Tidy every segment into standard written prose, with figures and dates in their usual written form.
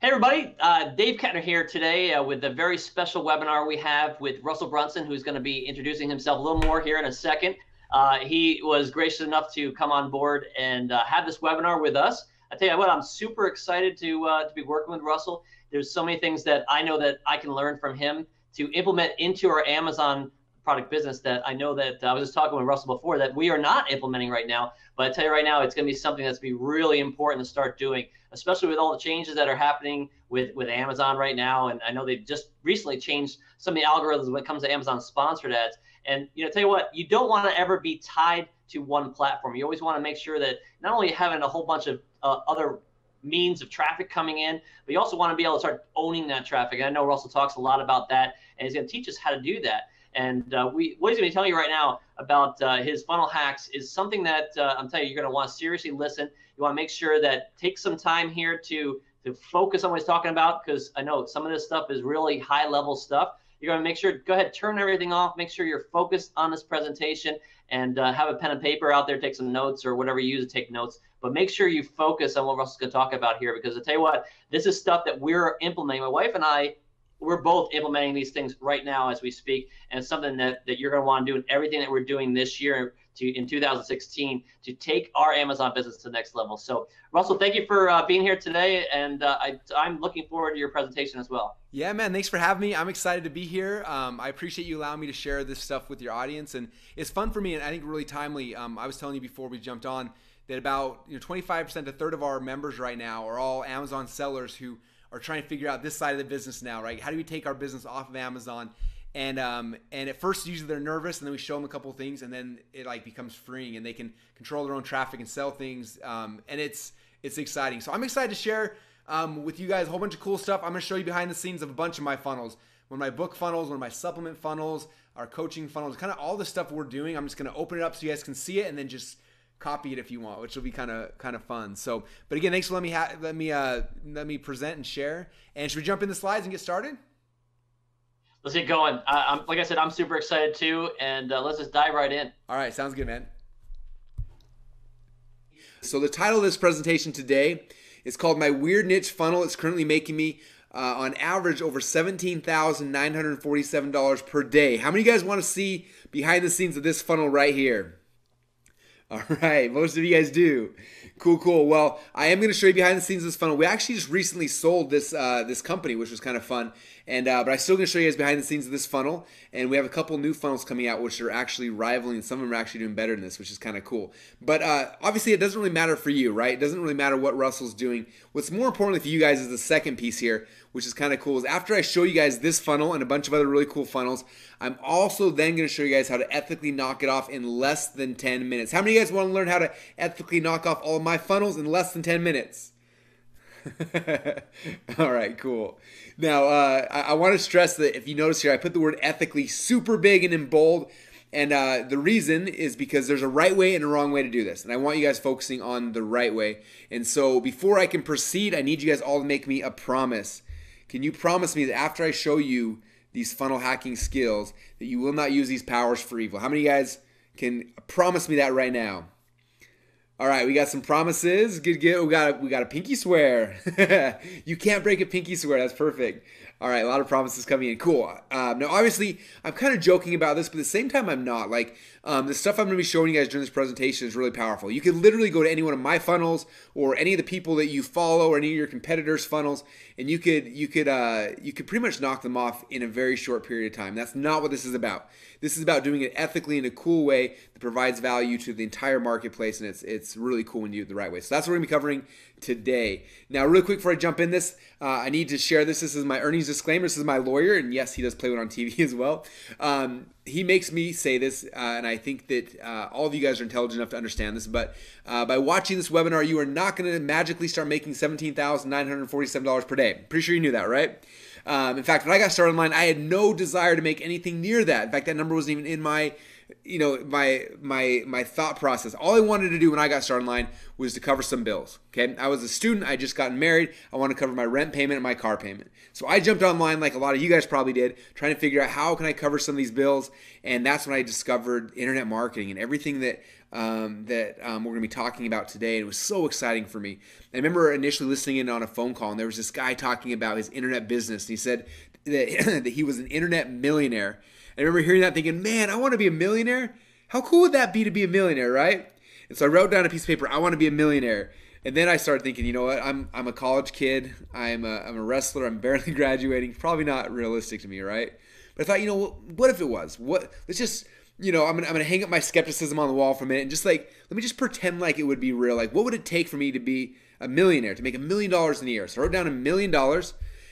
Hey everybody, Dave Kettner here today with a very special webinar we have with Russell Brunson, who's going to be introducing himself a little more here in a second. He was gracious enough to come on board and have this webinar with us. I tell you what, I'm super excited to be working with Russell. There's so many things that I know that I can learn from him to implement into our Amazon product business that I know that I was just talking with Russell before that we are not implementing right now. But I tell you right now, it's going to be something that's going to be really important to start doing, especially with all the changes that are happening with Amazon right now. And I know they've just recently changed some of the algorithms when it comes to Amazon sponsored ads. And tell you what, you don't want to ever be tied to one platform. You always want to make sure that not only having a whole bunch of other means of traffic coming in, but you also want to be able to start owning that traffic. And I know Russell talks a lot about that, and he's going to teach us how to do that. And what he's going to be telling you right now about his funnel hacks is something that I'm telling you, you're going to want to seriously listen. You want to make sure that take some time here to focus on what he's talking about, because I know some of this stuff is really high level stuff. You're going to make sure, go ahead, turn everything off, make sure you're focused on this presentation, and have a pen and paper out there, take some notes or whatever you use to take notes. But make sure you focus on what Russell's going to talk about here, because I tell you what, this is stuff that we're implementing. My wife and I, we're both implementing these things right now as we speak, and it's something that you're going to want to do in everything that we're doing this year in 2016 to take our Amazon business to the next level. So Russell, thank you for being here today, and I'm looking forward to your presentation as well. Yeah, man, thanks for having me. I'm excited to be here. I appreciate you allowing me to share this stuff with your audience, and it's fun for me, and I think really timely. I was telling you before we jumped on that about 25%, a third of our members right now are all Amazon sellers who are trying to figure out this side of the business now, right? How do we take our business off of Amazon? And at first, usually they're nervous, and then we show them a couple of things, and then it like becomes freeing, and they can control their own traffic and sell things, and it's exciting. So I'm excited to share with you guys a whole bunch of cool stuff. I'm going to show you behind the scenes of a bunch of my funnels, one of my book funnels, one of my supplement funnels, our coaching funnels, kind of all the stuff we're doing. I'm just going to open it up so you guys can see it, and then just copy it if you want, which will be kind of fun. So, but again, thanks for letting me present and share. And should we jump in the slides and get started? Let's get going. Like I said, I'm super excited too, and let's just dive right in. All right, sounds good, man. So the title of this presentation today is called My Weird Niche Funnel. It's currently making me on average over $17,947 per day. How many of you guys want to see behind the scenes of this funnel right here? All right, most of you guys do. Cool. Well, I am going to show you behind the scenes of this funnel. We actually just recently sold this company, which was kind of fun. And but I'm still going to show you guys behind the scenes of this funnel. And we have a couple new funnels coming out, which are actually rivaling. Some of them are actually doing better than this, which is kind of cool. But obviously, it doesn't really matter for you, right? It doesn't really matter what Russell's doing. What's more important for you guys is the second piece here, which is kind of cool. Is after I show you guys this funnel and a bunch of other really cool funnels, I'm also then going to show you guys how to ethically knock it off in less than 10 minutes. How many of you guys want to learn how to ethically knock off all of my funnels in less than 10 minutes? All right, cool. Now, I want to stress that if you notice here, I put the word ethically super big and in bold. And the reason is because there's a right way and a wrong way to do this. And I want you guys focusing on the right way. And so before I can proceed, I need you guys all to make me a promise. Can you promise me that after I show you these funnel hacking skills, that you will not use these powers for evil? How many of you guys can promise me that right now? All right, we got some promises. Good. We got a pinky swear. You can't break a pinky swear. That's perfect. All right, a lot of promises coming in. Cool. Now, obviously, I'm kind of joking about this, but at the same time, I'm not. Like, the stuff I'm going to be showing you guys during this presentation is really powerful. You could literally go to any one of my funnels or any of the people that you follow or any of your competitors' funnels, and you could pretty much knock them off in a very short period of time. That's not what this is about. This is about doing it ethically in a cool way that provides value to the entire marketplace, and it's really cool when you do it the right way. So that's what we're going to be covering today. Now, really quick before I jump in this, I need to share this. This is my earnings disclaimer. This is my lawyer, and yes, he does play one on TV as well. He makes me say this, and I think that all of you guys are intelligent enough to understand this, but by watching this webinar, you are not going to magically start making $17,947 per day. Pretty sure you knew that, right? In fact, when I got started online, I had no desire to make anything near that. In fact, that number wasn't even in my thought process. All I wanted to do when I got started online was to cover some bills. Okay, I was a student. I just gotten married. I want to cover my rent payment and my car payment. So I jumped online like a lot of you guys probably did, trying to figure out how can I cover some of these bills. And that's when I discovered internet marketing and everything that that we're going to be talking about today. And it was so exciting for me. I remember initially listening in on a phone call, and there was this guy talking about his internet business. And he said that, that he was an internet millionaire. And I remember hearing that thinking, man, I want to be a millionaire. How cool would that be to be a millionaire, right? And so I wrote down a piece of paper, I want to be a millionaire. And then I started thinking, you know what? I'm a college kid. I'm a wrestler. I'm barely graduating. Probably not realistic to me, right? But I thought, you know, what if it was? Let's just, you know, I'm gonna hang up my skepticism on the wall for a minute and just like let me just pretend like it would be real. Like, what would it take for me to be a millionaire, to make $1 million in a year? So I wrote down $1 million.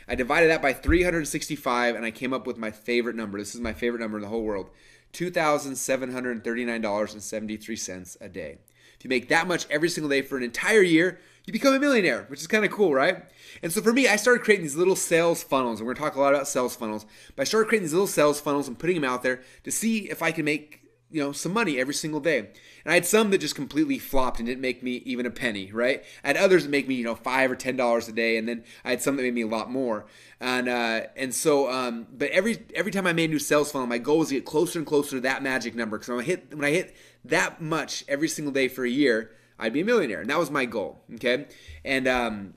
I divided that by 365, and I came up with my favorite number. This is my favorite number in the whole world: $2,739.73 a day. If you make that much every single day for an entire year, you become a millionaire, which is kind of cool, right? And so for me, I started creating these little sales funnels, and we're going to talk a lot about sales funnels, but I started creating these little sales funnels and putting them out there to see if I can make, you know, some money every single day. And I had some that just completely flopped and didn't make me even a penny, right? I had others that make me, you know, $5 or $10 a day, and then I had some that made me a lot more. But every time I made a new sales funnel, my goal was to get closer and closer to that magic number. Because when I hit that much every single day for a year, I'd be a millionaire, and that was my goal. Okay, and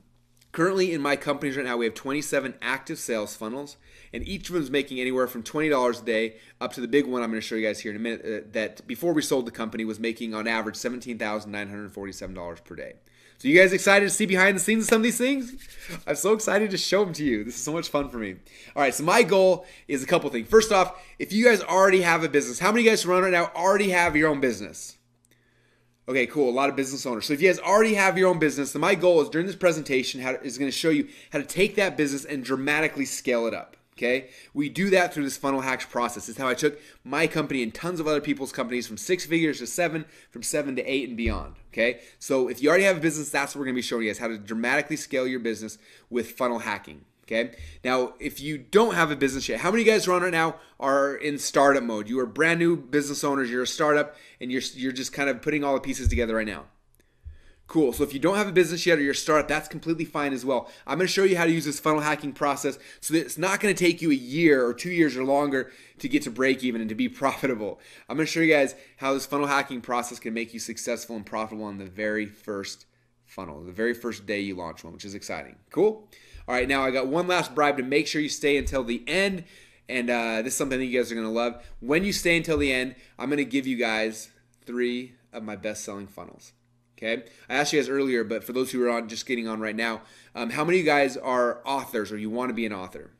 currently in my companies right now, we have 27 active sales funnels, and each of them is making anywhere from $20 a day up to the big one I'm going to show you guys here in a minute, that before we sold the company was making on average $17,947 per day. So you guys excited to see behind the scenes of some of these things? I'm so excited to show them to you. This is so much fun for me. All right, so my goal is a couple things. First off, if you guys already have a business, how many of you guys who run right now already have your own business? Okay, cool. A lot of business owners. So if you guys already have your own business, then my goal is during this presentation is going to show you how to take that business and dramatically scale it up. Okay, we do that through this funnel hacks process. It's how I took my company and tons of other people's companies from 6 figures to 7, from 7 to 8 and beyond. Okay, so if you already have a business, that's what we're going to be showing you guys, how to dramatically scale your business with funnel hacking. Okay, now if you don't have a business yet, how many of you guys who are on right now are in startup mode? You are brand new business owners, you're a startup, and you're just kind of putting all the pieces together right now. Cool. So if you don't have a business yet or you're a startup, that's completely fine as well. I'm going to show you how to use this funnel hacking process so that it's not going to take you a year or 2 years or longer to get to break even and to be profitable. I'm going to show you guys how this funnel hacking process can make you successful and profitable on the very first funnel, the very first day you launch one, which is exciting. Cool. All right. Now I got one last bribe to make sure you stay until the end. And this is something that you guys are going to love. When you stay until the end, I'm going to give you guys 3 of my best-selling funnels. Okay, I asked you guys earlier, but for those who are just getting on right now, how many of you guys are authors or you want to be an author?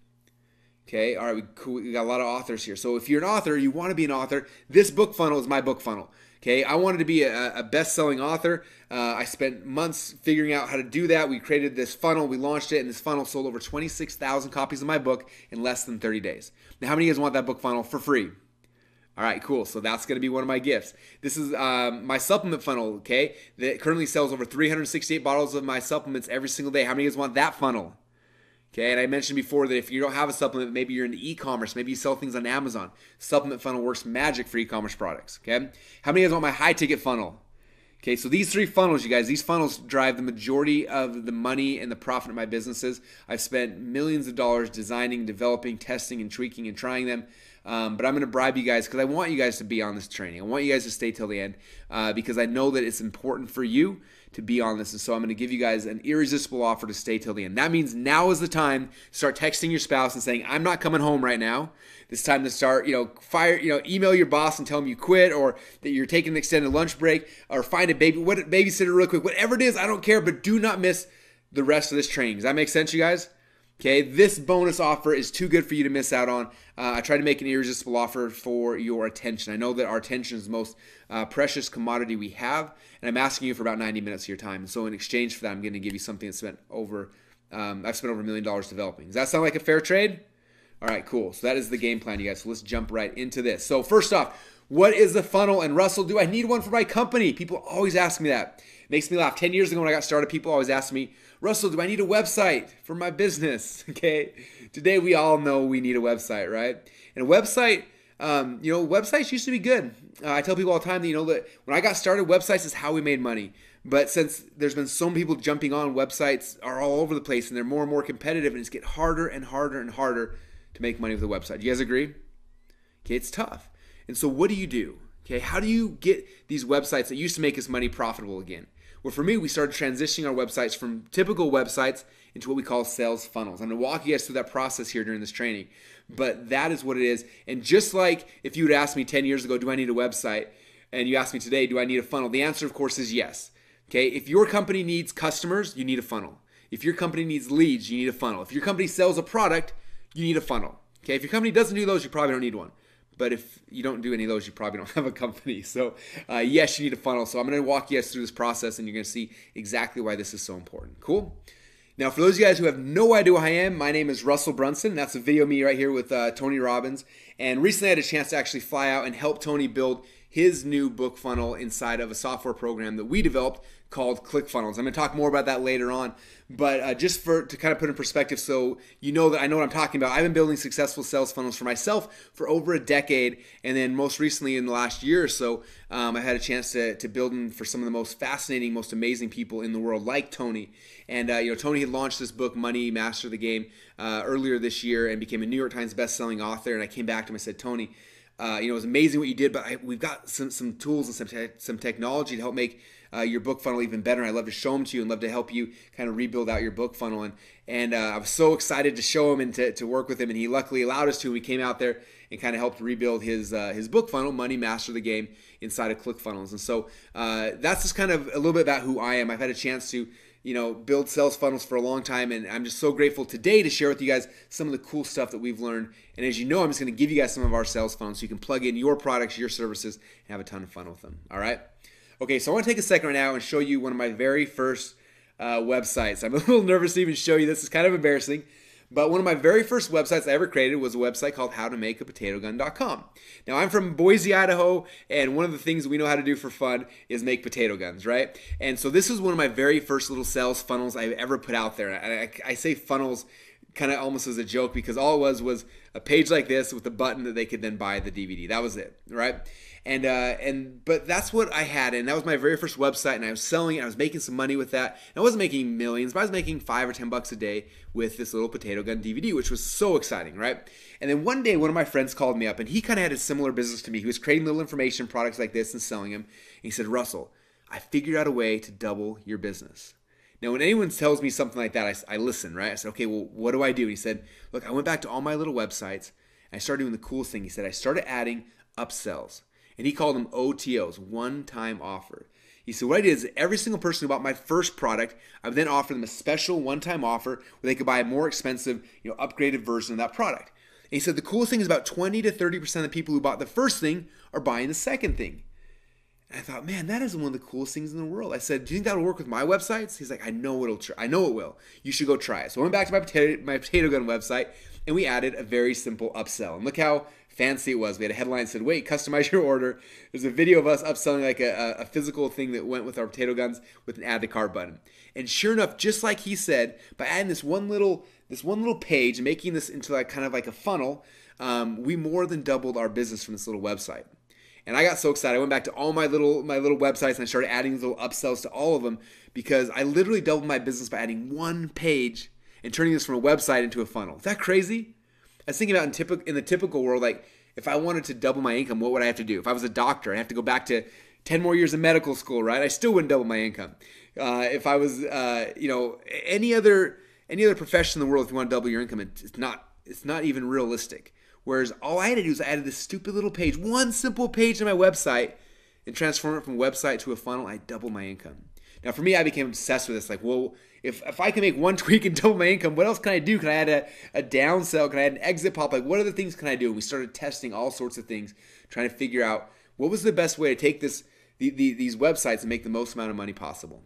Okay, all right, cool. We got a lot of authors here. So if you're an author, you want to be an author, this book funnel is my book funnel. Okay, I wanted to be a best-selling author. I spent months figuring out how to do that. We created this funnel, we launched it, and this funnel sold over 26,000 copies of my book in less than 30 days. Now, how many of you guys want that book funnel for free? All right, cool. So that's going to be one of my gifts. This is my supplement funnel, okay, that currently sells over 368 bottles of my supplements every single day. How many of you guys want that funnel? Okay, and I mentioned before that if you don't have a supplement, maybe you're into e-commerce, maybe you sell things on Amazon. Supplement funnel works magic for e-commerce products, okay? How many of you guys want my high-ticket funnel? Okay, so these 3 funnels, you guys, these funnels drive the majority of the money and the profit of my businesses. I've spent millions of dollars designing, developing, testing, and tweaking and trying them. But I'm going to bribe you guys because I want you guys to be on this training. I want you guys to stay till the end because I know that it's important for you to be on this. And so I'm going to give you guys an irresistible offer to stay till the end. That means now is the time to start texting your spouse and saying, I'm not coming home right now. It's time to start, email your boss and tell them you quit or that you're taking an extended lunch break or find a babysitter real quick. Whatever it is, I don't care, but do not miss the rest of this training. Does that make sense, you guys? Okay, this bonus offer is too good for you to miss out on. I try to make an irresistible offer for your attention. I know that our attention is the most precious commodity we have, and I'm asking you for about 90 minutes of your time. And so in exchange for that, I'm going to give you something that's I've spent over $1 million developing. Does that sound like a fair trade? All right, cool. So that is the game plan, you guys. So let's jump right into this. So first off, what is a funnel? And Russell, do I need one for my company? People always ask me that. It makes me laugh. 10 years ago when I got started, people always asked me, Russell, do I need a website for my business? Okay. Today we all know we need a website, right? And a website, websites used to be good. I tell people all the time that, that when I got started, websites is how we made money. But since there's been so many people jumping on, websites are all over the place and they're more and more competitive and it's getting harder and harder and harder to make money with a website. Do you guys agree? Okay, it's tough. And so what do you do? Okay, how do you get these websites that used to make us money profitable again? Well, for me, we started transitioning our websites from typical websites into what we call sales funnels. I'm going to walk you guys through that process here during this training, but that is what it is. And just like if you would ask me 10 years ago, do I need a website? And you ask me today, do I need a funnel? The answer, of course, is yes. Okay, if your company needs customers, you need a funnel. If your company needs leads, you need a funnel. If your company sells a product, you need a funnel. Okay, if your company doesn't do those, you probably don't need one. But if you don't do any of those, you probably don't have a company. So yes, you need a funnel. So I'm going to walk you guys through this process, and you're going to see exactly why this is so important. Cool? Now, for those of you guys who have no idea who I am, my name is Russell Brunson. That's a video of me right here with Tony Robbins. And recently I had a chance to actually fly out and help Tony build his new book funnel inside of a software program that we developed called ClickFunnels. I'm going to talk more about that later on, but just to kind of put in perspective so you know that I know what I'm talking about, I've been building successful sales funnels for myself for over a decade, and then most recently in the last year or so, I had a chance to build them for some of the most fascinating, most amazing people in the world, like Tony. And Tony had launched this book, Money, Master the Game, earlier this year and became a New York Times best-selling author, and I came back to him and said, Tony, it was amazing what you did, but we've got some tools and some technology to help make your book funnel even better. And I'd love to show them to you and love to help you kind of rebuild out your book funnel. And I was so excited to show him and to work with him. And he luckily allowed us to. We came out there and kind of helped rebuild his book funnel, Money, Master the Game, inside of ClickFunnels. And so that's just kind of a little bit about who I am. I've had a chance to build sales funnels for a long time, and I'm just so grateful today to share with you guys some of the cool stuff that we've learned. And as you know, I'm just going to give you guys some of our sales funnels so you can plug in your products, your services, and have a ton of fun with them. All right? Okay, so I want to take a second right now and show you one of my very first websites. I'm a little nervous to even show you this. It's kind of embarrassing. But one of my very first websites I ever created was a website called howtomakaapotatogun.com. Now, I'm from Boise, Idaho, and one of the things we know how to do for fun is make potato guns, right? And so this is one of my very first little sales funnels I've ever put out there. I say funnels kind of almost as a joke because all it was a page like this with a button that they could then buy the DVD. That was it, right? But that's what I had, and that was my very first website, and I was selling it, I was making some money with that. And I wasn't making millions, but I was making $5 or $10 a day with this little potato gun DVD, which was so exciting, right? And then one day, one of my friends called me up, and he kind of had a similar business to me. He was creating little information products like this and selling them. And he said, Russell, I figured out a way to double your business. Now, when anyone tells me something like that, I listen, right? I said, okay, well, what do I do? And he said, look, I went back to all my little websites, and I started doing the coolest thing. He said, I started adding upsells. And he called them OTOs, one-time offer. He said, what I did is every single person who bought my first product, I would then offer them a special one-time offer where they could buy a more expensive, upgraded version of that product. And he said the coolest thing is about 20 to 30% of the people who bought the first thing are buying the second thing. And I thought, man, that is one of the coolest things in the world. I said, do you think that'll work with my websites? He's like, I know it will. You should go try it. So I went back to my potato gun website, and we added a very simple upsell. And look how fancy it was. We had a headline that said, wait, customize your order. There's a video of us upselling like a physical thing that went with our potato guns with an add to cart button. And sure enough, just like he said, by adding this one little page and making this into like kind of like a funnel, we more than doubled our business from this little website. And I got so excited. I went back to all my little websites and I started adding these little upsells to all of them because I literally doubled my business by adding one page and turning this from a website into a funnel. Is that crazy? I was thinking about in the typical world, like if I wanted to double my income, what would I have to do? If I was a doctor, I'd have to go back to 10 more years of medical school, right? I still wouldn't double my income. If I was, any other profession in the world, if you want to double your income, it's not even realistic. Whereas all I had to do is I added this stupid little page, one simple page to my website, and transform it from a website to a funnel. I doubled my income. Now, for me, I became obsessed with this. Like, well, if I can make one tweak and double my income, what else can I do? Can I add a downsell? Can I add an exit pop? Like, what other things can I do? And we started testing all sorts of things, trying to figure out what was the best way to take these websites and make the most amount of money possible.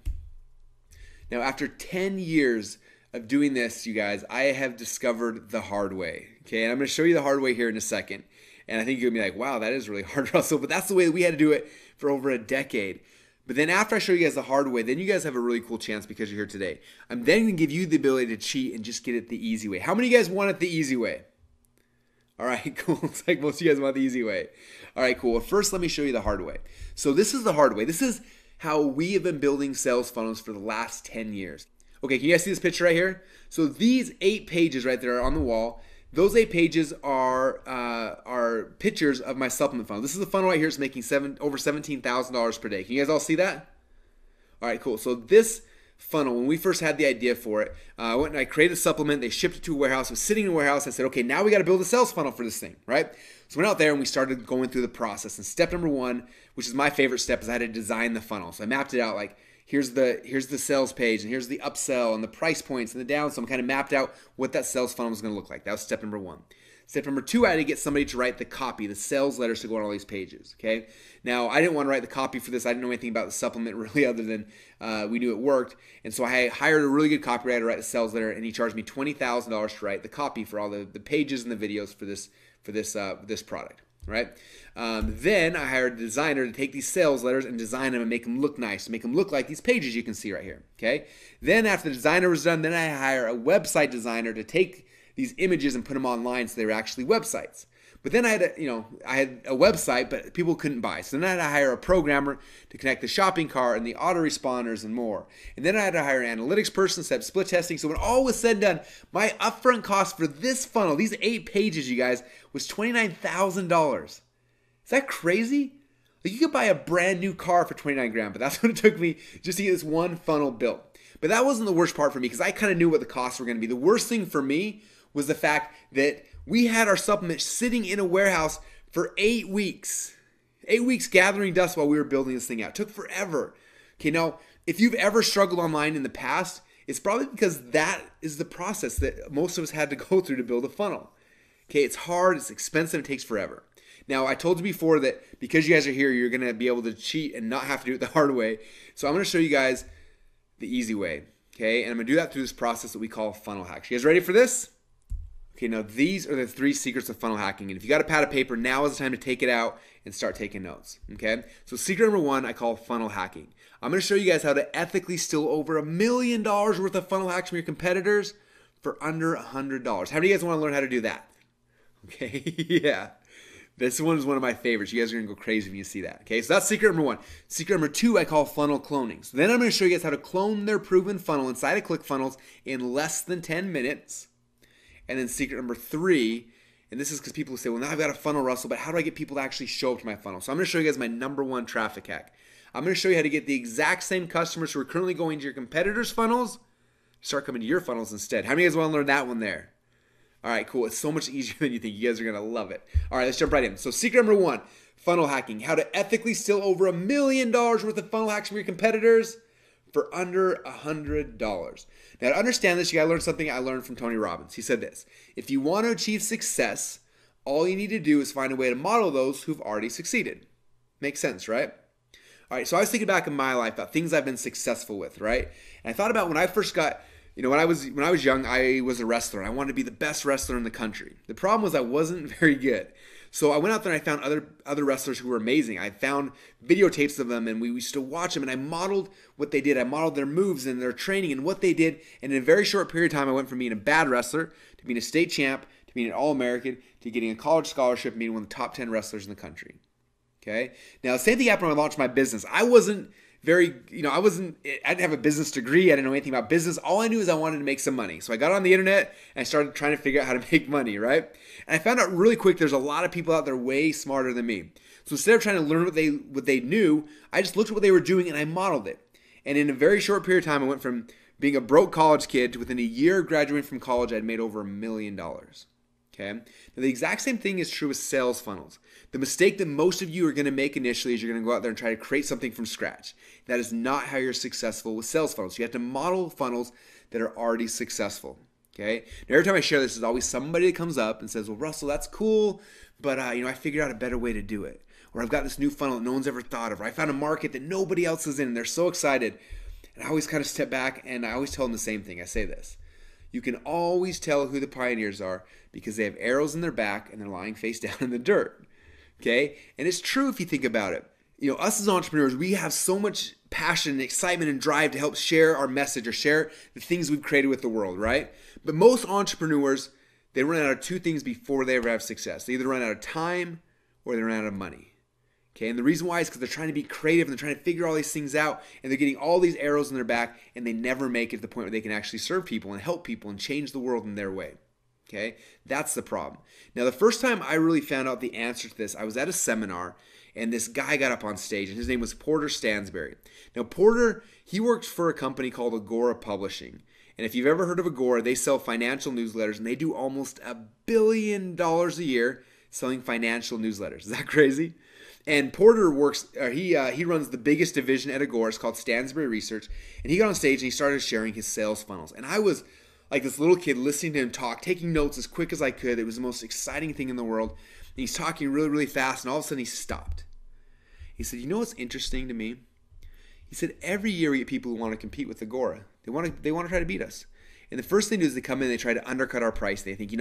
Now, after 10 years of doing this, you guys, I have discovered the hard way. Okay, and I'm going to show you the hard way here in a second. And I think you're going to be like, wow, that is really hard, Russell. But that's the way that we had to do it for over a decade. But then after I show you guys the hard way, then you guys have a really cool chance because you're here today. I'm then going to give you the ability to cheat and just get it the easy way. How many of you guys want it the easy way? All right, cool. Looks like most of you guys want the easy way. All right, cool. Well, first, let me show you the hard way. So this is the hard way. This is how we have been building sales funnels for the last 10 years. Okay, can you guys see this picture right here? So these 8 pages right there on the wall, Those 8 pages are pictures of my supplement funnel. This is the funnel right here. It's making over $17,000 per day. Can you guys all see that? All right, cool. So this funnel, when we first had the idea for it, I went and I created a supplement. They shipped it to a warehouse. It was sitting in a warehouse. I said, okay, now we got to build a sales funnel for this thing, right? So we went out there and we started going through the process. And step number 1, which is my favorite step, is I had to design the funnel. So I mapped it out like, here's the sales page, and here's the upsell and the price points and the downsell. I kind of mapped out what that sales funnel was going to look like. That was step number 1. Step number 2, I had to get somebody to write the copy, the sales letters to go on all these pages, okay? Now, I didn't want to write the copy for this. I didn't know anything about the supplement really other than we knew it worked. And so I hired a really good copywriter to write the sales letter, and he charged me $20,000 to write the copy for all the pages and the videos for this product, right? Then I hired a designer to take these sales letters and design them and make them look nice, make them look like these pages you can see right here, okay? Then after the designer was done, then I hire a website designer to take these images and put them online so they were actually websites. But then I had a website, but people couldn't buy. So then I had to hire a programmer to connect the shopping cart and the autoresponders and more. And then I had to hire an analytics person, set up split testing. So when all was said and done, my upfront cost for this funnel, these 8 pages, you guys, was $29,000. Is that crazy? Like, you could buy a brand new car for 29 grand, but that's what it took me just to get this one funnel built. But that wasn't the worst part for me because I kind of knew what the costs were going to be. The worst thing for me was the fact that we had our supplement sitting in a warehouse for 8 weeks. 8 weeks gathering dust while we were building this thing out. It took forever. Okay, now, if you've ever struggled online in the past, it's probably because that is the process that most of us had to go through to build a funnel. Okay, it's hard, it's expensive, it takes forever. Now, I told you before that because you guys are here, you're going to be able to cheat and not have to do it the hard way. So I'm going to show you guys the easy way. Okay, and I'm going to do that through this process that we call funnel hacks. You guys ready for this? Okay, now these are the 3 secrets of funnel hacking. And if you got a pad of paper, now is the time to take it out and start taking notes. Okay, so secret number 1, I call funnel hacking. I'm going to show you guys how to ethically steal over $1 million worth of funnel hacks from your competitors for under $100. How many of you guys want to learn how to do that? Okay, yeah. This one is one of my favorites. You guys are going to go crazy when you see that. Okay, so that's secret number 1. Secret number 2, I call funnel cloning. So then I'm going to show you guys how to clone their proven funnel inside of ClickFunnels in less than 10 minutes. And then secret number 3, and this is because people say, well, now I've got a funnel, Russell, but how do I get people to actually show up to my funnel? So I'm going to show you guys my number 1 traffic hack. I'm going to show you how to get the exact same customers who are currently going to your competitors' funnels start coming to your funnels instead. How many of you guys want to learn that one there? All right, cool. It's so much easier than you think. You guys are going to love it. All right, let's jump right in. So secret number 1, funnel hacking. How to ethically steal over $1 million worth of funnel hacks from your competitors for under $100. Now, to understand this, you got to learn something I learned from Tony Robbins. He said this: if you want to achieve success, all you need to do is find a way to model those who've already succeeded. Makes sense, right? All right, so I was thinking back in my life about things I've been successful with, right? And I thought about when I first got, when I was young, I was a wrestler. I wanted to be the best wrestler in the country. The problem was I wasn't very good. So I went out there and I found other wrestlers who were amazing. I found videotapes of them and we used to watch them, and I modeled what they did. I modeled their moves and their training and what they did. And in a very short period of time, I went from being a bad wrestler to being a state champ to being an All-American to getting a college scholarship and being one of the top 10 wrestlers in the country. Okay? Now, the same thing happened when I launched my business. I didn't have a business degree. I didn't know anything about business. All I knew is I wanted to make some money. So I got on the internet and I started trying to figure out how to make money, right? And I found out really quick there's a lot of people out there way smarter than me. So instead of trying to learn what they knew, I just looked at what they were doing and I modeled it. And in a very short period of time, I went from being a broke college kid to within a year of graduating from college, I'd made over $1 million. Okay? Now, the exact same thing is true with sales funnels. The mistake that most of you are going to make initially is you're going to go out there and try to create something from scratch. That is not how you're successful with sales funnels. You have to model funnels that are already successful. Okay? Now, every time I share this, there's always somebody that comes up and says, well, Russell, that's cool, but I figured out a better way to do it. Or I've got this new funnel that no one's ever thought of. Or I found a market that nobody else is in, and they're so excited. And I always kind of step back, and I always tell them the same thing. I say this: you can always tell who the pioneers are because they have arrows in their back and they're lying face down in the dirt. Okay? And it's true if you think about it. Us as entrepreneurs, we have so much passion and excitement and drive to help share our message or share the things we've created with the world, right? But most entrepreneurs, they run out of 2 things before they ever have success. They either run out of time or they run out of money. Okay, and the reason why is because they're trying to be creative and they're trying to figure all these things out, and they're getting all these arrows in their back, and they never make it to the point where they can actually serve people and help people and change the world in their way. Okay, that's the problem. Now, the first time I really found out the answer to this, I was at a seminar, and this guy got up on stage, and his name was Porter Stansberry. Now, Porter, he worked for a company called Agora Publishing. And if you've ever heard of Agora, they sell financial newsletters, and they do almost $1 billion a year selling financial newsletters. Is that crazy? And Porter he runs the biggest division at Agora. It's called Stansberry Research. And he got on stage and he started sharing his sales funnels. And I was like this little kid listening to him talk, taking notes as quick as I could. It was the most exciting thing in the world. And he's talking really, really fast, and all of a sudden he stopped. He said, you know what's interesting to me? He said, every year we get people who want to compete with Agora. They want to try to beat us. And the first thing they do is they come in and they try to undercut our price. They think,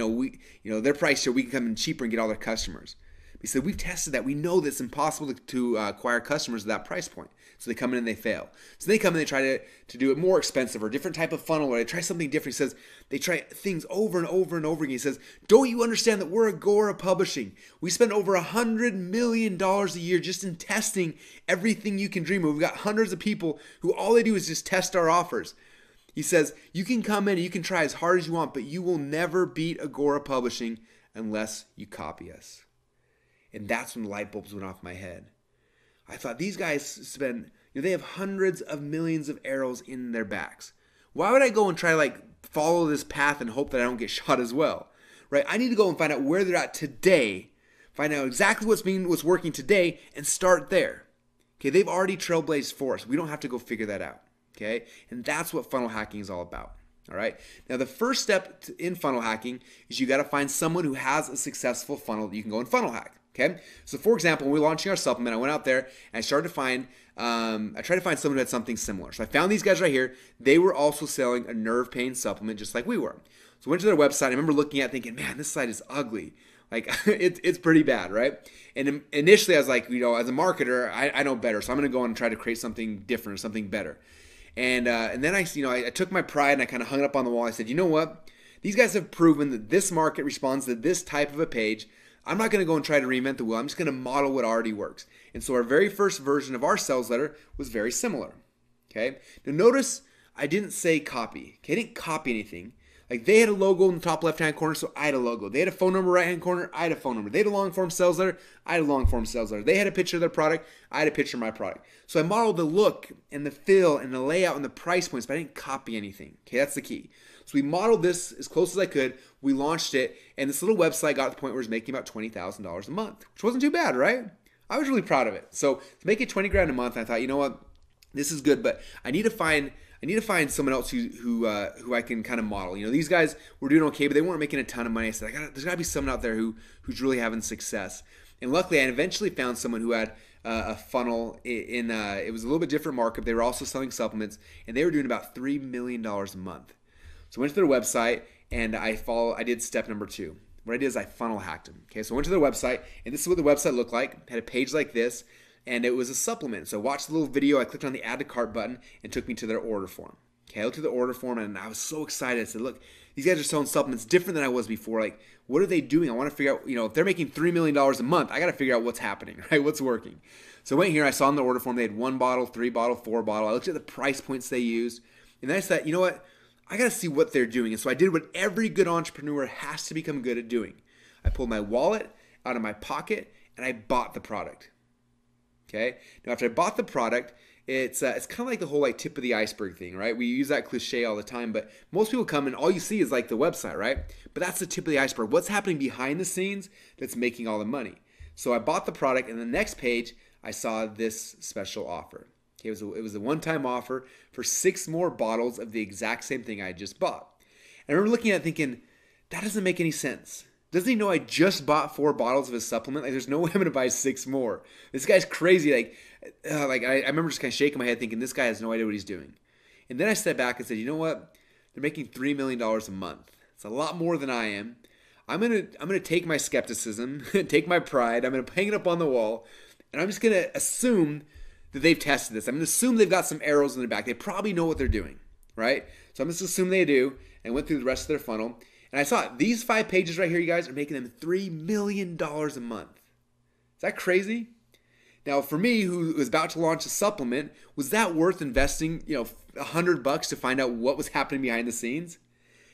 their price, so we can come in cheaper and get all their customers. He said, we've tested that. We know that it's impossible to acquire customers at that price point. So they come in and they fail. So they come in and they try to do it more expensive or a different type of funnel, or they try something different. He says, they try things over and over and over again. He says, don't you understand that we're Agora Publishing? We spend over $100 million a year just in testing everything you can dream of. We've got hundreds of people who all they do is just test our offers. He says, you can come in and you can try as hard as you want, but you will never beat Agora Publishing unless you copy us. And that's when the light bulbs went off my head. I thought, these guys spend, they have hundreds of millions of arrows in their backs. Why would I go and try to follow this path and hope that I don't get shot as well? Right? I need to go and find out where they're at today, find out exactly what's working today, and start there. Okay, they've already trailblazed for us. We don't have to go figure that out. Okay, and that's what funnel hacking is all about. All right. Now, the first step in funnel hacking is you got to find someone who has a successful funnel that you can go and funnel hack. Okay. So, for example, when we were launching our supplement, I went out there and I started to find, I tried to find someone who had something similar. So I found these guys right here. They were also selling a nerve pain supplement just like we were. So I went to their website. I remember looking at it thinking, man, this site is ugly. Like it's pretty bad, right? And initially I was like, as a marketer, I know better. So I'm going to go and try to create something different or something better. And then I took my pride and I kind of hung it up on the wall. I said, you know what? These guys have proven that this market responds to this type of a page. I'm not going to go and try to reinvent the wheel. I'm just going to model what already works. And so our very first version of our sales letter was very similar. Okay. Now notice I didn't say copy. Okay. I didn't copy anything. Like they had a logo in the top left-hand corner, so I had a logo. They had a phone number right-hand corner, I had a phone number. They had a long-form sales letter, I had a long-form sales letter. They had a picture of their product, I had a picture of my product. So I modeled the look and the feel and the layout and the price points, but I didn't copy anything. Okay, that's the key. So we modeled this as close as I could. We launched it, and this little website got to the point where it was making about $20,000 a month, which wasn't too bad, right? I was really proud of it. So to make it 20 grand a month, I thought, you know what, this is good, but I need to find someone else who I can kind of model. These guys were doing okay, but they weren't making a ton of money. I said, there's got to be someone out there who's really having success. And luckily, I eventually found someone who had a funnel it was a little bit different markup. They were also selling supplements, and they were doing about $3 million a month. So I went to their website, and I did step number 2. What I did is I funnel hacked them. Okay, so I went to their website, and this is what the website looked like. It had a page like this. And it was a supplement. So I watched the little video. I clicked on the add to cart button and it took me to their order form. Okay, I looked at the order form and I was so excited. I said, look, these guys are selling supplements different than I was before. Like, what are they doing? I want to figure out, if they're making $3 million a month, I got to figure out what's happening, right? What's working. So I went here. I saw in the order form they had 1 bottle, 3 bottle, 4 bottle. I looked at the price points they used. And then I said, you know what? I got to see what they're doing. And so I did what every good entrepreneur has to become good at doing. I pulled my wallet out of my pocket and I bought the product. Okay. Now, after I bought the product, it's kind of like the whole tip of the iceberg thing, right? We use that cliche all the time, but most people come and all you see is the website, right? But that's the tip of the iceberg. What's happening behind the scenes that's making all the money? So I bought the product, and the next page I saw this special offer. Okay, it was a one-time offer for 6 more bottles of the exact same thing I just bought. And I remember looking at it thinking, that doesn't make any sense. Doesn't he know I just bought 4 bottles of his supplement? There's no way I'm going to buy 6 more. This guy's crazy. I remember just kind of shaking my head thinking, this guy has no idea what he's doing. And then I stepped back and said, you know what? They're making $3 million a month. It's a lot more than I am. I'm gonna take my skepticism, take my pride, I'm going to hang it up on the wall, and I'm just going to assume that they've tested this. I'm going to assume they've got some arrows in their back. They probably know what they're doing, right? So I'm just assume they do, and went through the rest of their funnel. And I saw it. These 5 pages right here, you guys, are making them $3 million a month. Is that crazy? Now, for me, who was about to launch a supplement, was that worth investing, $100 to find out what was happening behind the scenes?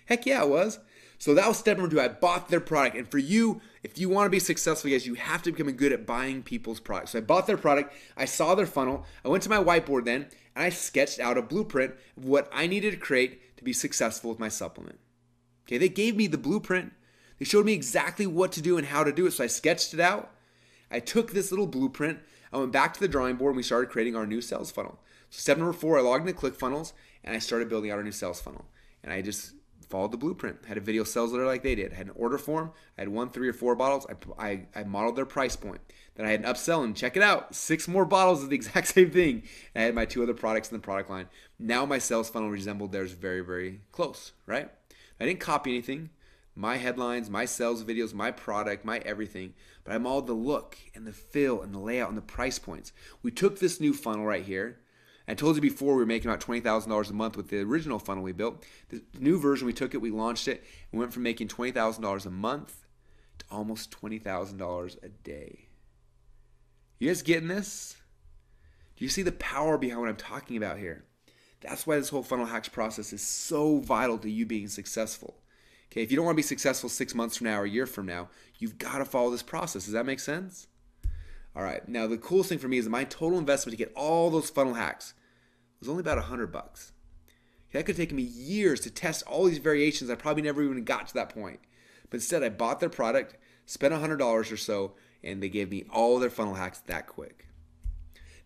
Heck yeah, it was. So that was step number 2. I bought their product. And for you, if you want to be successful, guys, you have to become good at buying people's products. So I bought their product. I saw their funnel. I went to my whiteboard then, and I sketched out a blueprint of what I needed to create to be successful with my supplement. Okay, they gave me the blueprint. They showed me exactly what to do and how to do it. So I sketched it out. I took this little blueprint. I went back to the drawing board, and we started creating our new sales funnel. So step number 4, I logged into ClickFunnels, and I started building out our new sales funnel. And I just followed the blueprint. I had a video sales letter like they did. I had an order form. I had 1, 3, or 4 bottles. I modeled their price point. Then I had an upsell, and check it out, 6 more bottles of the exact same thing. And I had my 2 other products in the product line. Now my sales funnel resembled theirs very, very close, right? I didn't copy anything. My headlines, my sales videos, my product, my everything. But I modeled the look and the feel and the layout and the price points. We took this new funnel right here. I told you before we were making about $20,000 a month with the original funnel we built. The new version, we took it, we launched it, and went from making $20,000 a month to almost $20,000 a day. You guys getting this? Do you see the power behind what I'm talking about here? That's why this whole funnel hacks process is so vital to you being successful. Okay, if you don't want to be successful 6 months from now or a year from now, you've got to follow this process. Does that make sense? All right, now the coolest thing for me is that my total investment to get all those funnel hacks was only about $100. That could have taken me years to test all these variations. I probably never even got to that point. But instead, I bought their product, spent $100 or so, and they gave me all their funnel hacks that quick.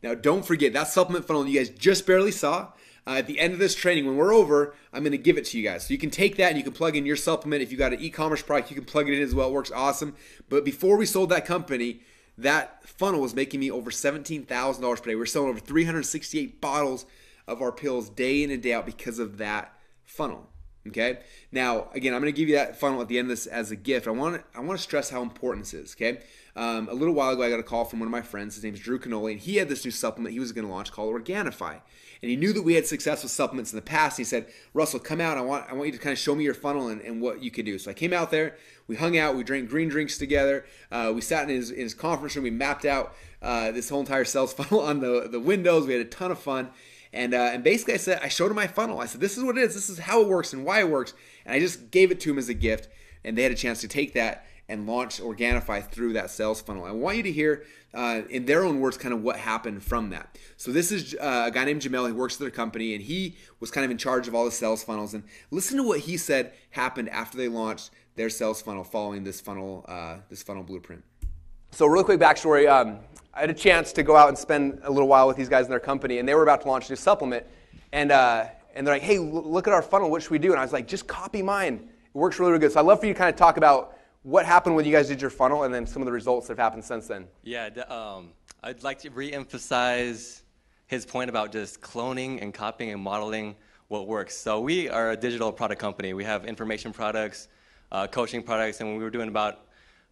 Now, don't forget, that supplement funnel you guys just barely saw, at the end of this training, when we're over, I'm going to give it to you guys. So you can take that and you can plug in your supplement. If you got an e-commerce product, you can plug it in as well. It works awesome. But before we sold that company, that funnel was making me over $17,000 per day. We're selling over 368 bottles of our pills day in and day out because of that funnel. Okay. Now, again, I'm going to give you that funnel at the end of this as a gift. I want to stress how important this is. Okay. A little while ago, I got a call from one of my friends. His name's Drew Canoli, and he had this new supplement he was going to launch called Organifi. And he knew that we had success with supplements in the past. And he said, Russell, come out. I want you to kind of show me your funnel and what you could do. So I came out there. We hung out. We drank green drinks together. We sat in his conference room. We mapped out this whole entire sales funnel on the windows. We had a ton of fun. And basically I showed him my funnel. I said, this is what it is. This is how it works and why it works. And I just gave it to him as a gift. And they had a chance to take that and launch Organifi through that sales funnel. I want you to hear, in their own words, kind of what happened from that. So this is a guy named Jamel. He works at their company, and he was kind of in charge of all the sales funnels. And listen to what he said happened after they launched their sales funnel following this funnel blueprint. So real quick backstory. I had a chance to go out and spend a little while with these guys in their company, and they were about to launch a new supplement. And they're like, hey, look at our funnel. What should we do? And I was like, just copy mine. It works really, really good. So I'd love for you to kind of talk about what happened when you guys did your funnel and then some of the results that have happened since then. Yeah, I'd like to re-emphasize his point about just cloning and copying and modeling what works. So we are a digital product company. We have information products, coaching products, and we were doing about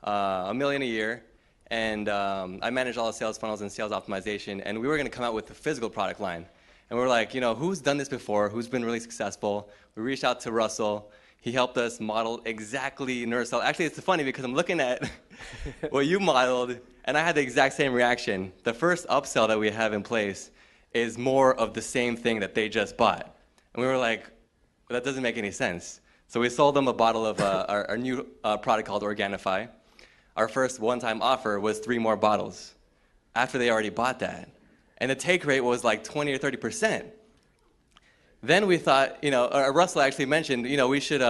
$1 million a year. And I manage all the sales funnels and sales optimization, and we were going to come out with a physical product line. And we were like, who's done this before? Who's been really successful? We reached out to Russell. He helped us model exactly NeuroCell. Actually, it's funny because I'm looking at what you modeled, and I had the exact same reaction. The first upsell that we have in place is more of the same thing that they just bought. And we were like, well, that doesn't make any sense. So we sold them a bottle of our new product called Organifi. Our first one-time offer was 3 more bottles after they already bought that. And the take rate was like 20 or 30%. Then we thought, Russell actually mentioned, we should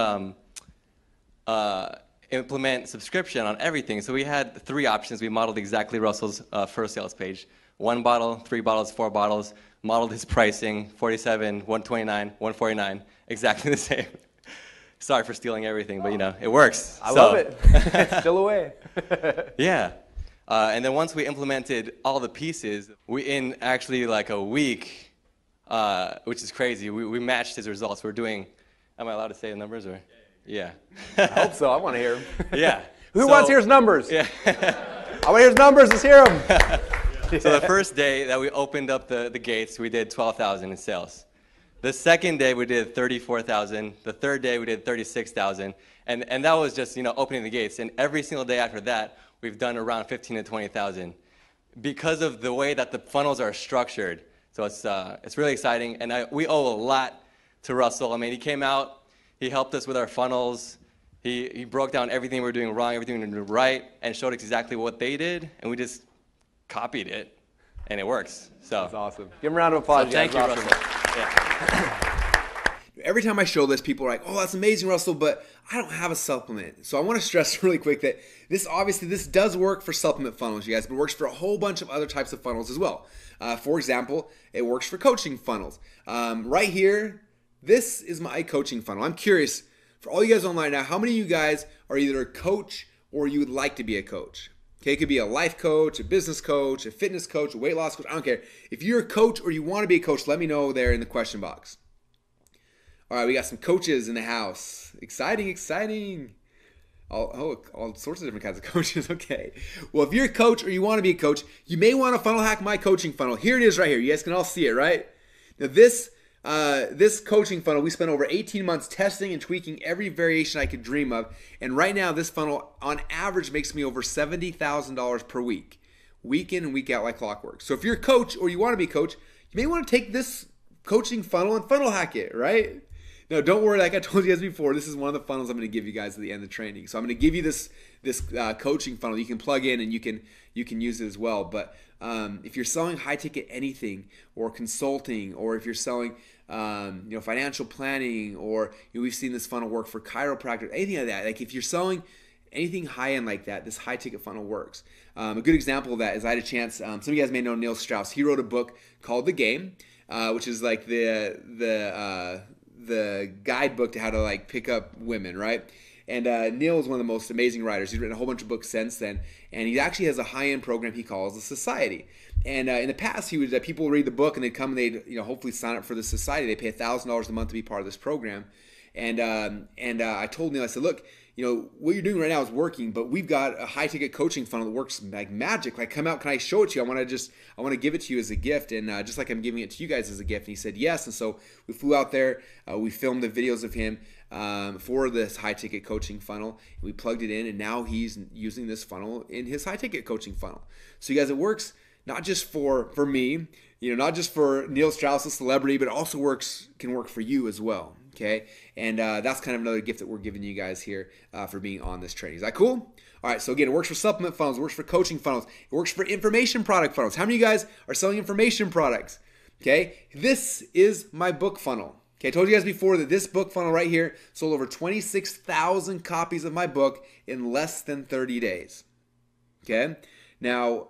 implement subscription on everything. So we had 3 options. We modeled exactly Russell's first sales page. 1 bottle, 3 bottles, 4 bottles. Modeled his pricing, $47, $129, $149, exactly the same. Sorry for stealing everything, but it works. I love it. It's still away. Yeah. And then once we implemented all the pieces, in actually like a week, which is crazy, we matched his results. We're doing, am I allowed to say the numbers? Or? Yeah. I hope so. I want to hear them. Yeah. Who wants to hear his numbers? Yeah. I want to hear his numbers. Let's hear them. So the first day that we opened up the gates, we did 12,000 in sales. The second day we did 34,000. The third day we did 36,000. And that was just opening the gates. And every single day after that, we've done around 15 to 20,000 because of the way that the funnels are structured. So it's really exciting. And we owe a lot to Russell. I mean, he came out, he helped us with our funnels. He broke down everything we were doing wrong, everything we were doing right, and showed us exactly what they did, and we just copied it, and it works. So That's awesome. Give him a round of applause. So thank you, Awesome. Russell. Yeah. Every time I show this, people are like, "Oh, that's amazing, Russell," but I don't have a supplement. So I want to stress really quick that this does work for supplement funnels, you guys, but it works for a whole bunch of other types of funnels as well. For example, it works for coaching funnels. Right here, this is my coaching funnel. I'm curious, for all you guys online now, how many of you guys are either a coach or you would like to be a coach? Okay, it could be a life coach, a business coach, a fitness coach, a weight loss coach. I don't care. If you're a coach or you want to be a coach, let me know there in the question box. All right, we got some coaches in the house. Exciting, exciting. All sorts of different kinds of coaches. Okay. Well, if you're a coach or you want to be a coach, you may want to funnel hack my coaching funnel. Here it is right here. You guys can all see it, right? Now this coaching funnel, we spent over 18 months testing and tweaking every variation I could dream of. And right now, this funnel on average makes me over $70,000 per week in and week out like clockwork. So if you're a coach or you want to be a coach, you may want to take this coaching funnel and funnel hack it, right? No, don't worry. Like I told you guys before, this is one of the funnels I'm going to give you guys at the end of the training. So I'm going to give you this coaching funnel you can plug in and you can use it as well. But if you're selling high ticket anything or consulting, or if you're selling financial planning, or we've seen this funnel work for chiropractor, anything like that. Like if you're selling anything high end like that, this high ticket funnel works. A good example of that is I had a chance. Some of you guys may know Neil Strauss. He wrote a book called The Game, which is like the guidebook to how to like pick up women, right? And Neil is one of the most amazing writers. He's written a whole bunch of books since then, and he actually has a high-end program he calls the Society. And in the past, he would people would read the book and they'd come and they'd hopefully sign up for the Society. They pay $1,000 a month to be part of this program. And I told Neil, I said, look, what you're doing right now is working, but we've got a high-ticket coaching funnel that works like magic. Like, come out, can I show it to you? I want to give it to you as a gift, and just like I'm giving it to you guys as a gift. And he said yes, and so we flew out there. We filmed the videos of him for this high-ticket coaching funnel. We plugged it in, and now he's using this funnel in his high-ticket coaching funnel. So you guys, it works not just for me, not just for Neil Strauss, a celebrity, but it also can work for you as well. Okay, and that's kind of another gift that we're giving you guys here for being on this training. Is that cool? All right, so again, it works for supplement funnels, it works for coaching funnels, it works for information product funnels. How many of you guys are selling information products? Okay, this is my book funnel. Okay, I told you guys before that this book funnel right here sold over 26,000 copies of my book in less than 30 days. Okay. Now,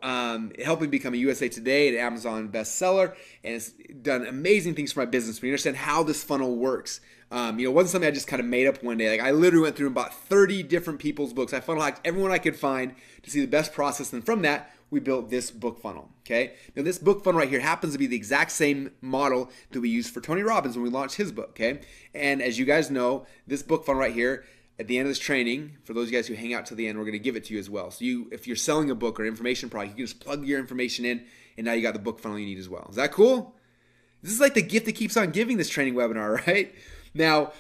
it helped me become a USA Today and Amazon bestseller, and it's done amazing things for my business. We understand how this funnel works. It wasn't something I just kind of made up one day. Like I literally went through and bought 30 different people's books. I funnel hacked everyone I could find to see the best process, and from that, we built this book funnel. Okay. Now, this book funnel right here happens to be the exact same model that we used for Tony Robbins when we launched his book. Okay, and as you guys know, this book funnel right here, at the end of this training, for those of you guys who hang out to the end, we're going to give it to you as well. So if you're selling a book or information product, you can just plug your information in, and now you got the book funnel you need as well. Is that cool? This is like the gift that keeps on giving, this training webinar, right? Now,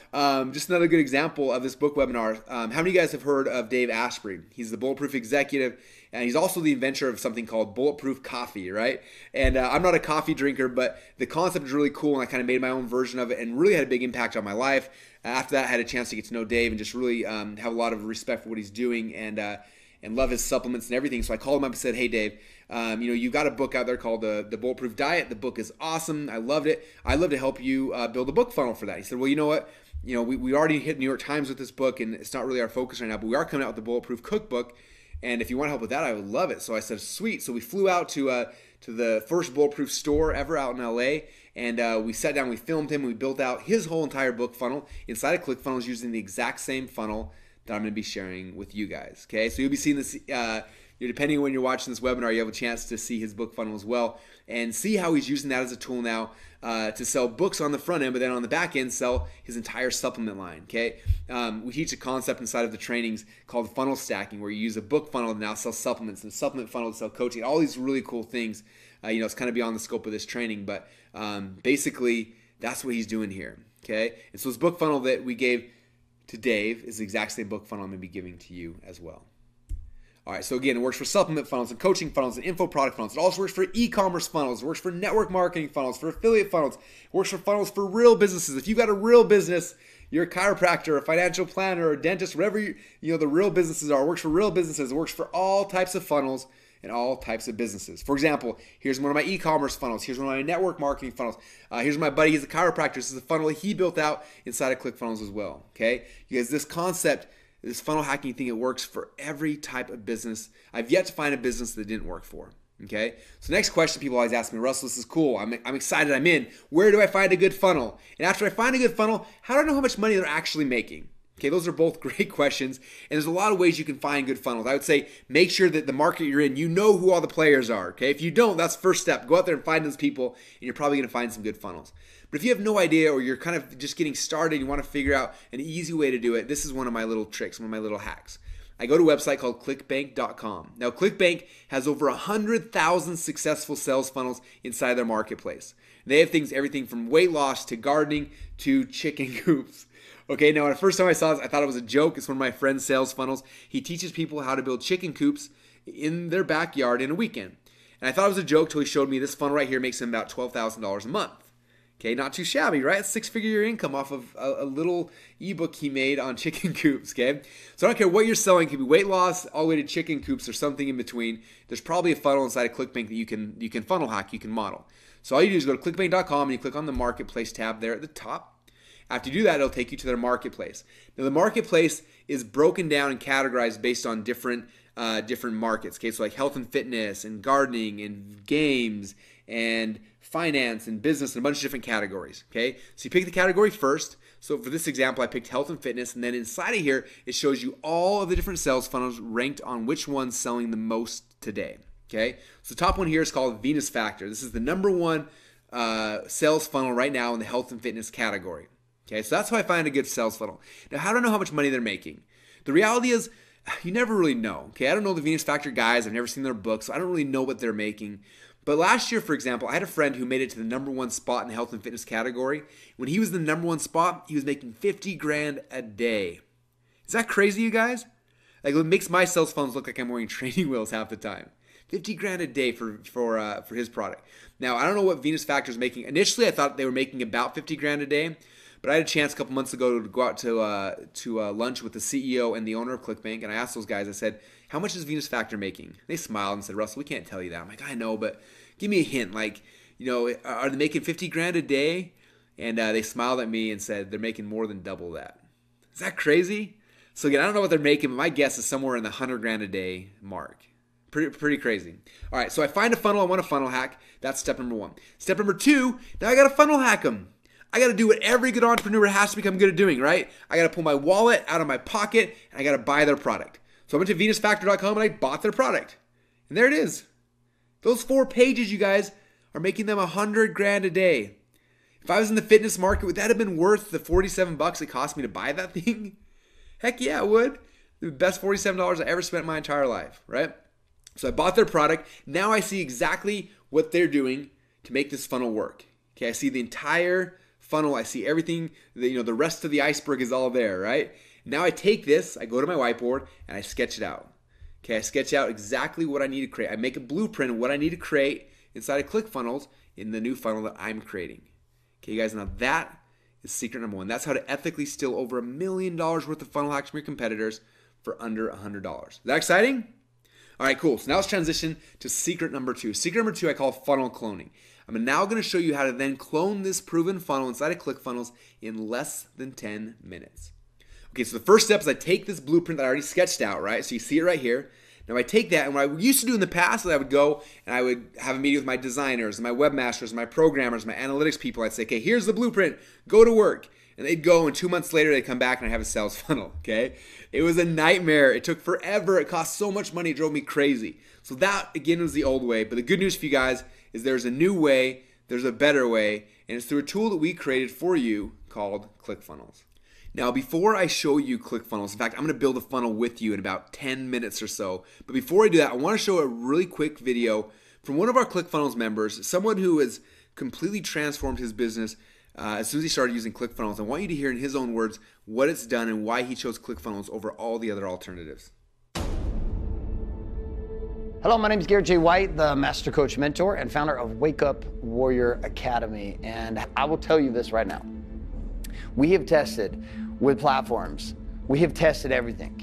just another good example of this book webinar. How many of you guys have heard of Dave Asprey? He's the Bulletproof executive, and he's also the inventor of something called Bulletproof Coffee, right? And I'm not a coffee drinker, but the concept is really cool, and I kind of made my own version of it and really had a big impact on my life. After that, I had a chance to get to know Dave and just really have a lot of respect for what he's doing and love his supplements and everything. So I called him up and said, hey, Dave, you've got a book out there called the Bulletproof Diet. The book is awesome. I loved it. I'd love to help you build a book funnel for that. He said, well, you know what? We already hit New York Times with this book, and it's not really our focus right now, but we are coming out with the Bulletproof Cookbook. And if you want to help with that, I would love it. So I said, sweet. So we flew out to the first Bulletproof store ever out in LA. And we sat down, we filmed him, and we built out his whole entire book funnel inside of ClickFunnels using the exact same funnel that I'm going to be sharing with you guys. Okay, so you'll be seeing this, depending on when you're watching this webinar, you have a chance to see his book funnel as well and see how he's using that as a tool now to sell books on the front end, but then on the back end, sell his entire supplement line. Okay, we teach a concept inside of the trainings called funnel stacking, where you use a book funnel to now sell supplements and a supplement funnel to sell coaching, all these really cool things. It's kind of beyond the scope of this training, but basically that's what he's doing here. Okay, and so this book funnel that we gave to Dave is the exact same book funnel I'm going to be giving to you as well. All right, so again, it works for supplement funnels and coaching funnels and info product funnels. It also works for e-commerce funnels. It works for network marketing funnels, for affiliate funnels. It works for funnels for real businesses. If you've got a real business, you're a chiropractor, a financial planner, or a dentist, whatever the real businesses are. It works for real businesses. It works for all types of funnels and all types of businesses. For example, here's one of my e-commerce funnels. Here's one of my network marketing funnels. Here's my buddy. He's a chiropractor. This is a funnel he built out inside of ClickFunnels as well. Okay, because this concept, this funnel hacking thing, it works for every type of business. I've yet to find a business that didn't work for. Okay, so next question people always ask me, Russell, this is cool. I'm excited. I'm in. Where do I find a good funnel? And after I find a good funnel, how do I know how much money they're actually making? Okay, those are both great questions, and there's a lot of ways you can find good funnels. I would say make sure that the market you're in, you know who all the players are, okay? If you don't, that's the first step. Go out there and find those people, and you're probably going to find some good funnels. But if you have no idea, or you're kind of just getting started, and you want to figure out an easy way to do it, this is one of my little tricks, one of my little hacks. I go to a website called clickbank.com. Now, ClickBank has over 100,000 successful sales funnels inside their marketplace. They have everything from weight loss to gardening to chicken coops. Okay, now the first time I saw this, I thought it was a joke. It's one of my friend's sales funnels. He teaches people how to build chicken coops in their backyard in a weekend. And I thought it was a joke till he showed me this funnel right here makes him about $12,000 a month. Okay, not too shabby, right? It's six-figure income off of a little ebook he made on chicken coops, okay? So I don't care what you're selling. It could be weight loss all the way to chicken coops or something in between. There's probably a funnel inside of ClickBank that you can funnel hack, you can model. So all you do is go to clickbank.com and you click on the marketplace tab there at the top. After you do that, it'll take you to their marketplace. Now, the marketplace is broken down and categorized based on different markets. Okay, so like health and fitness, and gardening, and games, and finance, and business, and a bunch of different categories. Okay, so you pick the category first. So for this example, I picked health and fitness, and then inside of here, it shows you all of the different sales funnels ranked on which one's selling the most today. Okay, so the top one here is called Venus Factor. This is the #1 sales funnel right now in the health and fitness category. Okay, so that's how I find a good sales funnel. Now, how do I know how much money they're making? The reality is, you never really know. Okay, I don't know the Venus Factor guys. I've never seen their books, so I don't really know what they're making. But last year, for example, I had a friend who made it to the #1 spot in the health and fitness category. When he was the #1 spot, he was making 50 grand a day. Is that crazy, you guys? Like, it makes my sales funnels look like I'm wearing training wheels half the time. 50 grand a day for his product. Now, I don't know what Venus Factor is making. Initially, I thought they were making about 50 grand a day. But I had a chance a couple months ago to go out to lunch with the CEO and the owner of ClickBank, and I asked those guys, I said, how much is Venus Factor making? They smiled and said, Russell, we can't tell you that. I'm like, I know, but give me a hint. Like, are they making 50 grand a day? And they smiled at me and said, they're making more than double that. Is that crazy? So again, I don't know what they're making, but my guess is somewhere in the 100 grand a day mark. Pretty crazy. All right, so I find a funnel. I want a funnel hack. That's step #1. Step #2, now I got to funnel hack them. I got to do what every good entrepreneur has to become good at doing, right? I got to pull my wallet out of my pocket, and I got to buy their product. So I went to venusfactor.com and I bought their product. And there it is. Those 4 pages, you guys, are making them 100 grand a day. If I was in the fitness market, would that have been worth the $47 it cost me to buy that thing? Heck yeah, it would. The best $47 I ever spent in my entire life, right? So I bought their product. Now I see exactly what they're doing to make this funnel work. Okay, I see the entire funnel. I see everything. The rest of the iceberg is all there, right? Now I take this, I go to my whiteboard, and I sketch it out. Okay, I sketch out exactly what I need to create. I make a blueprint of what I need to create inside of ClickFunnels in the new funnel that I'm creating. Okay, you guys, now that is secret #1. That's how to ethically steal over $1 million worth of funnel hacks from your competitors for under $100. Is that exciting? All right, cool. So now let's transition to secret #2. Secret #2 I call funnel cloning. I'm now going to show you how to then clone this proven funnel inside of ClickFunnels in less than 10 minutes. Okay, so the first step is I take this blueprint that I already sketched out, right? So you see it right here. Now I take that, and what I used to do in the past is I would go and I would have a meeting with my designers, and my webmasters, and my programmers, my analytics people. I'd say, okay, here's the blueprint. Go to work. And they'd go, and 2 months later, they'd come back, and I'd have a sales funnel, okay? It was a nightmare. It took forever. It cost so much money. It drove me crazy. So that, again, was the old way. But the good news for you guys is there's a new way, there's a better way, and it's through a tool that we created for you called ClickFunnels. Now, before I show you ClickFunnels, in fact, I'm going to build a funnel with you in about 10 minutes or so. But before I do that, I want to show a really quick video from one of our ClickFunnels members, someone who has completely transformed his business as soon as he started using ClickFunnels. I want you to hear in his own words what it's done and why he chose ClickFunnels over all the other alternatives. Hello, my name is Garrett J. White, the Master Coach Mentor and founder of Wake Up Warrior Academy. And I will tell you this right now. We have tested with platforms. We have tested everything.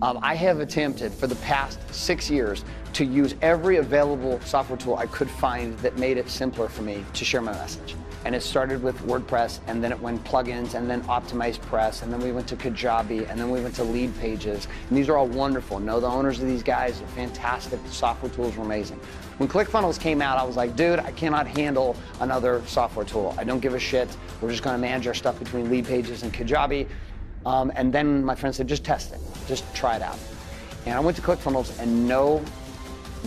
I have attempted for the past 6 years to use every available software tool I could find that made it simpler for me to share my message. And it started with WordPress, and then it went plugins, and then Optimized Press, and then we went to Kajabi, and then we went to Lead Pages. And these are all wonderful. Know the owners of these guys are fantastic. The software tools were amazing. When ClickFunnels came out, I was like, dude, I cannot handle another software tool. I don't give a shit. We're just gonna manage our stuff between Lead Pages and Kajabi. And then my friend said, just test it, just try it out. And I went to ClickFunnels, and no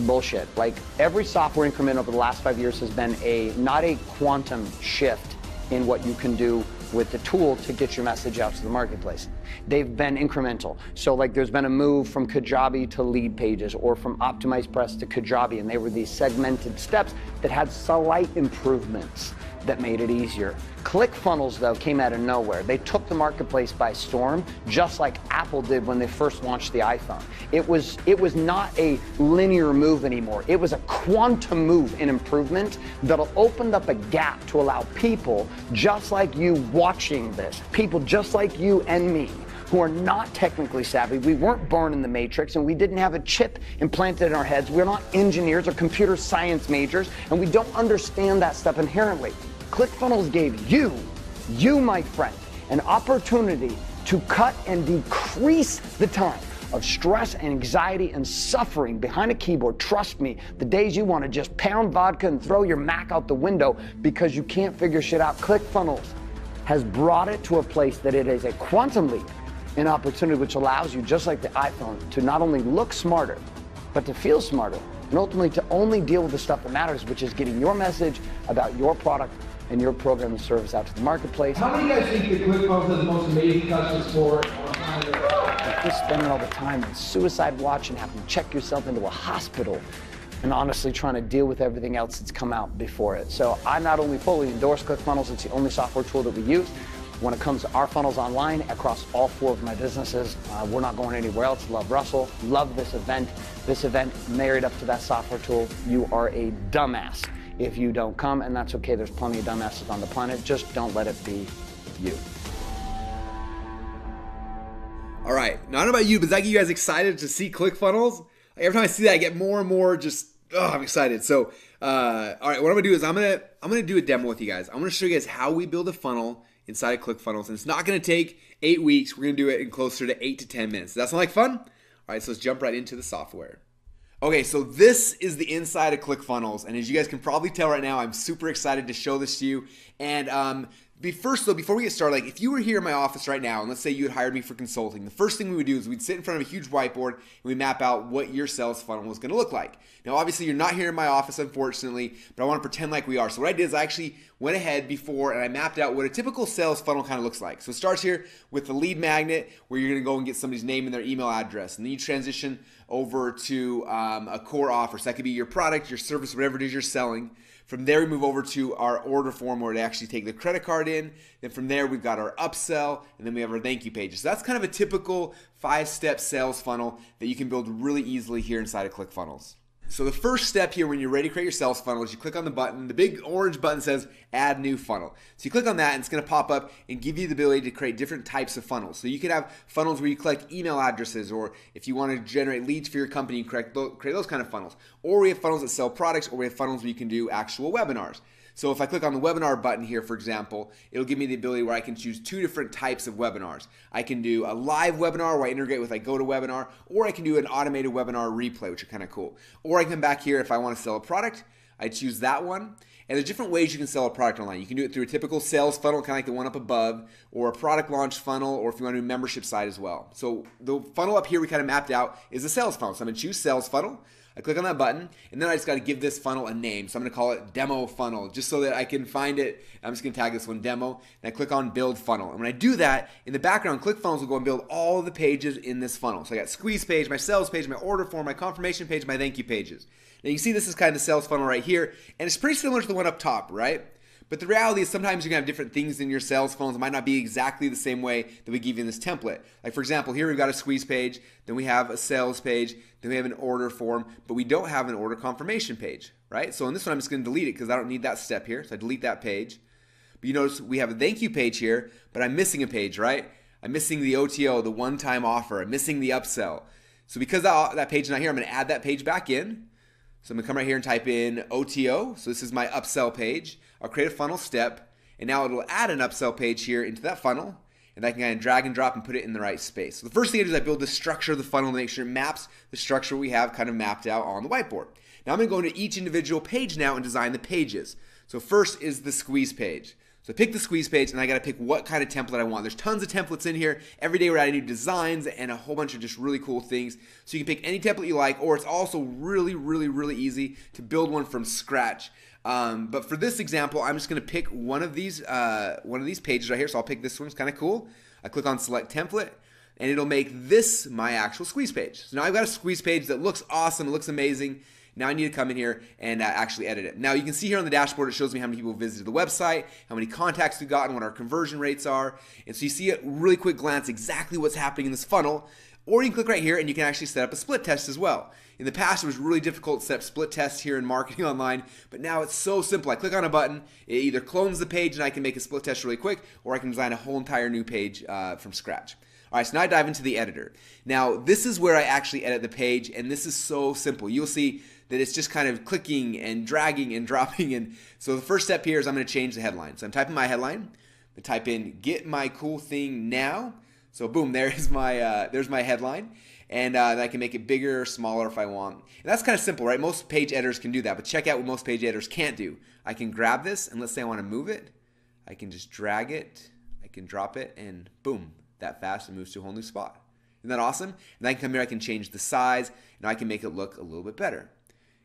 bullshit. Like, every software increment over the last 5 years has been not a quantum shift in what you can do with the tool to get your message out to the marketplace. They've been incremental. So like, there's been a move from Kajabi to Lead Pages, or from Optimized Press to Kajabi, and they were these segmented steps that had slight improvements that made it easier. ClickFunnels, though, came out of nowhere. They took the marketplace by storm, just like Apple did when they first launched the iPhone. It was not a linear move anymore. It was a quantum move in improvement that'll open up a gap to allow people just like you watching this, people just like you and me, who are not technically savvy. We weren't born in the matrix, and we didn't have a chip implanted in our heads. We're not engineers or computer science majors, and we don't understand that stuff inherently. ClickFunnels gave you, my friend, an opportunity to cut and decrease the time of stress and anxiety and suffering behind a keyboard. Trust me, the days you want to just pound vodka and throw your Mac out the window because you can't figure shit out, ClickFunnels has brought it to a place that it is a quantum leap in opportunity, which allows you, just like the iPhone, to not only look smarter, but to feel smarter, and ultimately to only deal with the stuff that matters, which is getting your message about your product and your program and service out to the marketplace. How many of you guys think that ClickFunnels has the most amazing customer support on planet? You're spending all the time in suicide watch and having to check yourself into a hospital, and honestly trying to deal with everything else that's come out before it. So I not only fully endorse ClickFunnels, it's the only software tool that we use. When it comes to our funnels online across all 4 of my businesses, we're not going anywhere else. Love Russell, love this event. This event married up to that software tool. You are a dumbass if you don't come, and that's okay. There's plenty of dumbasses on the planet. Just don't let it be you. All right, not about you, but does that get you guys excited to see ClickFunnels? Like, every time I see that, I get more and more I'm excited. So, all right, what I'm gonna do is I'm gonna do a demo with you guys. I'm gonna show you guys how we build a funnel inside of ClickFunnels, and it's not gonna take 8 weeks. We're gonna do it in closer to 8 to 10 minutes. Does that sound like fun? All right, so let's jump right into the software. Okay, so this is the inside of ClickFunnels, and as you guys can probably tell right now, I'm super excited to show this to you. And before we get started, like, if you were here in my office right now, and let's say you had hired me for consulting, the first thing we would do is we'd sit in front of a huge whiteboard and we map out what your sales funnel was going to look like. Now, obviously, you're not here in my office, unfortunately, but I want to pretend like we are. So what I did is I actually went ahead before and I mapped out what a typical sales funnel kind of looks like. So it starts here with the lead magnet, where you're going to go and get somebody's name and their email address, and then you transition over to a core offer. So that could be your product, your service, whatever it is you're selling. From there, we move over to our order form, where they actually take the credit card in. Then from there, we've got our upsell, and then we have our thank you pages. So that's kind of a typical 5-step sales funnel that you can build really easily here inside of ClickFunnels. So the first step here when you're ready to create your sales funnel is you click on the button. The big orange button says Add New Funnel. So you click on that and it's going to pop up and give you the ability to create different types of funnels. So you can have funnels where you collect email addresses, or if you want to generate leads for your company, you create those kind of funnels. Or we have funnels that sell products, or we have funnels where you can do actual webinars. So if I click on the webinar button here, for example, it'll give me the ability where I can choose 2 different types of webinars. I can do a live webinar where I integrate with GoToWebinar, or I can do an automated webinar replay, which are kind of cool. Or I can come back here if I want to sell a product, I choose that one. And there's different ways you can sell a product online. You can do it through a typical sales funnel, kind of like the one up above, or a product launch funnel, or if you want to do a membership site as well. So the funnel up here we kind of mapped out is a sales funnel. So I'm going to choose sales funnel. I click on that button, and then I just got to give this funnel a name. So I'm going to call it Demo Funnel, just so that I can find it. I'm just going to tag this one Demo, and I click on Build Funnel. And when I do that, in the background, ClickFunnels will go and build all of the pages in this funnel. So I got Squeeze page, my sales page, my order form, my confirmation page, my thank you pages. Now you see this is kind of the sales funnel right here, and it's pretty similar to the one up top, right? But the reality is sometimes you're going to have different things in your sales funnels. It might not be exactly the same way that we give you in this template. Like for example, here we've got a squeeze page, then we have a sales page, then we have an order form, but we don't have an order confirmation page, right? So in this one, I'm just going to delete it because I don't need that step here. So I delete that page. But you notice we have a thank you page here, but I'm missing a page, right? I'm missing the OTO, the one-time offer. I'm missing the upsell. So because that page is not here, I'm going to add that page back in. So I'm going to come right here and type in OTO. So this is my upsell page. I'll create a funnel step, and now it'll add an upsell page here into that funnel, and I can kind of drag and drop and put it in the right space. So the first thing I do is I build the structure of the funnel to make sure it maps the structure we have kind of mapped out on the whiteboard. Now I'm going to go into each individual page now and design the pages. So first is the squeeze page. So I pick the squeeze page, and I got to pick what kind of template I want. There's tons of templates in here. Every day we're adding new designs and a whole bunch of just really cool things. So you can pick any template you like, or it's also really, really, really easy to build one from scratch. But for this example, I'm just going to pick one of these pages right here. So I'll pick this one. It's kind of cool. I click on select template, and it'll make this my actual squeeze page. So now I've got a squeeze page that looks awesome. It looks amazing. Now I need to come in here and actually edit it. Now you can see here on the dashboard, it shows me how many people visited the website, how many contacts we got, and what our conversion rates are. And so you see at really quick glance exactly what's happening in this funnel. Or you can click right here and you can actually set up a split test as well. In the past, it was really difficult to set up split tests here in marketing online, but now it's so simple. I click on a button, it either clones the page and I can make a split test really quick, or I can design a whole entire new page from scratch. All right, so now I dive into the editor. Now, this is where I actually edit the page, and this is so simple. You'll see that it's just kind of clicking and dragging and dropping. And so the first step here is I'm going to change the headline. So I'm typing my headline. I'm going to type in "Get my cool thing now." So boom, there's my headline. And then I can make it bigger or smaller if I want. And that's kind of simple, right? Most page editors can do that, but check out what most page editors can't do. I can grab this, and let's say I want to move it. I can just drag it. I can drop it, and boom, that fast it moves to a whole new spot. Isn't that awesome? And then I can come here, I can change the size, and I can make it look a little bit better.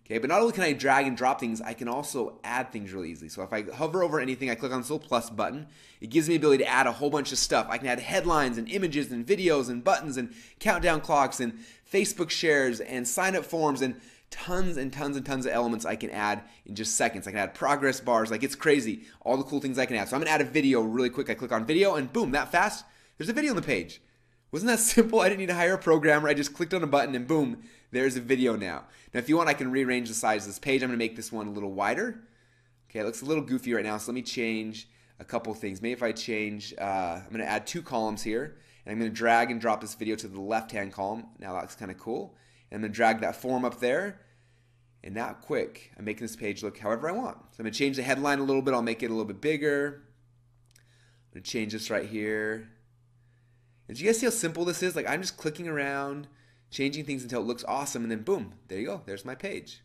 Okay, but not only can I drag and drop things, I can also add things really easily. So if I hover over anything, I click on this little plus button, it gives me the ability to add a whole bunch of stuff. I can add headlines and images and videos and buttons and countdown clocks and Facebook shares and sign up forms and tons and tons and tons of elements I can add in just seconds. I can add progress bars, like it's crazy, all the cool things I can add. So I'm gonna add a video really quick. I click on video and boom, that fast, there's a video on the page. Wasn't that simple? I didn't need to hire a programmer. I just clicked on a button and boom, there's a video now. Now, if you want, I can rearrange the size of this page. I'm going to make this one a little wider. Okay, it looks a little goofy right now, so let me change a couple things. Maybe if I change, I'm going to add 2 columns here, and I'm going to drag and drop this video to the left-hand column. Now, that looks kind of cool. And I'm going to drag that form up there, and now, quick, I'm making this page look however I want. So I'm going to change the headline a little bit. I'll make it a little bit bigger. I'm going to change this right here. And do you guys see how simple this is? Like, I'm just clicking around, changing things until it looks awesome, and then boom, there you go, there's my page.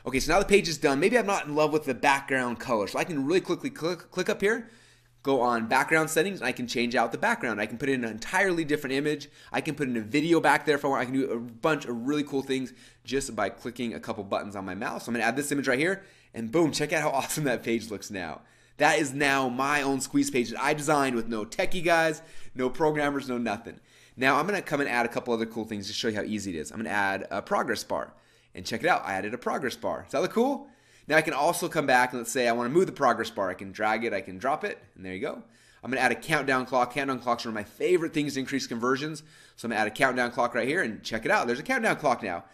Okay, so now the page is done. Maybe I'm not in love with the background color, so I can really quickly click up here, go on background settings, and I can change out the background. I can put in an entirely different image. I can put in a video back there if I want. I can do a bunch of really cool things just by clicking a couple buttons on my mouse. So I'm gonna add this image right here, and boom, check out how awesome that page looks now. That is now my own squeeze page that I designed with no techie guys, no programmers, no nothing. Now I'm going to come and add a couple other cool things to show you how easy it is. I'm going to add a progress bar. And check it out, I added a progress bar. Does that look cool? Now I can also come back and let's say I want to move the progress bar. I can drag it, I can drop it, and there you go. I'm going to add a countdown clock. Countdown clocks are one of my favorite things to increase conversions. So I'm going to add a countdown clock right here and check it out. There's a countdown clock now.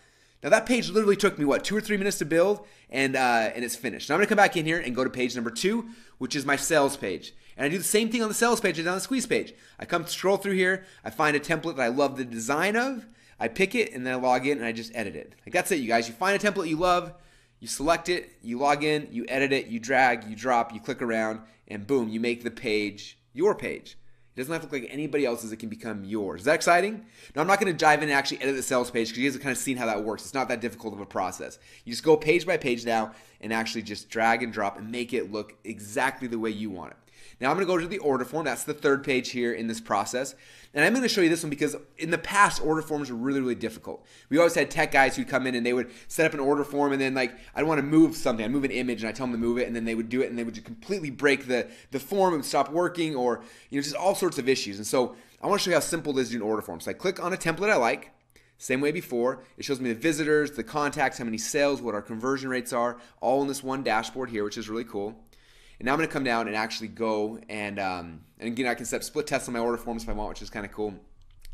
Now that page literally took me, what, 2 or 3 minutes to build, and it's finished. Now I'm going to come back in here and go to page number 2, which is my sales page. And I do the same thing on the sales page as on the squeeze page. I come scroll through here, I find a template that I love the design of, I pick it, and then I log in and I just edit it. Like that's it, you guys. You find a template you love, you select it, you log in, you edit it, you drag, you drop, you click around, and boom, you make the page your page. It doesn't have to look like anybody else's. It can become yours. Is that exciting? Now, I'm not going to dive in and actually edit the sales page because you guys have kind of seen how that works. It's not that difficult of a process. You just go page by page now and actually just drag and drop and make it look exactly the way you want it. Now, I'm going to go to the order form. That's the 3rd page here in this process. And I'm going to show you this one because in the past, order forms were really, really difficult. We always had tech guys who'd come in and they would set up an order form and then like, I want to move something. I'd move an image and I tell them to move it and then they would do it and they would just completely break the form. It would stop working or just all sorts of issues. And so I want to show you how simple it is to do an order form. So I click on a template I like. Same way before. It shows me the visitors, the contacts, how many sales, what our conversion rates are, all in this one dashboard here, which is really cool. And now I'm going to come down and actually go and again, I can set split tests on my order forms if I want, which is kind of cool.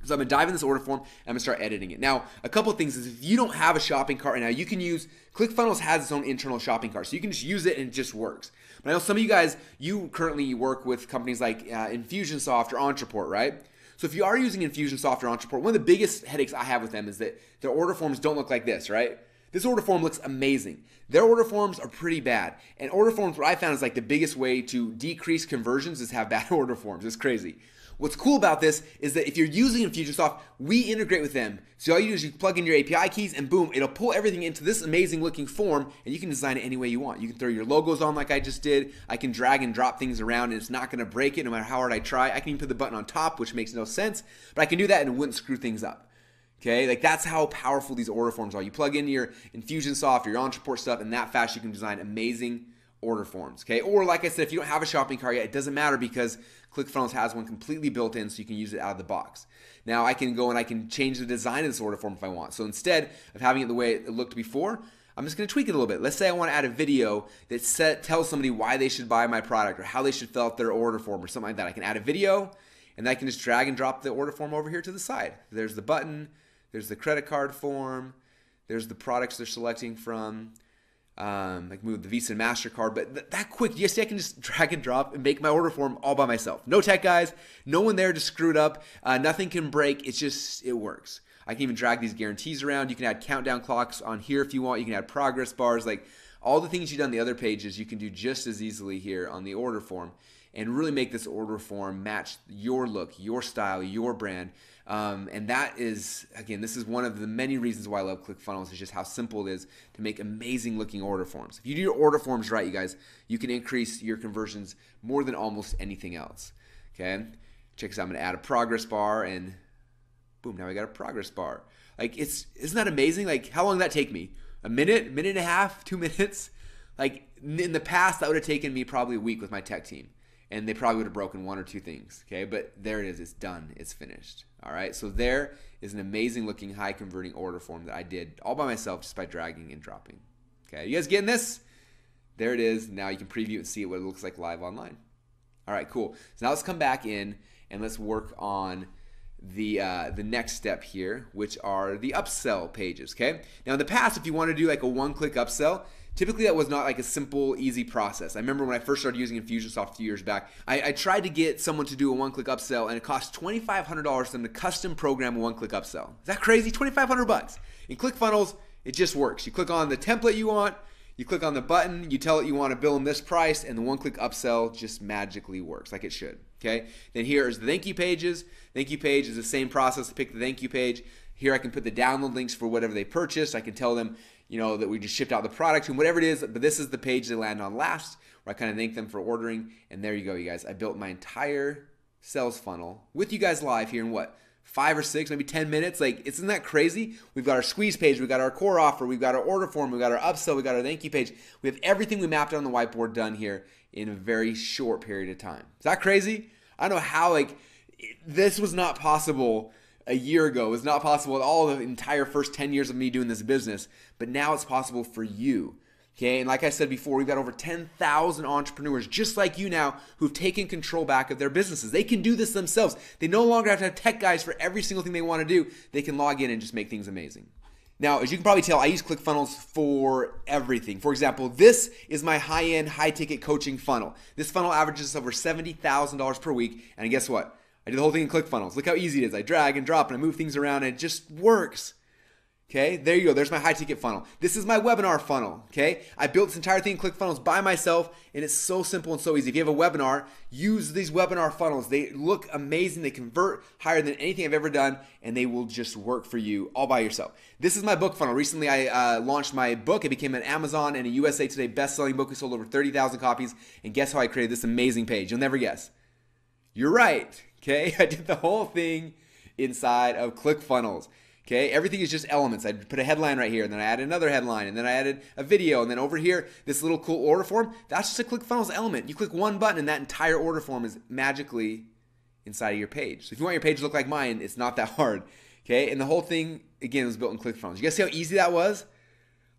So I'm going to dive in this order form and I'm going to start editing it. Now, a couple of things is if you don't have a shopping cart right now, you can use, ClickFunnels has its own internal shopping cart. So you can just use it and it just works. But I know some of you guys, you currently work with companies like Infusionsoft or Ontraport, right? So if you are using Infusionsoft or Ontraport, one of the biggest headaches I have with them is that their order forms don't look like this, right? This order form looks amazing. Their order forms are pretty bad. And order forms, what I found is like the biggest way to decrease conversions is have bad order forms. It's crazy. What's cool about this is that if you're using Infusionsoft, we integrate with them. So all you do is you plug in your API keys and boom, it'll pull everything into this amazing looking form and you can design it any way you want. You can throw your logos on like I just did. I can drag and drop things around and it's not gonna break it no matter how hard I try. I can even put the button on top, which makes no sense, but I can do that and it wouldn't screw things up. Okay, like that's how powerful these order forms are. You plug in your Infusionsoft or your Ontraport stuff and that fast you can design amazing order forms, okay? Or like I said, if you don't have a shopping cart yet, it doesn't matter because ClickFunnels has one completely built in so you can use it out of the box. Now I can go and I can change the design of this order form if I want. So instead of having it the way it looked before, I'm just gonna tweak it a little bit. Let's say I wanna add a video that tells somebody why they should buy my product or how they should fill out their order form or something like that. I can add a video and then I can just drag and drop the order form over here to the side. There's the button, there's the credit card form, there's the products they're selecting from. Like move the Visa and MasterCard, but that quick, you see I can just drag and drop and make my order form all by myself. No tech guys, no one there to screw it up, nothing can break, it works. I can even drag these guarantees around. You can add countdown clocks on here if you want, you can add progress bars, like all the things you've done on the other pages, you can do just as easily here on the order form and really make this order form match your look, your style, your brand. And that is, again, this is one of the many reasons why I love ClickFunnels is just how simple it is to make amazing looking order forms. If you do your order forms right, you guys, you can increase your conversions more than almost anything else, okay? Check this out, I'm gonna add a progress bar and boom, now we got a progress bar. Like, isn't that amazing? Like, how long did that take me? A minute and a half, 2 minutes? Like, in the past, that would have taken me probably a week with my tech team. And they probably would have broken one or two things, okay? But there it is, it's done, it's finished, all right? So there is an amazing looking high converting order form that I did all by myself just by dragging and dropping, okay? You guys getting this? There it is, now you can preview and see what it looks like live online. All right, cool. So now let's come back in and let's work on the next step here, which are the upsell pages, okay? Now in the past, if you want to do like a one-click upsell, typically that was not like a simple, easy process. I remember when I first started using Infusionsoft a few years back, I tried to get someone to do a one-click upsell and it cost $2,500 for them to custom program a one-click upsell. Is that crazy? $2,500 In ClickFunnels, it just works. You click on the template you want, you click on the button, you tell it you want to bill them this price, and the one-click upsell just magically works like it should, okay? Then here is the thank you pages. Thank you page is the same process to pick the thank you page. Here I can put the download links for whatever they purchased. I can tell them, you know, that we just shipped out the product and whatever it is, but this is the page they land on last where I kind of thank them for ordering. And there you go, you guys. I built my entire sales funnel with you guys live here in what, 5 or 6, maybe 10 minutes? Like, isn't that crazy? We've got our squeeze page, we've got our core offer, we've got our order form, we've got our upsell, we've got our thank you page. We have everything we mapped on the whiteboard done here in a very short period of time. Is that crazy? I don't know how, like, this was not possible a year ago. It was not possible at all the entire first 10 years of me doing this business, but now it's possible for you. Okay, and like I said before, we've got over 10,000 entrepreneurs just like you now who've taken control back of their businesses. They can do this themselves. They no longer have to have tech guys for every single thing they want to do. They can log in and just make things amazing. Now, as you can probably tell, I use ClickFunnels for everything. For example, this is my high-end, high-ticket coaching funnel. This funnel averages over $70,000 per week, and guess what? I do the whole thing in ClickFunnels. Look how easy it is. I drag and drop and I move things around and it just works. Okay, there you go. There's my high ticket funnel. This is my webinar funnel. Okay, I built this entire thing in ClickFunnels by myself and it's so simple and so easy. If you have a webinar, use these webinar funnels. They look amazing. They convert higher than anything I've ever done and they will just work for you all by yourself. This is my book funnel. Recently I launched my book. It became an Amazon and a USA Today best-selling book. We sold over 30,000 copies and guess how I created this amazing page? You'll never guess. You're right. Okay, I did the whole thing inside of ClickFunnels. Okay, everything is just elements. I put a headline right here, and then I added another headline, and then I added a video, and then over here, this little cool order form, that's just a ClickFunnels element. You click one button, and that entire order form is magically inside of your page. So if you want your page to look like mine, it's not that hard. Okay, and the whole thing, again, was built in ClickFunnels. You guys see how easy that was?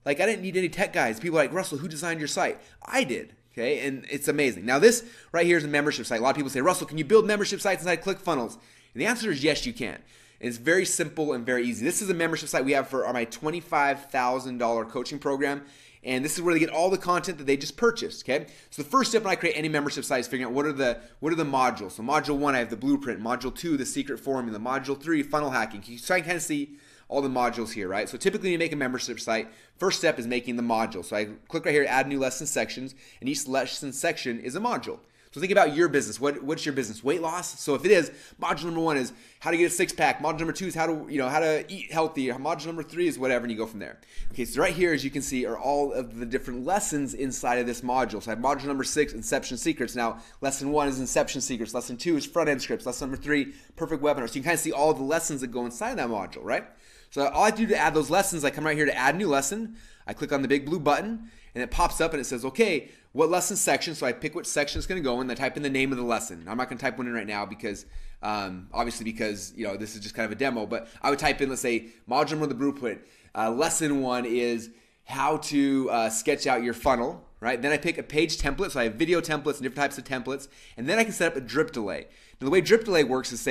Like, I didn't need any tech guys. People are like, Russell, who designed your site? I did. Okay, and it's amazing. Now this right here is a membership site. A lot of people say, Russell, can you build membership sites inside ClickFunnels? And the answer is yes, you can. And it's very simple and very easy. This is a membership site we have for my $25,000 coaching program. And this is where they get all the content that they just purchased, okay? So the first step when I create any membership site is figuring out what are the modules. So module 1, I have the blueprint. Module 2, the secret formula. Module 3, funnel hacking. So I can kind of see all the modules here, right? So typically when you make a membership site, first step is making the module. So I click right here, add new lesson sections, and each lesson section is a module. So think about your business. What's your business? Weight loss? So if it is, module number 1 is how to get a six-pack. Module number 2 is how to eat healthy. Module number 3 is whatever, and you go from there. Okay, so right here, as you can see, are all of the different lessons inside of this module. So I have module number 6, Inception Secrets. Now, lesson 1 is Inception Secrets. Lesson 2 is Front-End Scripts. Lesson number 3, Perfect Webinar. So you can kind of see all the lessons that go inside that module, right? So all I have to do to add those lessons, I come right here to add new lesson. I click on the big blue button, and it pops up and it says, okay, what lesson section? So I pick what section it's going to go in. I type in the name of the lesson. I'm not going to type one in right now because, obviously because, this is just kind of a demo, but I would type in, let's say, module number of the blueprint. Lesson 1 is how to sketch out your funnel, right? Then I pick a page template. So I have video templates and different types of templates. And then I can set up a drip delay. Now the way drip delay works is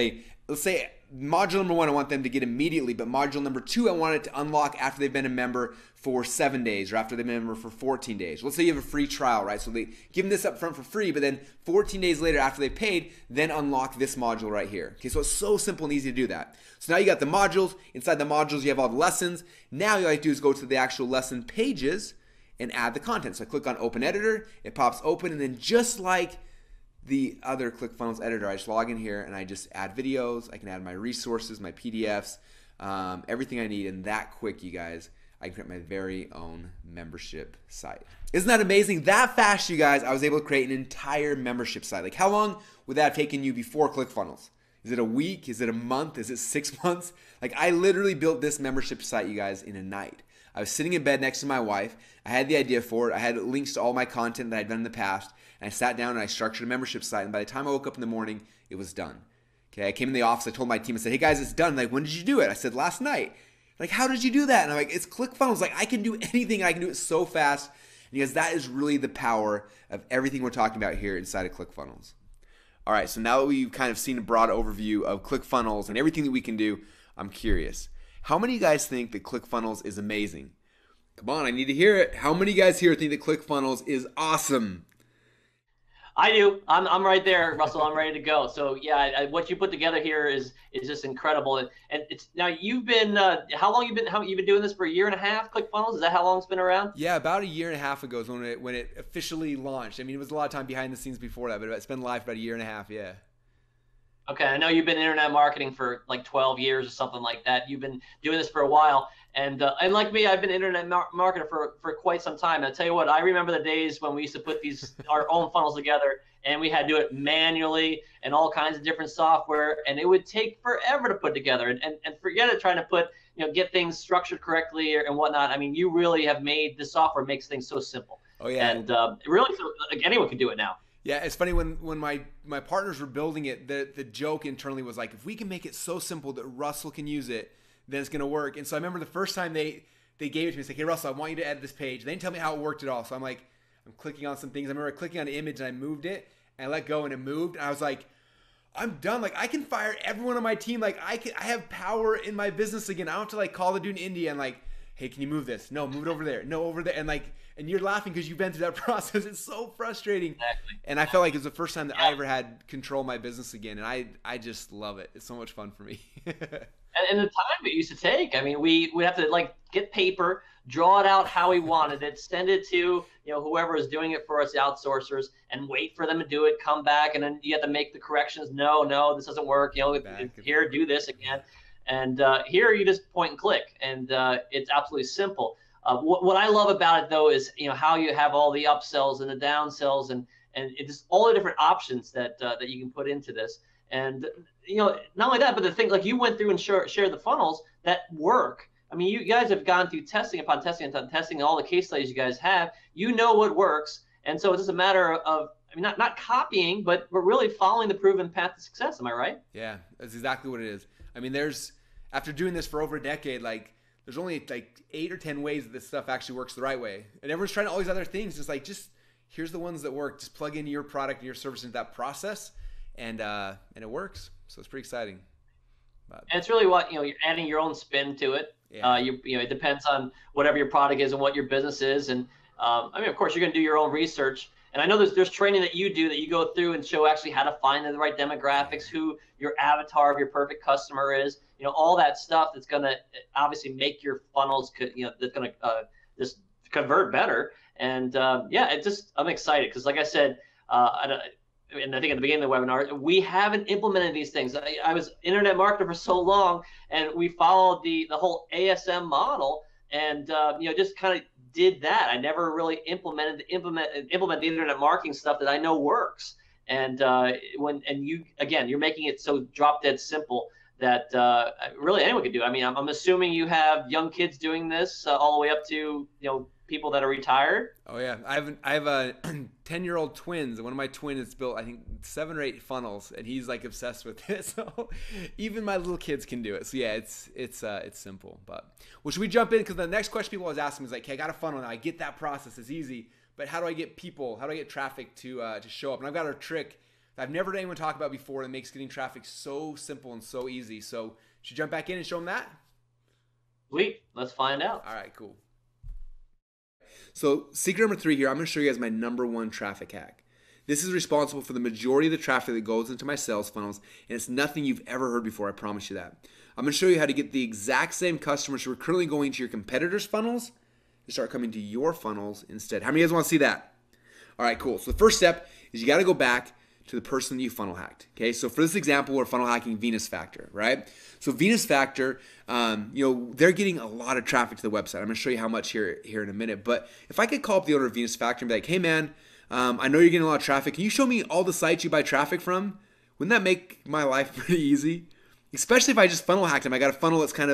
let's say module number 1, I want them to get immediately, but module number 2, I want it to unlock after they've been a member for 7 days or after they've been a member for 14 days. Let's say you have a free trial, right? So they give them this up front for free, but then 14 days later after they paid, then unlock this module right here. Okay, so it's so simple and easy to do that. So now you got the modules. Inside the modules, you have all the lessons. Now all you have to do is go to the actual lesson pages and add the content. So I click on Open Editor, it pops open, and then just like the other ClickFunnels editor, I just log in here and I just add videos. I can add my resources, my PDFs, everything I need, and that quick, you guys, I can create my very own membership site. Isn't that amazing? That fast, you guys, I was able to create an entire membership site. Like, how long would that have taken you before ClickFunnels? Is it a week? Is it a month? Is it 6 months? Like, I literally built this membership site, you guys, in a night. I was sitting in bed next to my wife. I had the idea for it. I had links to all my content that I'd done in the past. And I sat down and I structured a membership site. And by the time I woke up in the morning, it was done. Okay, I came in the office. I told my team, I said, hey guys, it's done. Like, when did you do it? I said, last night. Like, how did you do that? And I'm like, it's ClickFunnels. Like, I can do anything. I can do it so fast. And because that is really the power of everything we're talking about here inside of ClickFunnels. All right, so now that we've kind of seen a broad overview of ClickFunnels and everything that we can do, I'm curious. How many of you guys think that ClickFunnels is amazing? Come on, I need to hear it. How many of you guys here think that ClickFunnels is awesome? I do. I'm right there, Russell. I'm ready to go. So yeah, what you put together here is just incredible. And it's now you've been how long you've been doing this for a year and a half? ClickFunnels, is that how long it's been around? Yeah, about a year and a half ago is when it officially launched. I mean, it was a lot of time behind the scenes before that, but it's been live for about a year and a half. Yeah. Okay, I know you've been internet marketing for like 12 years or something like that. You've been doing this for a while, and like me, I've been internet marketer for quite some time. And I tell you what, I remember the days when we used to put our own funnels together, and we had to do it manually and all kinds of different software, and it would take forever to put together. And forget it trying to get things structured correctly and whatnot. I mean, you really have made the software makes things so simple. Oh yeah. And really, like anyone can do it now. Yeah, it's funny when my partners were building it, the joke internally was like, if we can make it so simple that Russell can use it, then it's going to work. And so I remember the first time they gave it to me, it's like, hey, Russell, I want you to edit this page. They didn't tell me how it worked at all. So I'm like, I'm clicking on some things. I remember clicking on an image and I moved it and I let go and it moved. And I was like, I'm done. Like, I can fire everyone on my team. Like, I have power in my business again. I don't have to like call the dude in India and like, hey, can you move this? No, move it over there. No, over there. And you're laughing because you've been through that process. It's so frustrating. Exactly. And I felt like it was the first time that I ever had control of my business again. And I just love it. It's so much fun for me. And the time it used to take, I mean, we'd have to like get paper, draw it out how we wanted it, send it to whoever is doing it for us, the outsourcers, and wait for them to do it, come back, and then you have to make the corrections. No, this doesn't work. Here, do this again. And here you just point and click, and it's absolutely simple. What I love about it though is how you have all the upsells and the downsells and it's all the different options that you can put into this. And not only that, but the thing, like you went through and shared the funnels that work. I mean, you guys have gone through testing upon testing upon testing, all the case studies you guys have. You know what works, and so it's just a matter of not copying, but really following the proven path to success. Am I right? Yeah, that's exactly what it is. I mean, after doing this for over a decade, like there's only like 8 or 10 ways that this stuff actually works the right way, and everyone's trying all these other things. It's like just here's the ones that work. Just plug in your product and your service into that process, and it works. So it's pretty exciting. And it's really what, you're adding your own spin to it. Yeah. It depends on whatever your product is and what your business is. And of course, you're going to do your own research. And I know there's training that you do that you go through and show actually how to find the right demographics, who your avatar of your perfect customer is, all that stuff that's going to obviously make your funnels, that's going to just convert better. And I'm excited because, like I said, and I think at the beginning of the webinar, we haven't implemented these things. I was internet marketer for so long, and we followed the whole ASM model, and just kind of did that. I never really implement the internet marketing stuff that I know works. And you're making it so drop dead simple that really anyone could do. I mean, I'm assuming you have young kids doing this all the way up to people that are retired. Oh yeah, I have a 10-year-old twins, and one of my twins has built I think 7 or 8 funnels, and he's like obsessed with it. So even my little kids can do it. So yeah, it's simple. But well, should we jump in? Because the next question people always ask me is like, "Hey, I got a funnel now. I get that process. It's easy, but how do I get people? How do I get traffic to show up?" And I've got a trick that I've never heard anyone talk about before that makes getting traffic so simple and so easy. So should we jump back in and show them that? Sweet. Let's find out. All right, cool. So secret number 3 here, I'm going to show you guys my #1 traffic hack. This is responsible for the majority of the traffic that goes into my sales funnels, and it's nothing you've ever heard before, I promise you that. I'm going to show you how to get the exact same customers who are currently going to your competitors' funnels to start coming to your funnels instead. How many of you guys want to see that? All right, cool. So the first step is you got to go back to the person that you funnel hacked. Okay, so for this example, we're funnel hacking Venus Factor, right? So Venus Factor, they're getting a lot of traffic to the website. I'm going to show you how much here in a minute. But if I could call up the owner of Venus Factor and be like, "Hey man, I know you're getting a lot of traffic. Can you show me all the sites you buy traffic from?" Wouldn't that make my life pretty easy? Especially if I just funnel hacked him. I got a funnel that's kind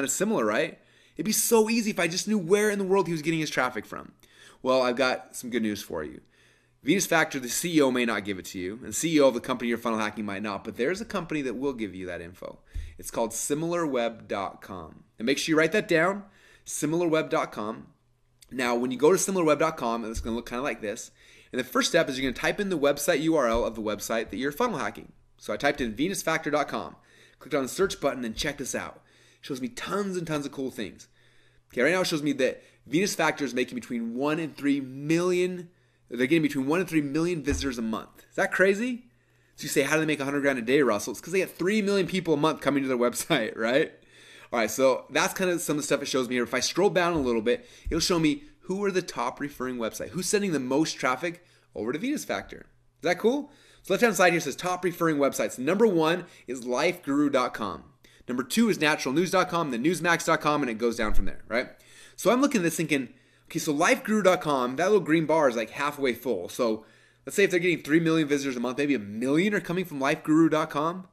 of similar, right? It'd be so easy if I just knew where in the world he was getting his traffic from. Well, I've got some good news for you. Venus Factor, the CEO may not give it to you, and the CEO of the company you're funnel hacking might not, but there's a company that will give you that info. It's called similarweb.com. And make sure you write that down, similarweb.com. Now, when you go to similarweb.com, it's going to look kind of like this. And the first step is you're going to type in the website URL of the website that you're funnel hacking. So I typed in venusfactor.com, clicked on the search button, and check this out. It shows me tons and tons of cool things. Okay, right now it shows me that Venus Factor is making between 1 and 3 million. They're getting between 1 and 3 million visitors a month. Is that crazy? So you say, how do they make 100 grand a day, Russell? It's because they get 3 million people a month coming to their website, right? All right, so that's kind of some of the stuff it shows me here. If I scroll down a little bit, it'll show me who are the top referring website, who's sending the most traffic over to Venus Factor. Is that cool? So left-hand side here says top referring websites. Number 1 is lifeguru.com. Number 2 is naturalnews.com, then newsmax.com, and it goes down from there, right? So I'm looking at this thinking, okay, so lifeguru.com, that little green bar is like halfway full. So let's say if they're getting 3 million visitors a month, maybe 1 million are coming from lifeguru.com.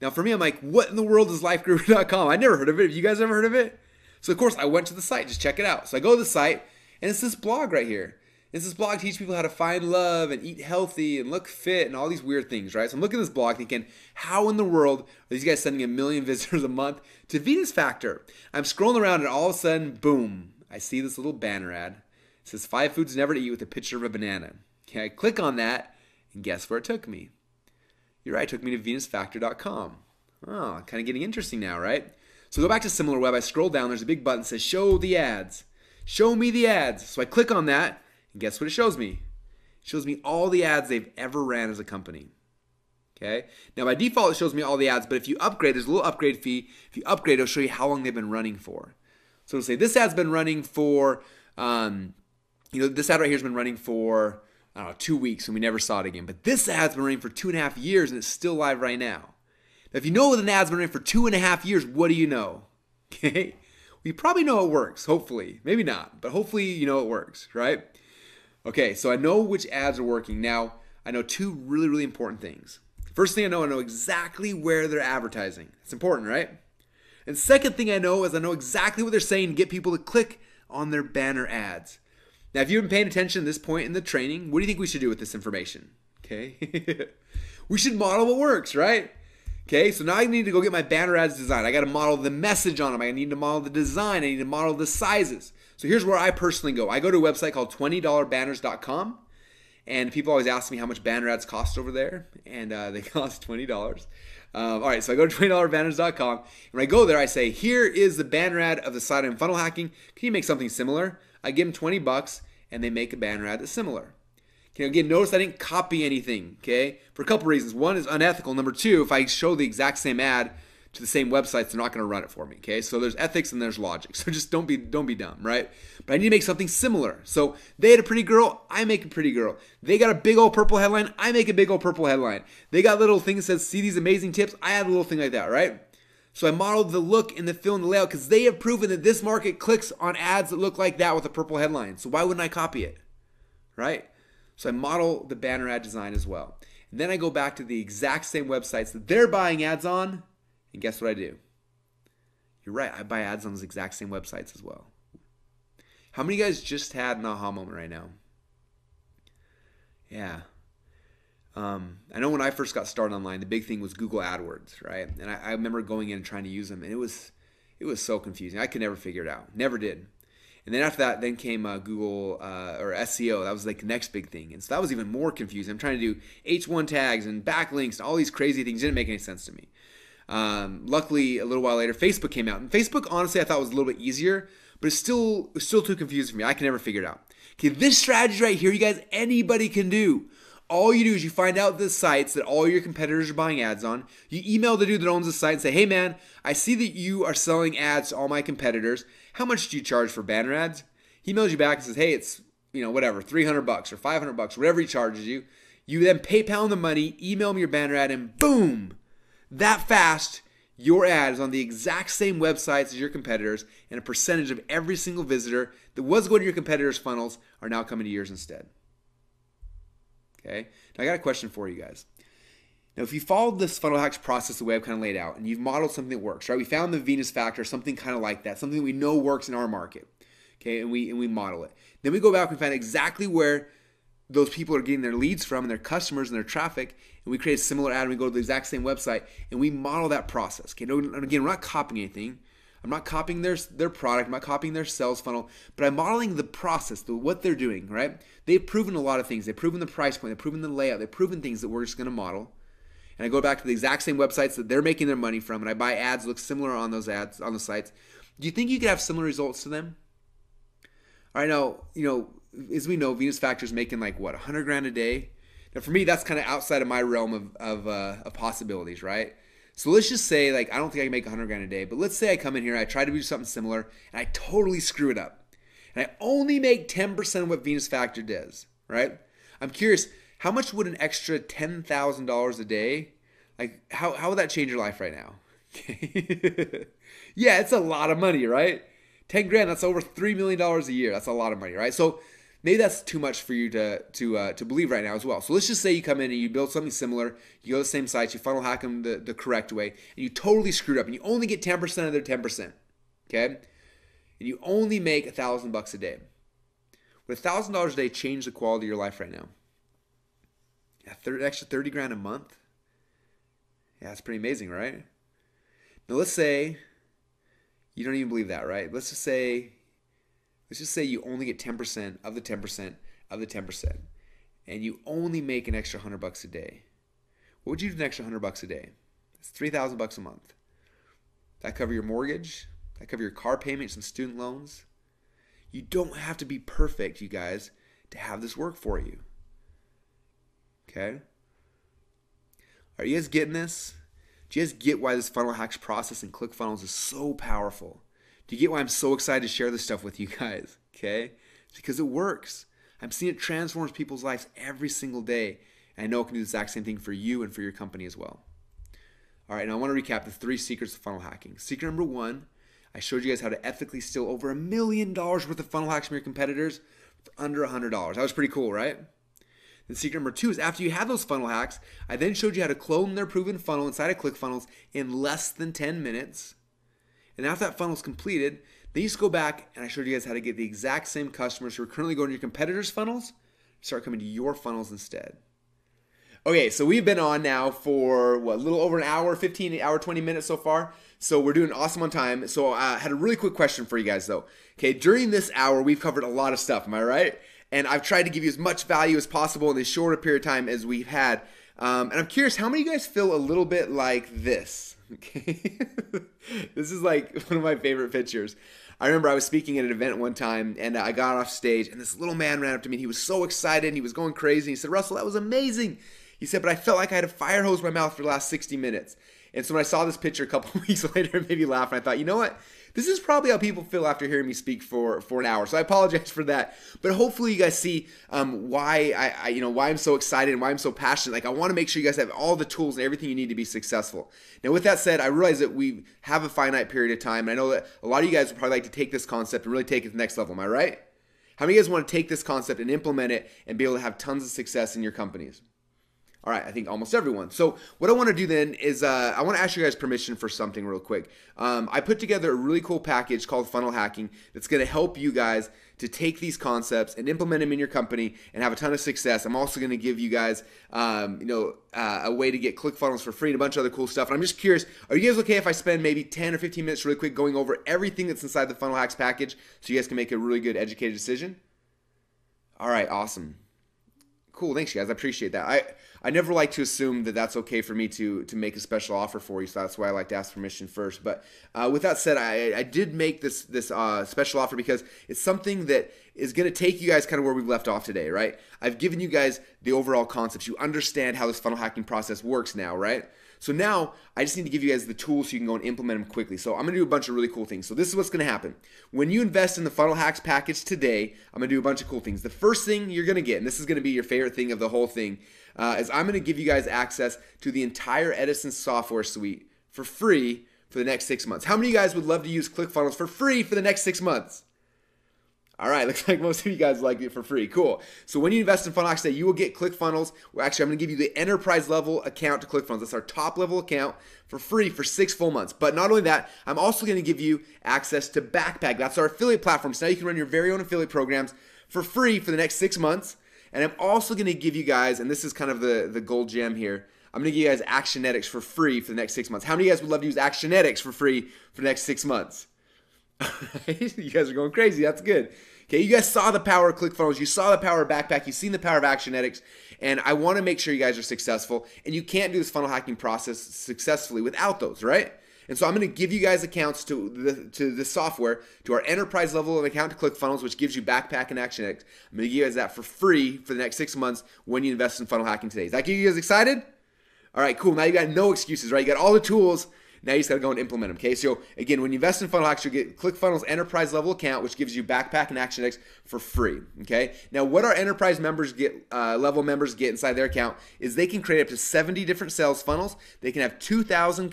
Now for me, I'm like, what in the world is lifeguru.com? I never heard of it. Have you guys ever heard of it? So of course I went to the site, just check it out. So I go to the site, and it's this blog right here. It's this blog teaches people how to find love and eat healthy and look fit and all these weird things, right? So I'm looking at this blog thinking, how in the world are these guys sending 1 million visitors a month to Venus Factor? I'm scrolling around, and all of a sudden, boom, I see this little banner ad. It says 5 foods never to eat with a picture of a banana. Okay, I click on that, and guess where it took me? You're right, it took me to venusfactor.com. Oh, kind of getting interesting now, right? So go back to SimilarWeb. I scroll down. There's a big button that says show the ads. Show me the ads. So I click on that, and guess what it shows me? It shows me all the ads they've ever ran as a company. Okay. Now by default, it shows me all the ads, but if you upgrade, there's a little upgrade fee. If you upgrade, it'll show you how long they've been running for. So it'll say this ad's been running for, this ad right here has been running for, 2 weeks, and we never saw it again. But this ad's been running for 2.5 years, and it's still live right now. Now, if you know that an ad's been running for 2.5 years, what do you know? Okay. Well, you probably know it works, hopefully. Maybe not, but hopefully you know it works, right? Okay, so I know which ads are working. Now, I know 2 really, really important things. First thing I know exactly where they're advertising. It's important, right? And second thing I know is I know exactly what they're saying to get people to click on their banner ads. Now, if you've been paying attention at this point in the training, what do you think we should do with this information? Okay? We should model what works, right? Okay, so now I need to go get my banner ads designed. I got to model the message on them. I need to model the design. I need to model the sizes. So here's where I personally go. I go to a website called $20banners.com, and people always ask me how much banner ads cost over there, and they cost $20. All right, so I go to $20banners.com, and when I go there, I say, here is the banner ad of the site on funnel hacking. Can you make something similar? I give them $20, and they make a banner ad that's similar. Okay, again, notice I didn't copy anything, okay? For a couple reasons. One is unethical. Number two, if I show the exact same ad to the same websites, they're not going to run it for me, okay? So there's ethics and there's logic. So just don't be dumb, right? But I need to make something similar. So they had a pretty girl, I make a pretty girl. They got a big old purple headline, I make a big old purple headline. They got little things that says, see these amazing tips, I add a little thing like that, right? So I modeled the look and the feel and the layout because they have proven that this market clicks on ads that look like that with a purple headline. So why wouldn't I copy it, right? So I model the banner ad design as well. And then I go back to the exact same websites that they're buying ads on, and guess what I do? You're right, I buy ads on those exact same websites as well. How many of you guys just had an aha moment right now? Yeah. I know when I first got started online, the big thing was Google AdWords, right? And I remember going in and trying to use them, and it was so confusing. I could never figure it out. Never did. And then after that, then came Google or SEO. That was like the next big thing. And so that was even more confusing. I'm trying to do H1 tags and backlinks and all these crazy things. Didn't make any sense to me. Luckily, a little while later, Facebook came out. And Facebook, honestly, I thought was a little bit easier, but it's still too confusing for me. I can never figure it out. Okay, this strategy right here, you guys, anybody can do. All you do is you find out the sites that all your competitors are buying ads on. You email the dude that owns the site and say, hey man, I see that you are selling ads to all my competitors. How much do you charge for banner ads? He emails you back and says, hey, it's, whatever, $300 or $500, whatever he charges you. You then PayPal him the money, email him your banner ad, and boom, that fast, your ad is on the exact same websites as your competitors, and a percentage of every single visitor that was going to your competitors' funnels are now coming to yours instead. Okay, now I got a question for you guys. Now, if you followed this funnel hacks process the way I've kind of laid out, and you've modeled something that works, right? We found the Venus factor, something kind of like that, something we know works in our market, okay, and we model it. Then we go back and find exactly where those people are getting their leads from and their customers and their traffic, and we create a similar ad, and we go to the exact same website, and we model that process, okay? And again, we're not copying anything. I'm not copying their product. I'm not copying their sales funnel, but I'm modeling the process, what they're doing, right? They've proven a lot of things. They've proven the price point. They've proven the layout. They've proven things that we're just going to model. And I go back to the exact same websites that they're making their money from, and I buy ads that look similar on those ads on the sites. Do you think you could have similar results to them? All right, now, as we know, Venus Factor is making like what, $100,000 a day? Now, for me, that's kind of outside of my realm of possibilities, right? So let's just say, like, I don't think I can make $100,000 a day, but let's say I come in here, I try to do something similar, and I totally screw it up. And I only make 10% of what Venus Factor does, right? I'm curious, how much would an extra $10,000 a day, like, how would that change your life right now? Yeah, it's a lot of money, right? 10 grand, that's over $3 million a year. That's a lot of money, right? So maybe that's too much for you to believe right now as well. So let's just say you come in and you build something similar, you go to the same sites, you funnel hack them the correct way, and you totally screwed up, and you only get 10% of their 10%, okay? And you only make $1,000 a day. Would $1,000 a day change the quality of your life right now? Yeah, extra 30 grand a month? Yeah, that's pretty amazing, right? Now let's say you don't even believe that, right? Let's just say you only get 10% of the 10% of the 10%, and you only make an extra $100 a day. What would you do with an extra $100 a day? It's $3,000 a month. That cover your mortgage? That cover your car payment, some student loans? You don't have to be perfect, you guys, to have this work for you. Okay? Are you guys getting this? Do you guys get why this funnel hacks process in ClickFunnels is so powerful? Do you get why I'm so excited to share this stuff with you guys? Okay? It's because it works. I'm seeing it transforms people's lives every single day. And I know it can do the exact same thing for you and for your company as well. All right, now I want to recap the 3 secrets of funnel hacking. Secret number 1, I showed you guys how to ethically steal over $1 million worth of funnel hacks from your competitors for under $100. That was pretty cool, right? And secret number 2 is after you have those funnel hacks, I then showed you how to clone their proven funnel inside of ClickFunnels in less than 10 minutes. And after that funnel is completed, then you just go back and I showed you guys how to get the exact same customers who are currently going to your competitors' funnels, start coming to your funnels instead. Okay, so we've been on now for what, a little over an hour, 15 hour, 20 minutes so far. So we're doing awesome on time. So I had a really quick question for you guys though. Okay, during this hour, we've covered a lot of stuff. Am I right? And I've tried to give you as much value as possible in as short a period of time as we've had. And I'm curious, how many of you guys feel a little bit like this? Okay, this is like one of my favorite pictures. I remember I was speaking at an event one time, and I got off stage, and this little man ran up to me. He was so excited, and he was going crazy. He said, "Russell, that was amazing." He said, "But I felt like I had a fire hose in my mouth for the last 60 minutes. And so when I saw this picture a couple of weeks later, it made me laugh, and I thought, you know what? This is probably how people feel after hearing me speak for an hour. So I apologize for that. But hopefully you guys see why why I'm so excited and why I'm so passionate. Like, I want to make sure you guys have all the tools and everything you need to be successful. Now, with that said, I realize that we have a finite period of time. And I know that a lot of you guys would probably like to take this concept and really take it to the next level. Am I right? How many of you guys want to take this concept and implement it and be able to have tons of success in your companies? All right, I think almost everyone. So what I want to do then is I want to ask you guys permission for something real quick. I put together a really cool package called Funnel Hacking that's going to help you guys to take these concepts and implement them in your company and have a ton of success. I'm also going to give you guys a way to get ClickFunnels for free and a bunch of other cool stuff. And I'm just curious, are you guys okay if I spend maybe 10 or 15 minutes really quick going over everything that's inside the Funnel Hacks package so you guys can make a really good educated decision? All right, awesome. Cool, thanks guys, I appreciate that. I never like to assume that that's okay for me to make a special offer for you, so that's why I like to ask permission first. But with that said, I did make this special offer because it's something that is going to take you guys kind of where we've left off today, right? I've given you guys the overall concepts. You understand how this funnel hacking process works now, right? So now I just need to give you guys the tools so you can go and implement them quickly. So I'm going to do a bunch of really cool things. So this is what's going to happen. When you invest in the Funnel Hacks package today, I'm going to do a bunch of cool things. The first thing you're going to get, and this is going to be your favorite thing of the whole thing, is I'm going to give you guys access to the entire Edison software suite for free for the next 6 months. How many of you guys would love to use ClickFunnels for free for the next 6 months? All right, looks like most of you guys like it for free. Cool. So when you invest in Funnel Hacks today, you will get ClickFunnels. Well, actually, I'm going to give you the enterprise level account to ClickFunnels. That's our top level account for free for 6 full months. But not only that, I'm also going to give you access to Backpack. That's our affiliate platform. So now you can run your very own affiliate programs for free for the next 6 months. And I'm also going to give you guys, and this is kind of the gold gem here, I'm going to give you guys Actionetics for free for the next 6 months. How many of you guys would love to use Actionetics for free for the next 6 months? All right, you guys are going crazy. That's good. Okay, you guys saw the power of ClickFunnels. You saw the power of Backpack. You've seen the power of Actionetics. And I want to make sure you guys are successful. And you can't do this funnel hacking process successfully without those, right? And so I'm going to give you guys accounts to the software, to our enterprise level of account to ClickFunnels, which gives you Backpack and Actionetics. I'm going to give you guys that for free for the next 6 months when you invest in funnel hacking today. Does that get you guys excited? All right, cool. Now you got no excuses, right? You got all the tools. Now you just got to go and implement them, okay? So again, when you invest in Funnel Hacks, you'll get ClickFunnels enterprise level account, which gives you Backpack and Actionetics for free, okay? Now what our enterprise members get, level members get inside their account is they can create up to 70 different sales funnels. They can have 20,000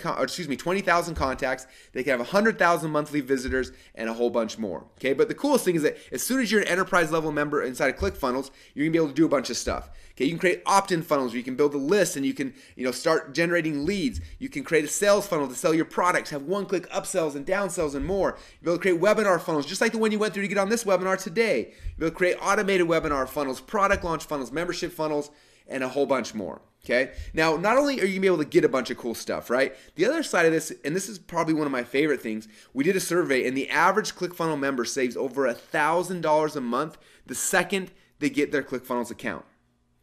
contacts. They can have 100,000 monthly visitors and a whole bunch more, okay? But the coolest thing is that as soon as you're an enterprise level member inside of ClickFunnels, you're gonna be able to do a bunch of stuff. Okay, you can create opt-in funnels where you can build a list and you can, start generating leads. You can create a sales funnel to sell your products, have one-click upsells and downsells and more. You'll be able to create webinar funnels, just like the one you went through to get on this webinar today. You'll be able to create automated webinar funnels, product launch funnels, membership funnels, and a whole bunch more. Okay, now not only are you gonna be able to get a bunch of cool stuff, right? The other side of this, and this is probably one of my favorite things, we did a survey and the average ClickFunnels member saves over $1,000 a month the second they get their ClickFunnels account.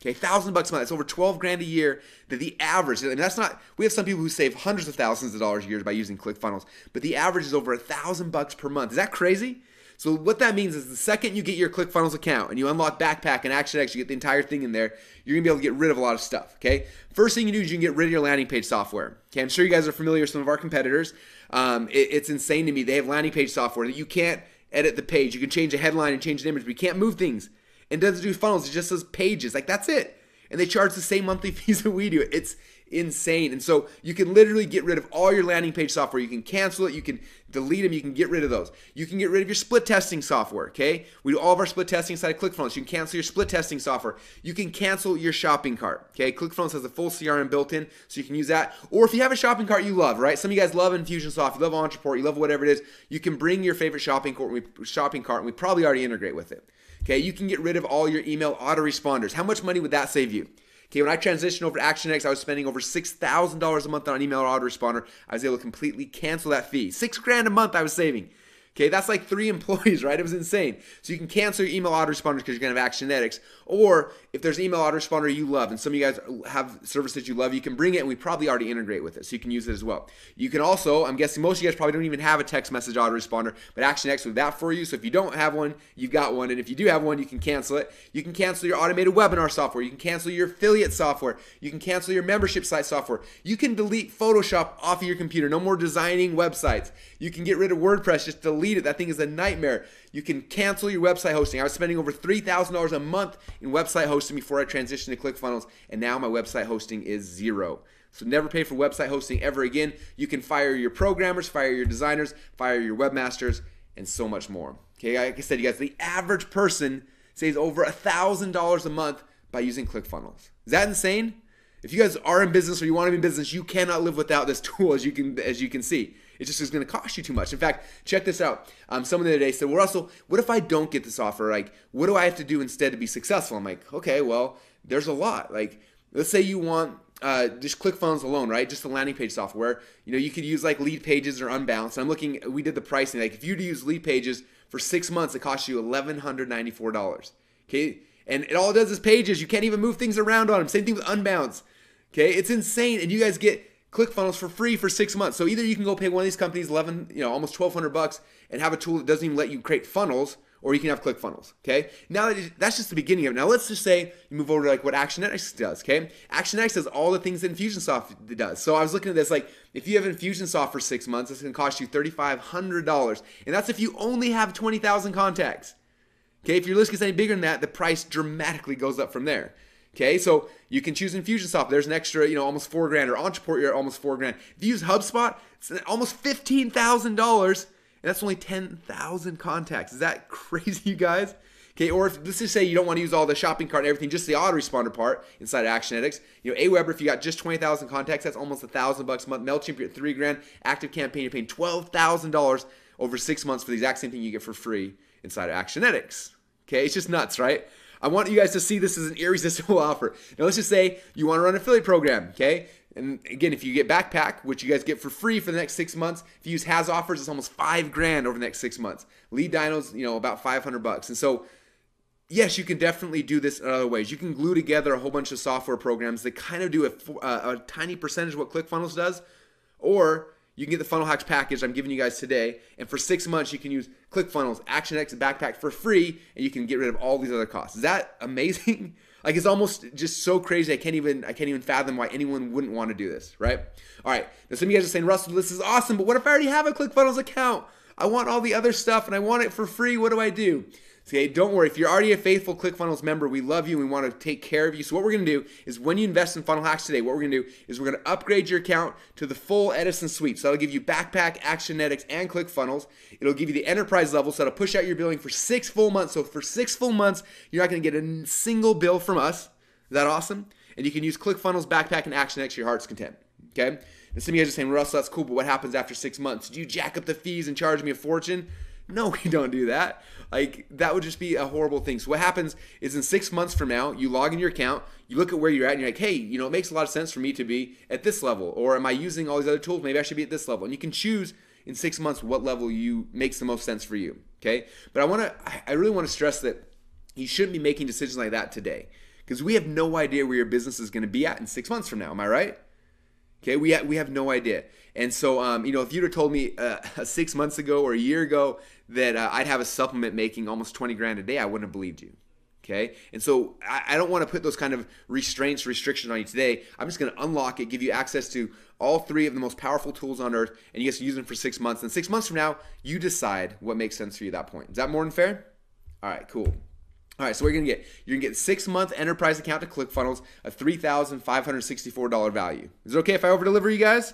Okay, $1,000 a month. That's over 12 grand a year. That the average, and that's not. We have some people who save hundreds of thousands of dollars a year by using ClickFunnels, but the average is over $1,000 per month. Is that crazy? So what that means is the second you get your ClickFunnels account and you unlock Backpack and Actionetics, you get the entire thing in there. You're gonna be able to get rid of a lot of stuff. Okay, first thing you do is you can get rid of your landing page software. Okay, I'm sure you guys are familiar with some of our competitors. It's insane to me. They have landing page software that you can't edit the page. You can change a headline and change an image, but you can't move things. It doesn't do funnels, it just says pages. Like, that's it. And they charge the same monthly fees that we do. It's insane. And so you can literally get rid of all your landing page software. You can cancel it, you can delete them, you can get rid of those. You can get rid of your split testing software, okay? We do all of our split testing inside of ClickFunnels. You can cancel your split testing software. You can cancel your shopping cart, okay? ClickFunnels has a full CRM built in, so you can use that. Or if you have a shopping cart you love, right? Some of you guys love Infusionsoft, you love Entreport, you love whatever it is, you can bring your favorite shopping cart, and we probably already integrate with it. Okay, you can get rid of all your email autoresponders. How much money would that save you? Okay, when I transitioned over to ActionX, I was spending over $6,000 a month on email autoresponder. I was able to completely cancel that fee. $6,000 a month I was saving. Okay, that's like 3 employees, right? It was insane. So you can cancel your email autoresponders because you're going to have ActionX. Or if there's an email autoresponder you love, and some of you guys have services you love, you can bring it, and we probably already integrate with it, so you can use it as well. You can also, I'm guessing most of you guys probably don't even have a text message autoresponder, but ActionX will do that for you. So if you don't have one, you've got one, and if you do have one, you can cancel it. You can cancel your automated webinar software. You can cancel your affiliate software. You can cancel your membership site software. You can delete Photoshop off of your computer. No more designing websites. You can get rid of WordPress. Just delete it. That thing is a nightmare. You can cancel your website hosting. I was spending over $3,000 a month in website hosting before I transitioned to ClickFunnels, and now my website hosting is zero. So never pay for website hosting ever again. You can fire your programmers, fire your designers, fire your webmasters, and so much more. Okay, like I said, you guys, the average person saves over $1,000 a month by using ClickFunnels. Is that insane? If you guys are in business or you want to be in business, you cannot live without this tool, as you can see. It just is going to cost you too much. In fact, check this out. Someone the other day said, well, Russell, what if I don't get this offer? Like, what do I have to do instead to be successful? I'm like, okay, well, there's a lot. Like, let's say you want just ClickFunnels alone, right? Just the landing page software. You know, you could use like Lead Pages or Unbounce. I'm looking, we did the pricing. Like, if you were to use Lead Pages for 6 months, it costs you $1,194. Okay? And it all does is pages. You can't even move things around on them. Same thing with Unbounce. Okay? It's insane. And you guys get ClickFunnels for free for 6 months. So either you can go pay one of these companies almost $1,200 and have a tool that doesn't even let you create funnels, or you can have ClickFunnels. Okay. Now that's just the beginning of it. Now let's just say you move over to like what ActionX does. Okay. ActionX does all the things that Infusionsoft does. So I was looking at this, like if you have Infusionsoft for 6 months, it's going to cost you $3,500, and that's if you only have 20,000 contacts. Okay. If your list gets any bigger than that, the price dramatically goes up from there. Okay, so you can choose Infusionsoft. There's an extra, almost $4,000, or Entreport, you're almost $4,000. If you use HubSpot, it's almost $15,000, and that's only 10,000 contacts. Is that crazy, you guys? Okay, or if, let's just say you don't want to use all the shopping cart and everything, just the autoresponder part inside of ActionX. Aweber, if you got just 20,000 contacts, that's almost $1,000 a month. MailChimp, you're at $3,000. Active Campaign, you're paying $12,000 over 6 months for the exact same thing you get for free inside of ActionX. Okay, it's just nuts, right? I want you guys to see this as an irresistible offer. Now let's just say you want to run an affiliate program, okay? And again, if you get Backpack, which you guys get for free for the next 6 months, if you use Has Offers, it's almost $5,000 over the next 6 months. Lead Dinos, about $500. And so, yes, you can definitely do this in other ways. You can glue together a whole bunch of software programs that kind of do a tiny percentage of what ClickFunnels does, or you can get the Funnel Hacks package I'm giving you guys today, and for 6 months you can use ClickFunnels, ActionX, and Backpack for free, and you can get rid of all these other costs. Is that amazing? Like, it's almost just so crazy. I can't even fathom why anyone wouldn't want to do this, right? All right. Now some of you guys are saying, Russell, this is awesome, but what if I already have a ClickFunnels account? I want all the other stuff and I want it for free. What do I do? Okay, don't worry. If you're already a faithful ClickFunnels member, we love you and we want to take care of you. So what we're going to do is, when you invest in Funnel Hacks today, what we're going to do is we're going to upgrade your account to the full Edison suite. So that'll give you Backpack, ActionX, and ClickFunnels. It'll give you the enterprise level, so that'll push out your billing for 6 full months. So for 6 full months, you're not going to get a single bill from us. Is that awesome? And you can use ClickFunnels, Backpack, and ActionX to your heart's content. Okay? And some of you guys are saying, Russell, that's cool, but what happens after 6 months? Do you jack up the fees and charge me a fortune? No, we don't do that. Like, that would just be a horrible thing. So what happens is, in 6 months from now, you log in your account, you look at where you're at, and you're like, hey, it makes a lot of sense for me to be at this level. Or am I using all these other tools? Maybe I should be at this level. And you can choose in 6 months what level makes the most sense for you. Okay? But I really want to stress that you shouldn't be making decisions like that today, because we have no idea where your business is going to be at in 6 months from now. Am I right? Okay, we have no idea. And so, if you'd have told me 6 months ago or a year ago that I'd have a supplement making almost $20,000 a day, I wouldn't have believed you. Okay, and so I don't want to put those kind of restrictions on you today. I'm just going to unlock it, give you access to all 3 of the most powerful tools on earth, and you guys can use them for 6 months. And 6 months from now, you decide what makes sense for you at that point. Is that more than fair? All right, cool. All right, so what you're going to get? You're going to get a 6-month enterprise account to ClickFunnels, a $3,564 value. Is it okay if I over-deliver, you guys?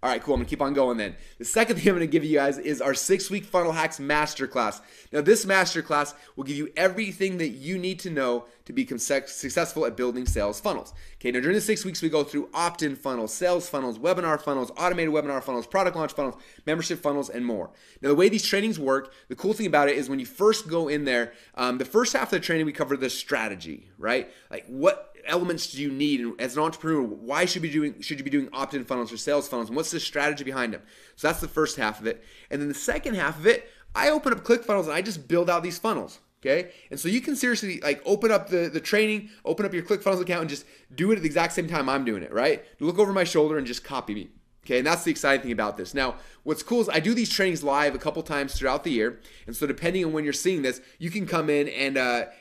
All right, cool. I'm going to keep on going then. The second thing I'm going to give you guys is our 6-week Funnel Hacks Masterclass. Now, this masterclass will give you everything that you need to know to become successful at building sales funnels. Okay, now during the 6 weeks, we go through opt-in funnels, sales funnels, webinar funnels, automated webinar funnels, product launch funnels, membership funnels, and more. Now, the way these trainings work, the cool thing about it is when you first go in there, the first half of the training, we cover the strategy, right? Like what elements do you need, and as an entrepreneur, why should you be doing opt-in funnels or sales funnels, and what's the strategy behind them? So that's the first half of it. And then the second half of it, I open up ClickFunnels and I just build out these funnels. Okay, and so you can seriously like open up the training, open up your ClickFunnels account, and just do it at the exact same time I'm doing it, right? Look over my shoulder and just copy me. Okay, and that's the exciting thing about this. Now, what's cool is I do these trainings live a couple times throughout the year, and so depending on when you're seeing this, you can come in and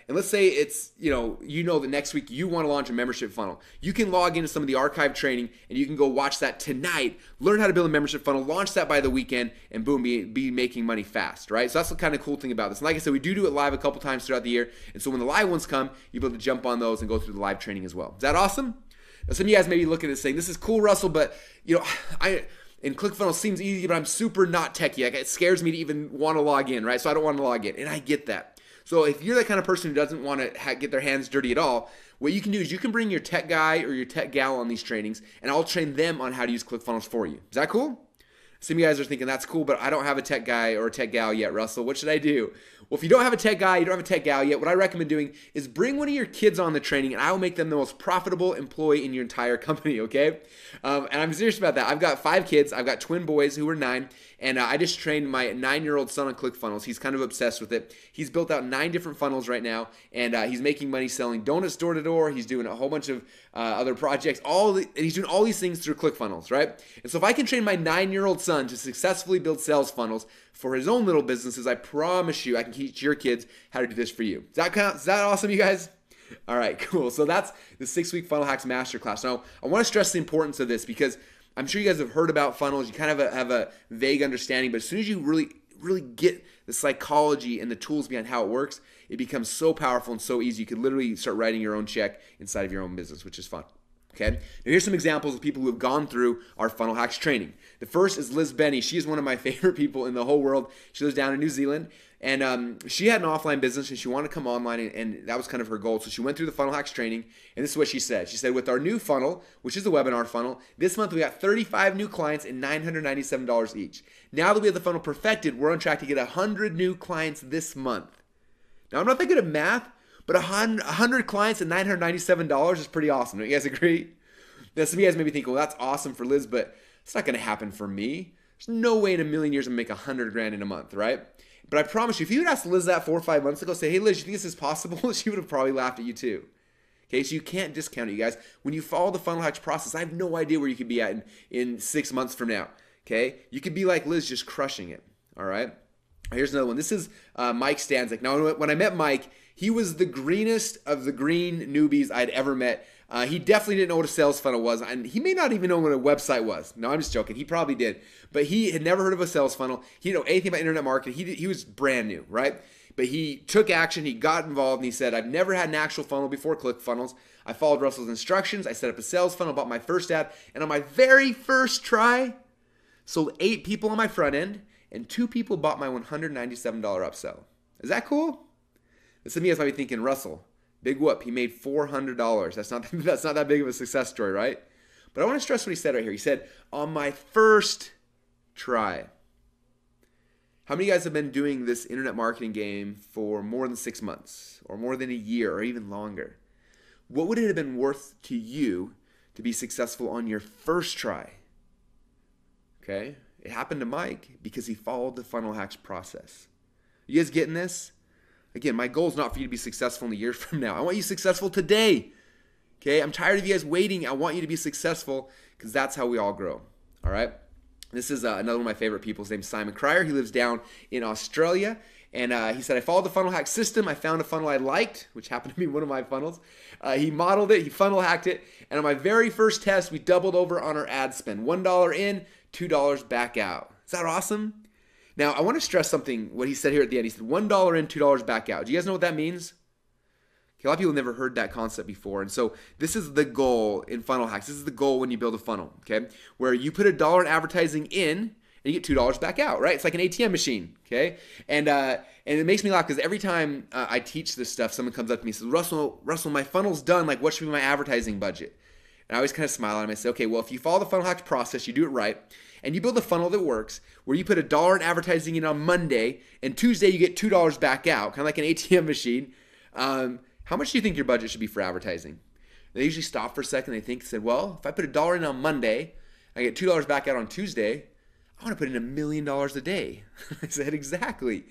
let's say it's you know that next week you want to launch a membership funnel. You can log into some of the archive training and you can go watch that tonight, learn how to build a membership funnel, launch that by the weekend, and boom, be making money fast, right? So that's the kind of cool thing about this. And like I said, we do it live a couple times throughout the year, and so when the live ones come, you'll be able to jump on those and go through the live training as well. Is that awesome? Now, some of you guys may be looking at this saying, "This is cool, Russell, but and ClickFunnels seems easy, but I'm super not techie. Like, it scares me to even want to log in, right? So I don't want to log in, and I get that. So if you're that kind of person who doesn't want to get their hands dirty at all, what you can do is you can bring your tech guy or your tech gal on these trainings, and I'll train them on how to use ClickFunnels for you. Is that cool? Some of you guys are thinking, that's cool, but I don't have a tech guy or a tech gal yet, Russell. What should I do? Well, if you don't have a tech guy, you don't have a tech gal yet, what I recommend doing is bring one of your kids on the training, and I will make them the most profitable employee in your entire company, okay? And I'm serious about that. I've got 5 kids. I've got twin boys who are 9, and I just trained my 9-year-old son on ClickFunnels. He's kind of obsessed with it. He's built out 9 different funnels right now, and he's making money selling donuts door to door. He's doing a whole bunch of other projects. And he's doing all these things through ClickFunnels, right? And so if I can train my 9-year-old son to successfully build sales funnels for his own little businesses, I promise you I can teach your kids how to do this for you. Is that awesome, you guys? All right, cool. So that's the 6-week Funnel Hacks Masterclass. Now, I want to stress the importance of this because I'm sure you guys have heard about funnels. You kind of have a vague understanding, but as soon as you really get the psychology and the tools behind how it works, it becomes so powerful and so easy. You could literally start writing your own check inside of your own business, which is fun. Okay. Now here's some examples of people who have gone through our Funnel Hacks training. The first is Liz Benny. She is one of my favorite people in the whole world. She lives down in New Zealand, and she had an offline business and she wanted to come online, and that was kind of her goal. So she went through the Funnel Hacks training, and this is what she said. She said, with our new funnel, which is the webinar funnel, this month we got 35 new clients and $997 each. Now that we have the funnel perfected, we're on track to get 100 new clients this month. Now, I'm not that good at math, but 100 clients and $997 is pretty awesome. Don't you guys agree? Now, some of you guys may be thinking, well, that's awesome for Liz, but it's not going to happen for me. There's no way in a million years I'm going to make 100 grand in a month, right? But I promise you, if you had asked Liz that 4 or 5 months ago, say, hey, Liz, you think this is possible? She would have probably laughed at you too. Okay, so you can't discount it, you guys. When you follow the Funnel Hacks process, I have no idea where you could be at in 6 months from now. Okay, you could be like Liz, just crushing it. All right. Here's another one. This is Mike Stanzik. Now, when I met Mike, he was the greenest of the green newbies I'd ever met. He definitely didn't know what a sales funnel was, and he may not even know what a website was. No, I'm just joking. He probably did. But he had never heard of a sales funnel. He didn't know anything about internet marketing. He was brand new, right? But he took action. He got involved, and he said, I've never had an actual funnel before ClickFunnels. I followed Russell's instructions. I set up a sales funnel, bought my first ad, and on my very first try, sold 8 people on my front end, and 2 people bought my $197 upsell. Is that cool? Some of you guys might be thinking, Russell, big whoop, he made $400. That's not that big of a success story, right? But I want to stress what he said right here. He said, on my first try. How many of you guys have been doing this internet marketing game for more than 6 months or more than a year or even longer? What would it have been worth to you to be successful on your first try? Okay, it happened to Mike because he followed the Funnel Hacks process. You guys getting this? Again, my goal is not for you to be successful in a year from now. I want you successful today. Okay, I'm tired of you guys waiting. I want you to be successful because that's how we all grow. All right. This is another one of my favorite people. His name's Simon Cryer. He lives down in Australia. And he said, I followed the Funnel Hack system. I found a funnel I liked, which happened to be one of my funnels. He modeled it. He funnel hacked it. And on my very first test, we doubled over on our ad spend. $1 in, $2 back out. Is that awesome? Now, I want to stress something, what he said here at the end. He said, $1 in, $2 back out. Do you guys know what that means? Okay, a lot of people have never heard that concept before. And so this is the goal in Funnel Hacks. This is the goal when you build a funnel, okay? Where you put $1 in advertising in, and you get $2 back out, right? It's like an ATM machine, okay? And it makes me laugh because every time I teach this stuff, someone comes up to me and says, Russell, my funnel's done. Like, what should be my advertising budget? And I always kind of smile at them. I say, okay, well, if you follow the funnel hacks process, you do it right, and you build a funnel that works, where you put $1 in advertising in on Monday, and Tuesday you get $2 back out, kind of like an ATM machine. How much do you think your budget should be for advertising? They usually stop for a second. They think, said, well, if I put $1 in on Monday, I get $2 back out on Tuesday, I want to put in $1 million a day. I said, exactly.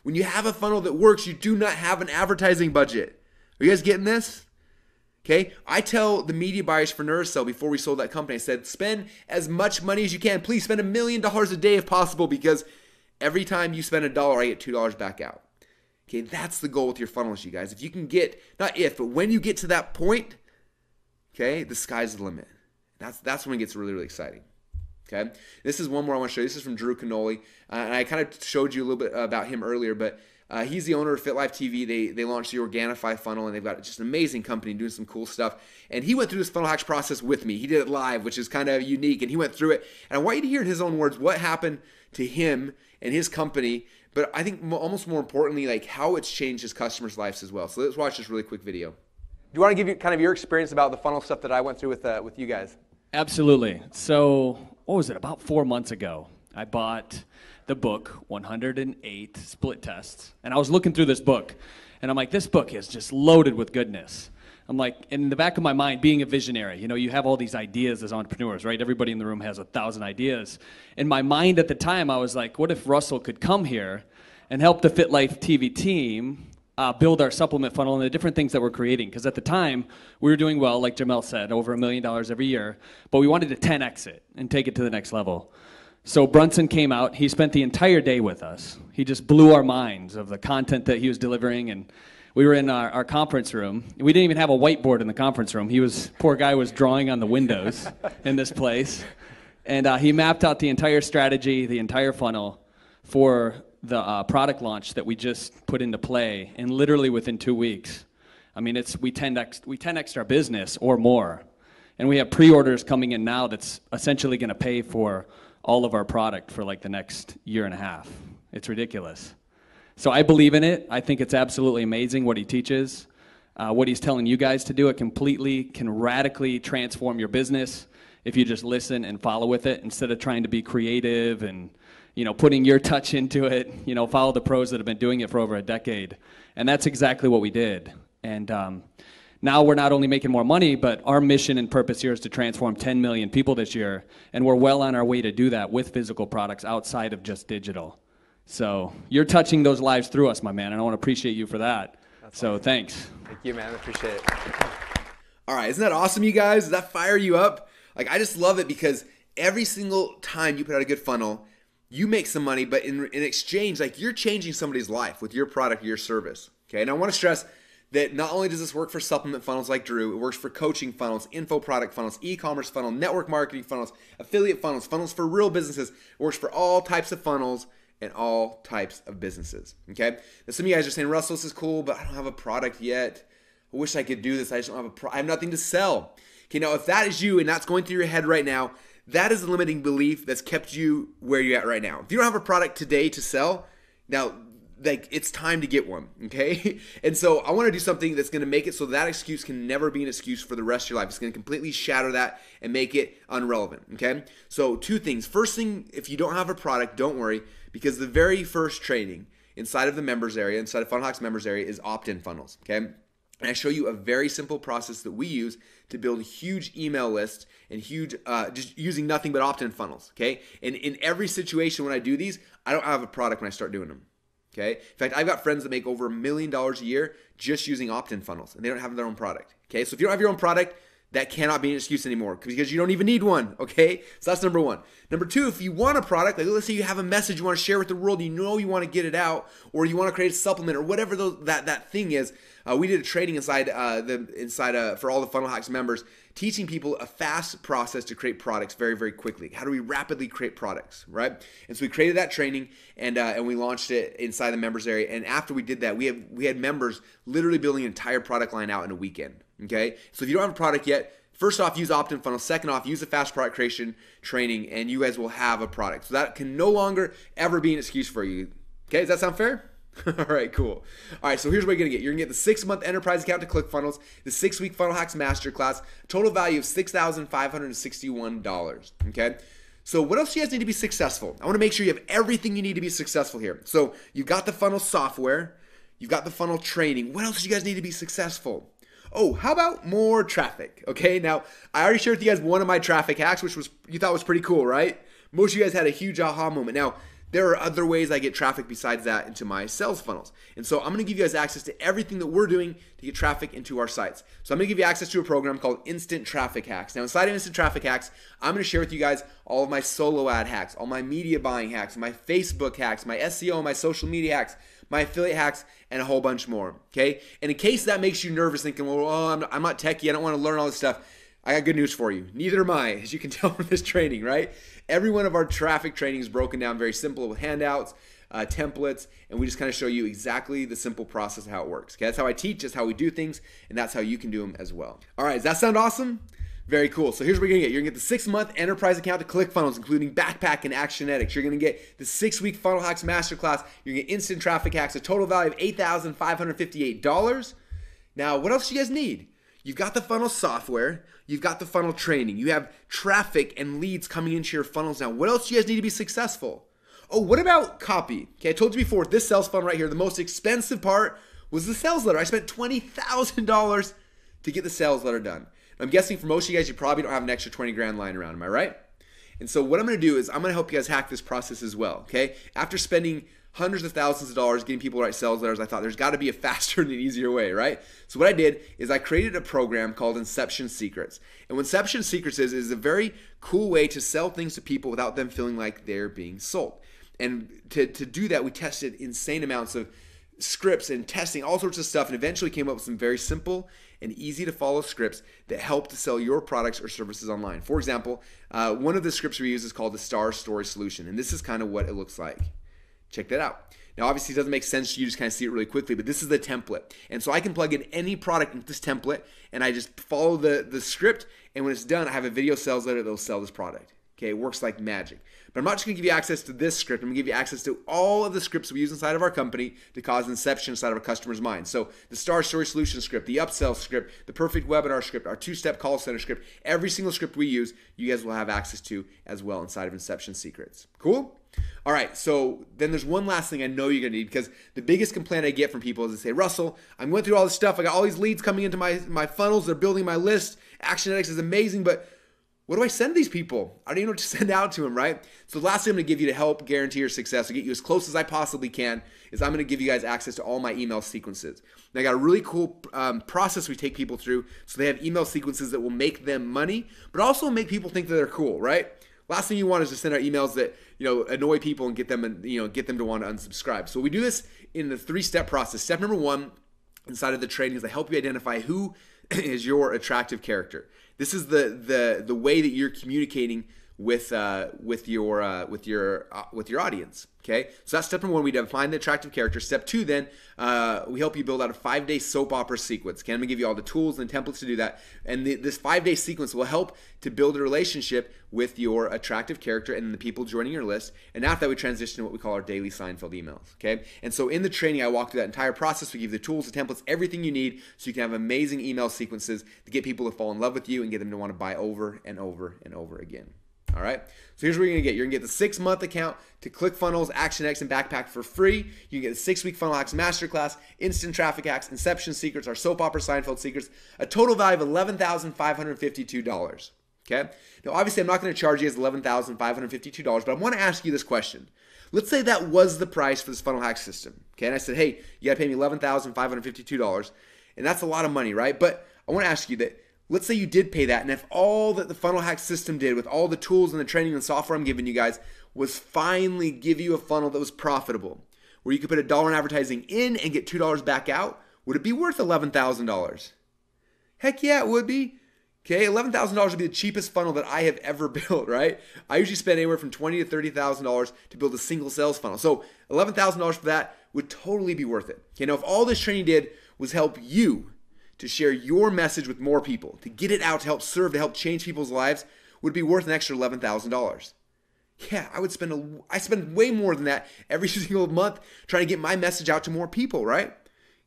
When you have a funnel that works, you do not have an advertising budget. Are you guys getting this? Okay, I tell the media buyers for Neurocell before we sold that company, I said, spend as much money as you can. Please spend $1 million a day if possible, because every time you spend $1, I get $2 back out. Okay, that's the goal with your funnels, you guys. If you can get, not if, but when you get to that point, okay, the sky's the limit. That's when it gets really, really exciting. Okay, this is one more I want to show you. This is from Drew Canoli, and I kind of showed you a little bit about him earlier, but he's the owner of FitLife TV. They launched the Organifi funnel, and they've got just an amazing company doing some cool stuff. And he went through this funnel hacks process with me. He did it live, which is kind of unique, and he went through it. And I want you to hear in his own words what happened to him and his company, but I think almost more importantly, like how it's changed his customers' lives as well. So let's watch this really quick video. Do you want to give you kind of your experience about the funnel stuff that I went through with you guys? Absolutely. So, what was it? About 4 months ago, I bought the book, 108 Split Tests. And I was looking through this book, and I'm like, this book is just loaded with goodness. I'm like, in the back of my mind, being a visionary, you know, you have all these ideas as entrepreneurs, right? Everybody in the room has 1,000 ideas. In my mind at the time, I was like, what if Russell could come here and help the FitLife TV team build our supplement funnel and the different things that we're creating? Because at the time, we were doing well, like Jamel said, over $1 million every year, but we wanted to 10x it and take it to the next level. So Brunson came out. He spent the entire day with us. He just blew our minds of the content that he was delivering, and we were in our conference room. We didn't even have a whiteboard in the conference room. Poor guy was drawing on the windows in this place. And he mapped out the entire strategy, the entire funnel for the product launch that we just put into play, and literally within 2 weeks. I mean, we 10x'd our business or more. And we have pre-orders coming in now that's essentially going to pay for all of our product for like the next year and a half. It's ridiculous. So I believe in it. I think it's absolutely amazing what he teaches. What he's telling you guys to do, it completely can radically transform your business if you just listen and follow with it instead of trying to be creative and, you know, putting your touch into it. You know, follow the pros that have been doing it for over a decade. And that's exactly what we did. And now we're not only making more money, but our mission and purpose here is to transform 10 million people this year. And we're well on our way to do that with physical products outside of just digital. So you're touching those lives through us, my man, and I want to appreciate you for that. That's so awesome. Thanks. Thank you, man. I appreciate it. All right, isn't that awesome, you guys? Does that fire you up? Like, I just love it because every single time you put out a good funnel, you make some money, but in exchange, like, you're changing somebody's life with your product or your service. Okay, and I want to stress that not only does this work for supplement funnels like Drew, it works for coaching funnels, info product funnels, e-commerce funnel, network marketing funnels, affiliate funnels, funnels for real businesses. It works for all types of funnels and all types of businesses, okay? Now, some of you guys are saying, Russell, this is cool, but I don't have a product yet. I wish I could do this. I just don't have I have nothing to sell. Okay, now if that is you and that's going through your head right now, that is a limiting belief that's kept you where you're at right now. If you don't have a product today to sell, now, like, it's time to get one, okay? And so I want to do something that's going to make it so that excuse can never be an excuse for the rest of your life. It's going to completely shatter that and make it unrelevant, okay? So 2 things. First thing, if you don't have a product, don't worry, because the very first training inside of the members area, inside of Funnel Hacks members area, is opt-in funnels, okay? And I show you a very simple process that we use to build huge email lists and huge, just using nothing but opt-in funnels, okay? And in every situation when I do these, I don't have a product when I start doing them. Okay. In fact, I've got friends that make over $1 million a year just using opt-in funnels, and they don't have their own product. Okay. So if you don't have your own product, that cannot be an excuse anymore because you don't even need one. Okay. So that's number 1. Number 2, if you want a product, like let's say you have a message you want to share with the world, you know you want to get it out, or you want to create a supplement or whatever that thing is. We did a training inside for all the Funnel Hacks members, teaching people a fast process to create products very, very quickly. How do we rapidly create products, right? And so we created that training and we launched it inside the members area. And after we did that, we had members literally building an entire product line out in a weekend. Okay, so if you don't have a product yet, First off, use opt-in funnel. Second off, use the fast product creation training, and you guys will have a product. So that can no longer ever be an excuse for you. Okay, does that sound fair? All right, cool. All right, so here's what you're gonna get. You're gonna get the 6-month enterprise account to ClickFunnels, the 6-week Funnel Hacks Masterclass, total value of $6,561. Okay. So what else do you guys need to be successful? I want to make sure you have everything you need to be successful here. So you've got the funnel software, you've got the funnel training. What else do you guys need to be successful? Oh, how about more traffic? Okay, now I already shared with you guys one of my traffic hacks, which was you thought was pretty cool, right? Most of you guys had a huge aha moment. Now, there are other ways I get traffic besides that into my sales funnels. And so I'm going to give you guys access to everything that we're doing to get traffic into our sites. So I'm going to give you access to a program called Instant Traffic Hacks. Now inside of Instant Traffic Hacks, I'm going to share with you guys all of my solo ad hacks, all my media buying hacks, my Facebook hacks, my SEO, my social media hacks, my affiliate hacks, and a whole bunch more. Okay? And in case that makes you nervous thinking, well, I'm not techie, I don't want to learn all this stuff, I got good news for you. Neither am I, as you can tell from this training, right? Every one of our traffic training is broken down very simple with handouts, templates, and we just kind of show you exactly the simple process of how it works. Okay, that's how I teach, that's how we do things, and that's how you can do them as well. All right, does that sound awesome? Very cool. So here's what you're gonna get. You're gonna get the 6-month enterprise account to ClickFunnels, including Backpack and Actionetics. You're gonna get the 6-week Funnel Hacks Masterclass. You're gonna get Instant Traffic Hacks, a total value of $8,558. Now, what else do you guys need? You've got the funnel software, you've got the funnel training, you have traffic and leads coming into your funnels now. What else do you guys need to be successful? Oh, what about copy? Okay, I told you before, this sales funnel right here, the most expensive part was the sales letter. I spent $20,000 to get the sales letter done. I'm guessing for most of you guys, you probably don't have an extra 20 grand lying around, am I right? And so what I'm gonna do is I'm gonna help you guys hack this process as well, okay? After spending hundreds of thousands of dollars getting people to write sales letters, I thought there's got to be a faster and an easier way, right? So what I did is I created a program called Inception Secrets. And what Inception Secrets is a very cool way to sell things to people without them feeling like they're being sold. And to do that, we tested insane amounts of scripts and testing, all sorts of stuff, and eventually came up with some very simple and easy to follow scripts that help to sell your products or services online. For example, one of the scripts we use is called the Star Story Solution. And this is kind of what it looks like. Check that out. Now, obviously, it doesn't make sense to you, just kind of see it really quickly, but this is the template. And so I can plug in any product into this template, and I just follow the script, and when it's done, I have a video sales letter that will sell this product. Okay, it works like magic. But I'm not just going to give you access to this script. I'm going to give you access to all of the scripts we use inside of our company to cause inception inside of our customer's mind. So the Star Story Solution script, the Upsells script, the Perfect Webinar script, our 2-step call center script, every single script we use, you guys will have access to as well inside of Inception Secrets. Cool? All right, so then there's one last thing I know you're gonna need, because the biggest complaint I get from people is they say, Russell, I'm going through all this stuff. I got all these leads coming into my funnels. They're building my list. Actionetics is amazing, but what do I send these people? I don't even know what to send out to them, right? So the last thing I'm gonna give you to help guarantee your success, to get you as close as I possibly can, is I'm gonna give you guys access to all my email sequences. And I got a really cool process we take people through, so they have email sequences that will make them money, but also make people think that they're cool, right? Last thing you want is to send out emails that annoy people and get them to want to unsubscribe. So we do this in the 3-step process. Step number 1 inside of the training is I help you identify who is your attractive character. This is the way that you're communicating with your audience. Okay, so that's step number 1. We define the attractive character. Step 2, then we help you build out a 5-day soap opera sequence. Okay, I'm gonna give you all the tools and templates to do that. And this 5-day sequence will help to build a relationship with your attractive character and the people joining your list. And after that, we transition to what we call our daily Seinfeld emails. Okay, and so in the training, I walk through that entire process. We give you the tools, the templates, everything you need, so you can have amazing email sequences to get people to fall in love with you and get them to want to buy over and over and over again. All right, so here's what you're gonna get. You're gonna get the 6-month account to ClickFunnels, ActionX, and Backpack for free. You can get the 6-week Funnel Hacks Masterclass, Instant Traffic Hacks, Inception Secrets, our Soap Opera Seinfeld Secrets, a total value of $11,552. Okay, now obviously I'm not gonna charge you as $11,552, but I wanna ask you this question. Let's say that was the price for this funnel hack system. Okay, and I said, hey, you gotta pay me $11,552, and that's a lot of money, right? But I wanna ask you that, let's say you did pay that, and if all that the funnel hack system did with all the tools and the training and software I'm giving you guys was finally give you a funnel that was profitable, where you could put $1 in advertising in and get $2 back out, would it be worth $11,000? Heck yeah, it would be. Okay, $11,000 would be the cheapest funnel that I have ever built, right? I usually spend anywhere from $20,000 to $30,000 to build a single sales funnel. So $11,000 for that would totally be worth it. Okay, now if all this training did was help you to share your message with more people, to get it out, to help serve, to help change people's lives, would be worth an extra $11,000. Yeah, I spend way more than that every single month trying to get my message out to more people, right?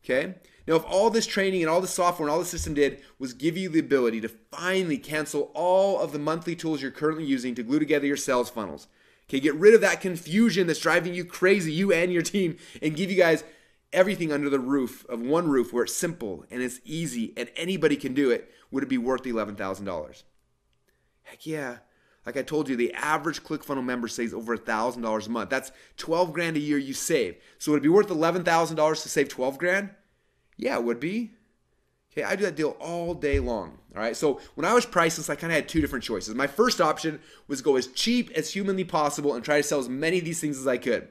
Okay. Now, if all this training and all the software and all the system did was give you the ability to finally cancel all of the monthly tools you're currently using to glue together your sales funnels, okay, get rid of that confusion that's driving you crazy, you and your team, and give you guys everything under the roof of one roof where it's simple and it's easy and anybody can do it, would it be worth the $11,000? Heck yeah. Like I told you, the average ClickFunnels member saves over $1,000 a month. That's 12 grand a year you save. So would it be worth $11,000 to save 12 grand? Yeah, it would be. Okay, I do that deal all day long. All right, so when I was pricing this, I kind of had two different choices. My first option was go as cheap as humanly possible and try to sell as many of these things as I could.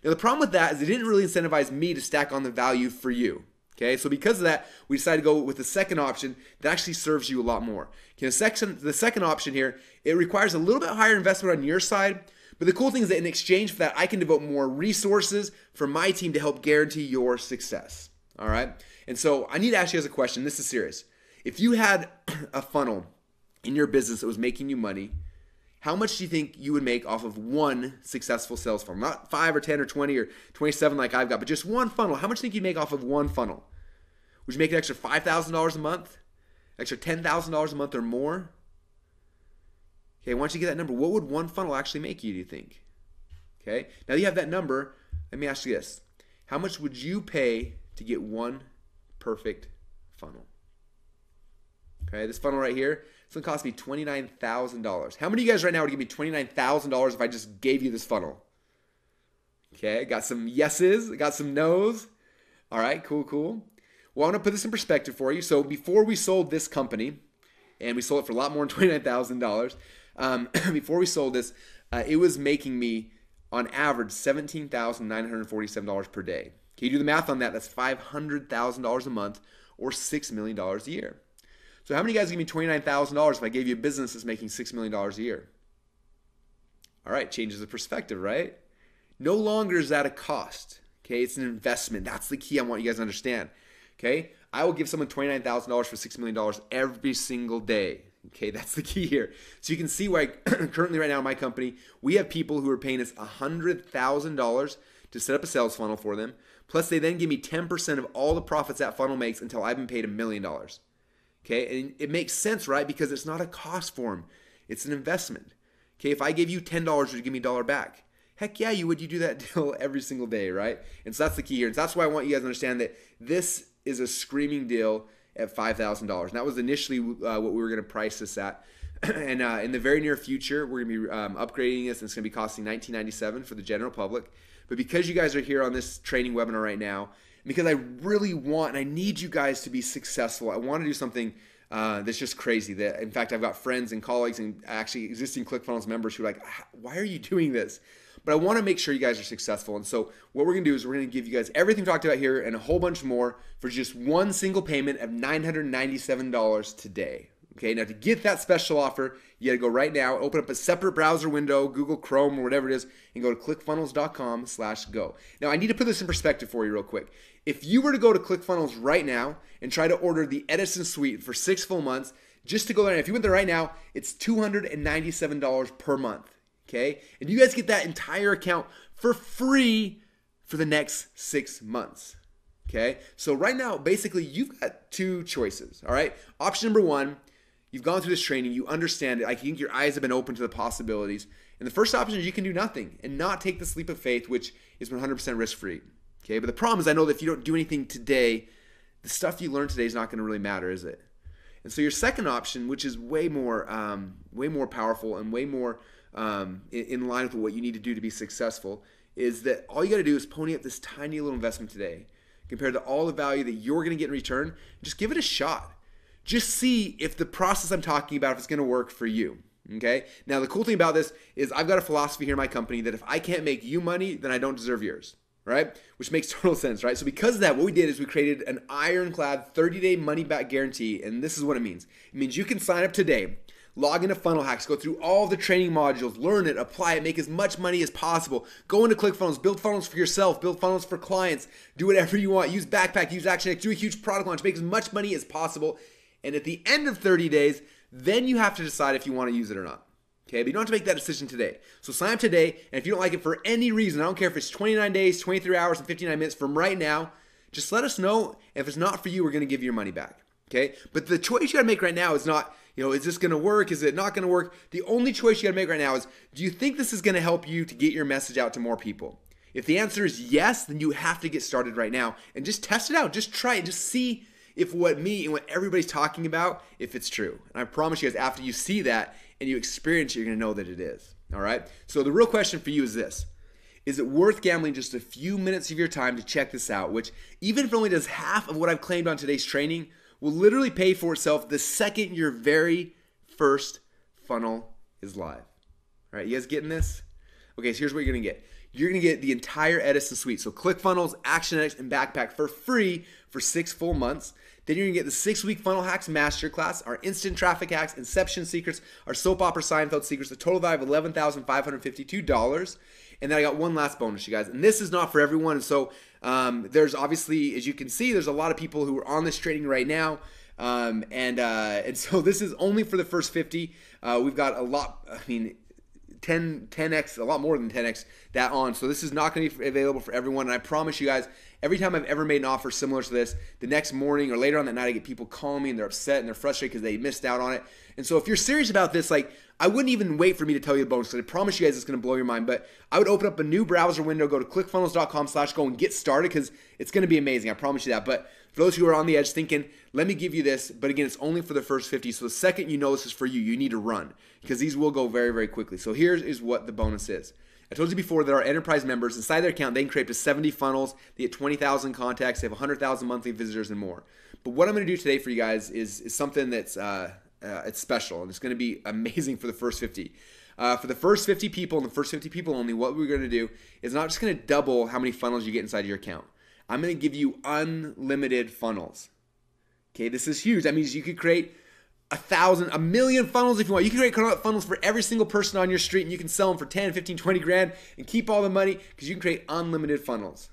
Now, the problem with that is it didn't really incentivize me to stack on the value for you. Okay, so because of that, we decided to go with the second option that actually serves you a lot more. Okay, the second option here, it requires a little bit higher investment on your side, but the cool thing is that in exchange for that, I can devote more resources for my team to help guarantee your success. All right, and so I need to ask you guys a question. This is serious. If you had a funnel in your business that was making you money, how much do you think you would make off of one successful sales funnel? Not 5 or 10 or 20 or 27 like I've got, but just one funnel. How much do you think you'd make off of one funnel? Would you make an extra $5,000 a month? Extra $10,000 a month or more? Okay, once you get that number, what would one funnel actually make you, do you think? Okay, now that you have that number, let me ask you this. How much would you pay to get one perfect funnel? Okay, this funnel right here, it's gonna cost me $29,000. How many of you guys right now would give me $29,000 if I just gave you this funnel? Okay, got some yeses, got some nos. All right, cool. Well, I want to put this in perspective for you. So before we sold this company, and we sold it for a lot more than $29,000, before we sold this, it was making me, on average, $17,947 per day. Can you do the math on that? That's $500,000 a month or $6 million a year. So how many guys give me $29,000 if I gave you a business that's making $6 million a year? All right, changes the perspective, right? No longer is that a cost. Okay, it's an investment. That's the key I want you guys to understand. Okay, I will give someone $29,000 for $6 million every single day. Okay, that's the key here. So you can see why currently right now in my company, we have people who are paying us $100,000 to set up a sales funnel for them. Plus they then give me 10% of all the profits that funnel makes until I've been paid $1 million. Okay, and it makes sense, right? Because it's not a cost for them. It's an investment. Okay, if I gave you $10, would you give me $1 back? Heck yeah, you would. You do that deal every single day, right? And so that's the key here. And so that's why I want you guys to understand that this is a screaming deal at $5,000. And that was initially what we were going to price this at. And in the very near future, we're going to be upgrading this, and it's going to be costing $19.97 for the general public. But because you guys are here on this training webinar right now, because I really want and I need you guys to be successful, I want to do something that's just crazy. That, in fact, I've got friends and colleagues and actually existing ClickFunnels members who are like, why are you doing this? But I want to make sure you guys are successful. And so what we're going to do is we're going to give you guys everything talked about here and a whole bunch more for just one single payment of $997 today. Okay, now to get that special offer, you got to go right now, open up a separate browser window, Google Chrome or whatever it is, and go to clickfunnels.com/go. Now I need to put this in perspective for you real quick. If you were to go to ClickFunnels right now and try to order the Edison Suite for 6 full months, just to go there, if you went there right now, it's $297 per month. Okay, and you guys get that entire account for free for the next 6 months. Okay, so right now, basically, you've got two choices. All right, option number one, you've gone through this training, you understand it. I think your eyes have been open to the possibilities. And the first option is you can do nothing and not take this leap of faith, which is 100% risk-free. Okay, but the problem is I know that if you don't do anything today, the stuff you learn today is not going to really matter, is it? And so your second option, which is way more powerful and way more in line with what you need to do to be successful, is that all you got to do is pony up this tiny little investment today compared to all the value that you're going to get in return. Just give it a shot. Just see if the process I'm talking about, if it's going to work for you. Okay. Now the cool thing about this is I've got a philosophy here in my company that if I can't make you money, then I don't deserve yours. Right? Which makes total sense, right? So because of that, what we did is we created an ironclad 30-day money-back guarantee, and this is what it means. It means you can sign up today, log into Funnel Hacks, go through all the training modules, learn it, apply it, make as much money as possible. Go into ClickFunnels, build funnels for yourself, build funnels for clients, do whatever you want. Use Backpack, use ActionX, do a huge product launch, make as much money as possible. And at the end of 30 days, then you have to decide if you want to use it or not. Okay, but you don't have to make that decision today. So sign up today, and if you don't like it for any reason, I don't care if it's 29 days, 23 hours, and 59 minutes from right now, just let us know. If it's not for you, we're going to give you your money back. Okay, but the choice you got to make right now is not, is this going to work? Is it not going to work? The only choice you got to make right now is, do you think this is going to help you to get your message out to more people? If the answer is yes, then you have to get started right now and just test it out. Just try it. Just see if what me and what everybody's talking about, if it's true. And I promise you guys, after you see that and you experience it, you're going to know that it is. All right? So the real question for you is this. Is it worth gambling just a few minutes of your time to check this out, which even if it only does half of what I've claimed on today's training, will literally pay for itself the second your very first funnel is live. All right, you guys getting this? Okay, so here's what you're going to get. You're going to get the entire Edison suite. So ClickFunnels, ActionX, and Backpack for free for 6 full months. Then you're going to get the 6-week Funnel Hacks Masterclass, our instant traffic hacks, Inception secrets, our soap opera Seinfeld secrets, a total value of $11,552. And then I got one last bonus, you guys. And this is not for everyone. So there's obviously, as you can see, there's a lot of people who are on this training right now. And so this is only for the first 50. We've got a lot, 10x, a lot more than 10x that on. So this is not going to be available for everyone. And I promise you guys, every time I've ever made an offer similar to this, the next morning or later on that night, I get people calling me and they're upset and they're frustrated because they missed out on it. And so if you're serious about this, I wouldn't even wait for me to tell you the bonus, because I promise you guys it's going to blow your mind. But I would open up a new browser window, go to clickfunnels.com/go and get started, because it's going to be amazing. I promise you that. But for those who are on the edge thinking, let me give you this, but again, it's only for the first 50. So the second you know this is for you, you need to run, because these will go very, very quickly. So here is what the bonus is. I told you before that our enterprise members, inside their account, they can create up to 70 funnels, they get 20,000 contacts, they have 100,000 monthly visitors and more. But what I'm going to do today for you guys is something that's it's special, and it's going to be amazing for the first 50. For the first 50 people and the first 50 people only, what we're going to do is not just going to double how many funnels you get inside your account. I'm going to give you unlimited funnels. Okay, this is huge. That means you could create 1,000, 1,000,000 funnels if you want. You can create funnels for every single person on your street, and you can sell them for 10, 15, 20 grand and keep all the money, because you can create unlimited funnels.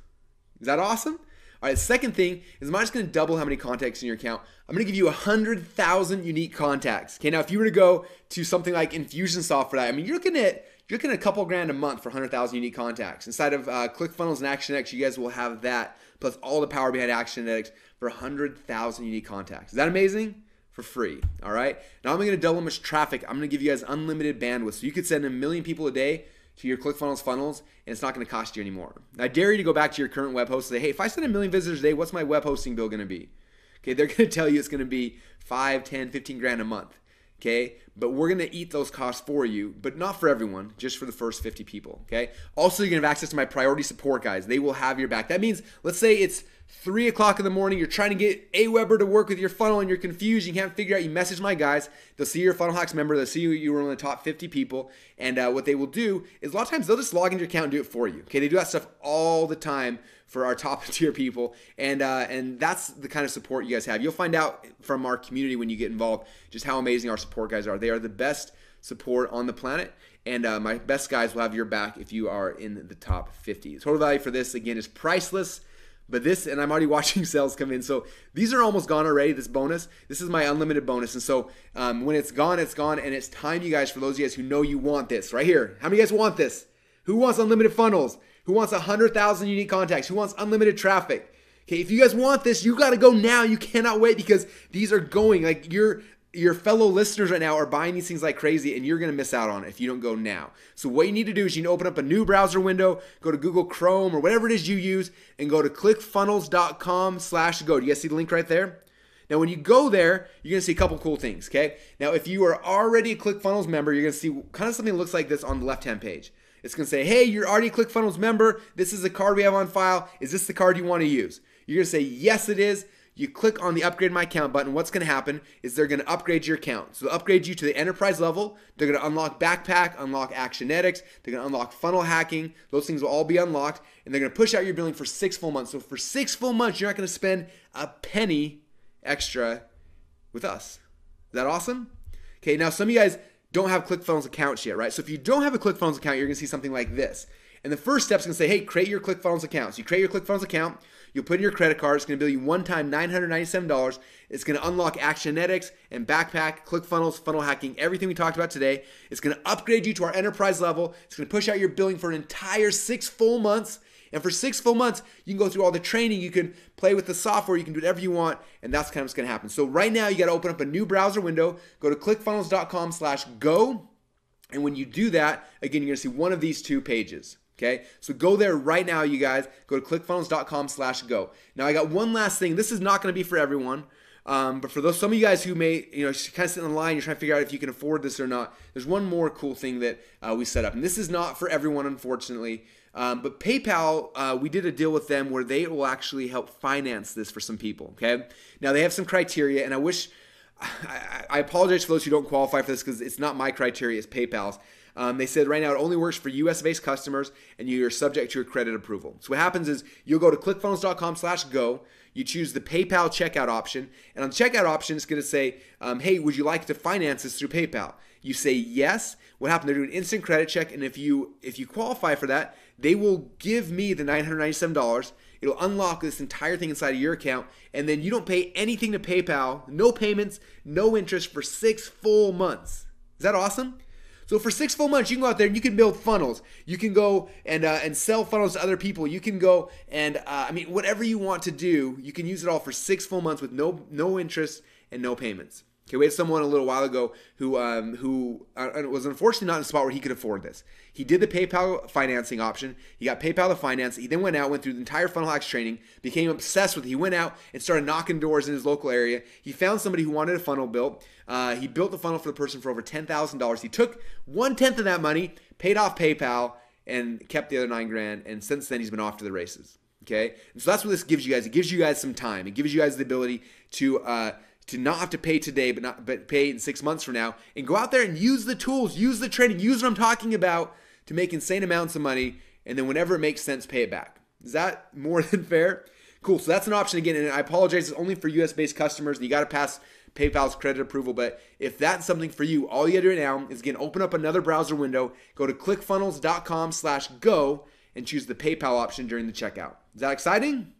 Is that awesome? All right, the second thing is, I'm not just going to double how many contacts in your account. I'm going to give you 100,000 unique contacts. Okay, now if you were to go to something like Infusionsoft for that, you're looking at a couple grand a month for 100,000 unique contacts. Inside of ClickFunnels and ActionX, you guys will have that, plus all the power behind ActionX for 100,000 unique contacts. Is that amazing? For free. All right. Now I'm going to double much traffic. I'm going to give you guys unlimited bandwidth, so you could send 1 million people a day to your ClickFunnels funnels, and it's not going to cost you anymore. I dare you to go back to your current web host and say, hey, if I send 1 million visitors a day, what's my web hosting bill going to be? Okay, they're going to tell you it's going to be 5, 10, 15 grand a month. Okay, but we're going to eat those costs for you, but not for everyone, just for the first 50 people. Okay, also you're going to have access to my priority support guys. They will have your back. That means, let's say it's 3 o'clock in the morning, you're trying to get Aweber to work with your funnel and you're confused, you can't figure out, you message my guys, they'll see you're a Funnel Hacks member, they'll see you were in the top 50 people, and what they will do is a lot of times they'll just log into your account and do it for you. Okay, they do that stuff all the time for our top tier people, and that's the kind of support you guys have. You'll find out from our community when you get involved just how amazing our support guys are. They are the best support on the planet, and my best guys will have your back if you are in the top 50. The total value for this, again, is priceless. But this, and I'm already watching sales come in, so these are almost gone already, this bonus. This is my unlimited bonus, and so when it's gone, and it's time, you guys, for those of you guys who know you want this, right here. How many of you guys want this? Who wants unlimited funnels? Who wants 100,000 unique contacts? Who wants unlimited traffic? Okay, if you guys want this, you got to go now. You cannot wait, because these are going, like, your fellow listeners right now are buying these things like crazy, and you're going to miss out on it if you don't go now. So what you need to do is you need to open up a new browser window, go to Google Chrome or whatever it is you use, and go to clickfunnels.com/go. Do you guys see the link right there? Now, when you go there, you're going to see a couple cool things, okay? Now, if you are already a ClickFunnels member, you're going to see kind of something that looks like this on the left-hand page. It's going to say, hey, you're already a ClickFunnels member. This is the card we have on file. Is this the card you want to use? You're going to say, yes, it is. You click on the Upgrade My Account button. What's going to happen is they're going to upgrade your account. So they'll upgrade you to the enterprise level. They're going to unlock Backpack, unlock Actionetics. They're going to unlock funnel hacking. Those things will all be unlocked. And they're going to push out your billing for 6 full months. So for 6 full months, you're not going to spend a penny extra with us. Is that awesome? Okay, now some of you guys don't have ClickFunnels accounts yet, right? So if you don't have a ClickFunnels account, you're gonna see something like this. And the first step is gonna say, hey, create your ClickFunnels account. So you create your ClickFunnels account, you'll put in your credit card, it's gonna bill you one-time $997. It's gonna unlock Actionetics and Backpack, ClickFunnels, funnel hacking, everything we talked about today. It's gonna upgrade you to our enterprise level. It's gonna push out your billing for an entire 6 full months. And for 6 full months, you can go through all the training, you can play with the software, you can do whatever you want, and that's kind of what's gonna happen. So right now, you gotta open up a new browser window, go to clickfunnels.com/go, and when you do that, again, you're gonna see one of these 2 pages. Okay, so go there right now, you guys. Go to clickfunnels.com/go. Now, I got one last thing. This is not going to be for everyone, but for some of you guys who may, kind of sit in the line, you're trying to figure out if you can afford this or not. There's one more cool thing that we set up, and this is not for everyone, unfortunately. But PayPal, we did a deal with them where they will actually help finance this for some people. Okay, now they have some criteria, and I apologize for those who don't qualify for this because it's not my criteria, it's PayPal's. They said right now it only works for US-based customers and you're subject to a credit approval. So what happens is you'll go to clickfunnels.com/go, you choose the PayPal checkout option, and on the checkout option it's going to say, hey, would you like to finance this through PayPal? You say yes. What happens? They're doing an instant credit check, and if you qualify for that, they will give me the $997. It'll unlock this entire thing inside of your account, and then you don't pay anything to PayPal, no payments, no interest for 6 full months. Is that awesome? So for 6 full months, you can go out there and you can build funnels. You can go and sell funnels to other people. You can go and whatever you want to do, you can use it all for 6 full months with no interest and no payments. Okay, we had someone a little while ago who was unfortunately not in a spot where he could afford this. He did the PayPal financing option. He got PayPal to finance. He then went through the entire funnel hacks training, became obsessed with it. He went out and started knocking doors in his local area. He found somebody who wanted a funnel built. He built the funnel for the person for over $10,000. He took 1/10 of that money, paid off PayPal, and kept the other $9,000. And since then, he's been off to the races. Okay, and so that's what this gives you guys. It gives you guys some time. It gives you guys the ability to not have to pay today, but pay in 6 months from now, and go out there and use the tools, use the training, use what I'm talking about to make insane amounts of money, and then whenever it makes sense, pay it back. Is that more than fair? Cool. So that's an option again, and I apologize, it's only for US-based customers, and you got to pass PayPal's credit approval. But if that's something for you, all you got to do now is again open up another browser window, go to clickfunnels.com/go, and choose the PayPal option during the checkout. Is that exciting?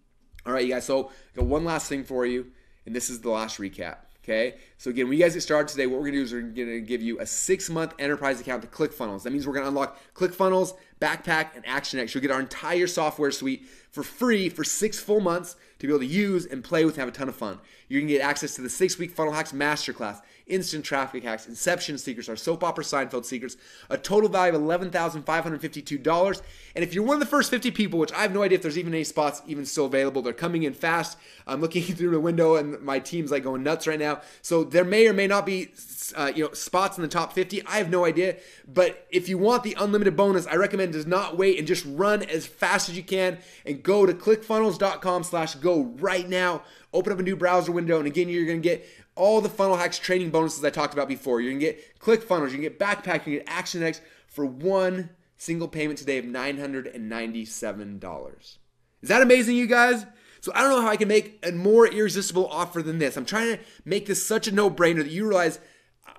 All right, you guys. So I got one last thing for you. And this is the last recap, okay? So again, when you guys get started today, what we're gonna do is we're gonna give you a 6-month enterprise account to ClickFunnels. That means we're gonna unlock ClickFunnels, Backpack, and Actionetics. You'll get our entire software suite for free for 6 full months to be able to use and play with and have a ton of fun. You're gonna get access to the 6-week Funnel Hacks Masterclass, Instant Traffic Hacks, Inception Secrets, our Soap Opera Seinfeld Secrets, a total value of $11,552. And if you're one of the first 50 people, which I have no idea if there's even any spots even still available, they're coming in fast. I'm looking through the window and my team's like going nuts right now. So there may or may not be spots in the top 50. I have no idea. But if you want the unlimited bonus, I recommend does not wait and just run as fast as you can and go to clickfunnels.com/go right now. Open up a new browser window, and again, you're going to get all the funnel hacks training bonuses I talked about before. You're going to get ClickFunnels, you're going to get Backpack, you're going to get Actionetics for one single payment today of $997. Is that amazing, you guys? So I don't know how I can make a more irresistible offer than this. I'm trying to make this such a no-brainer that you realize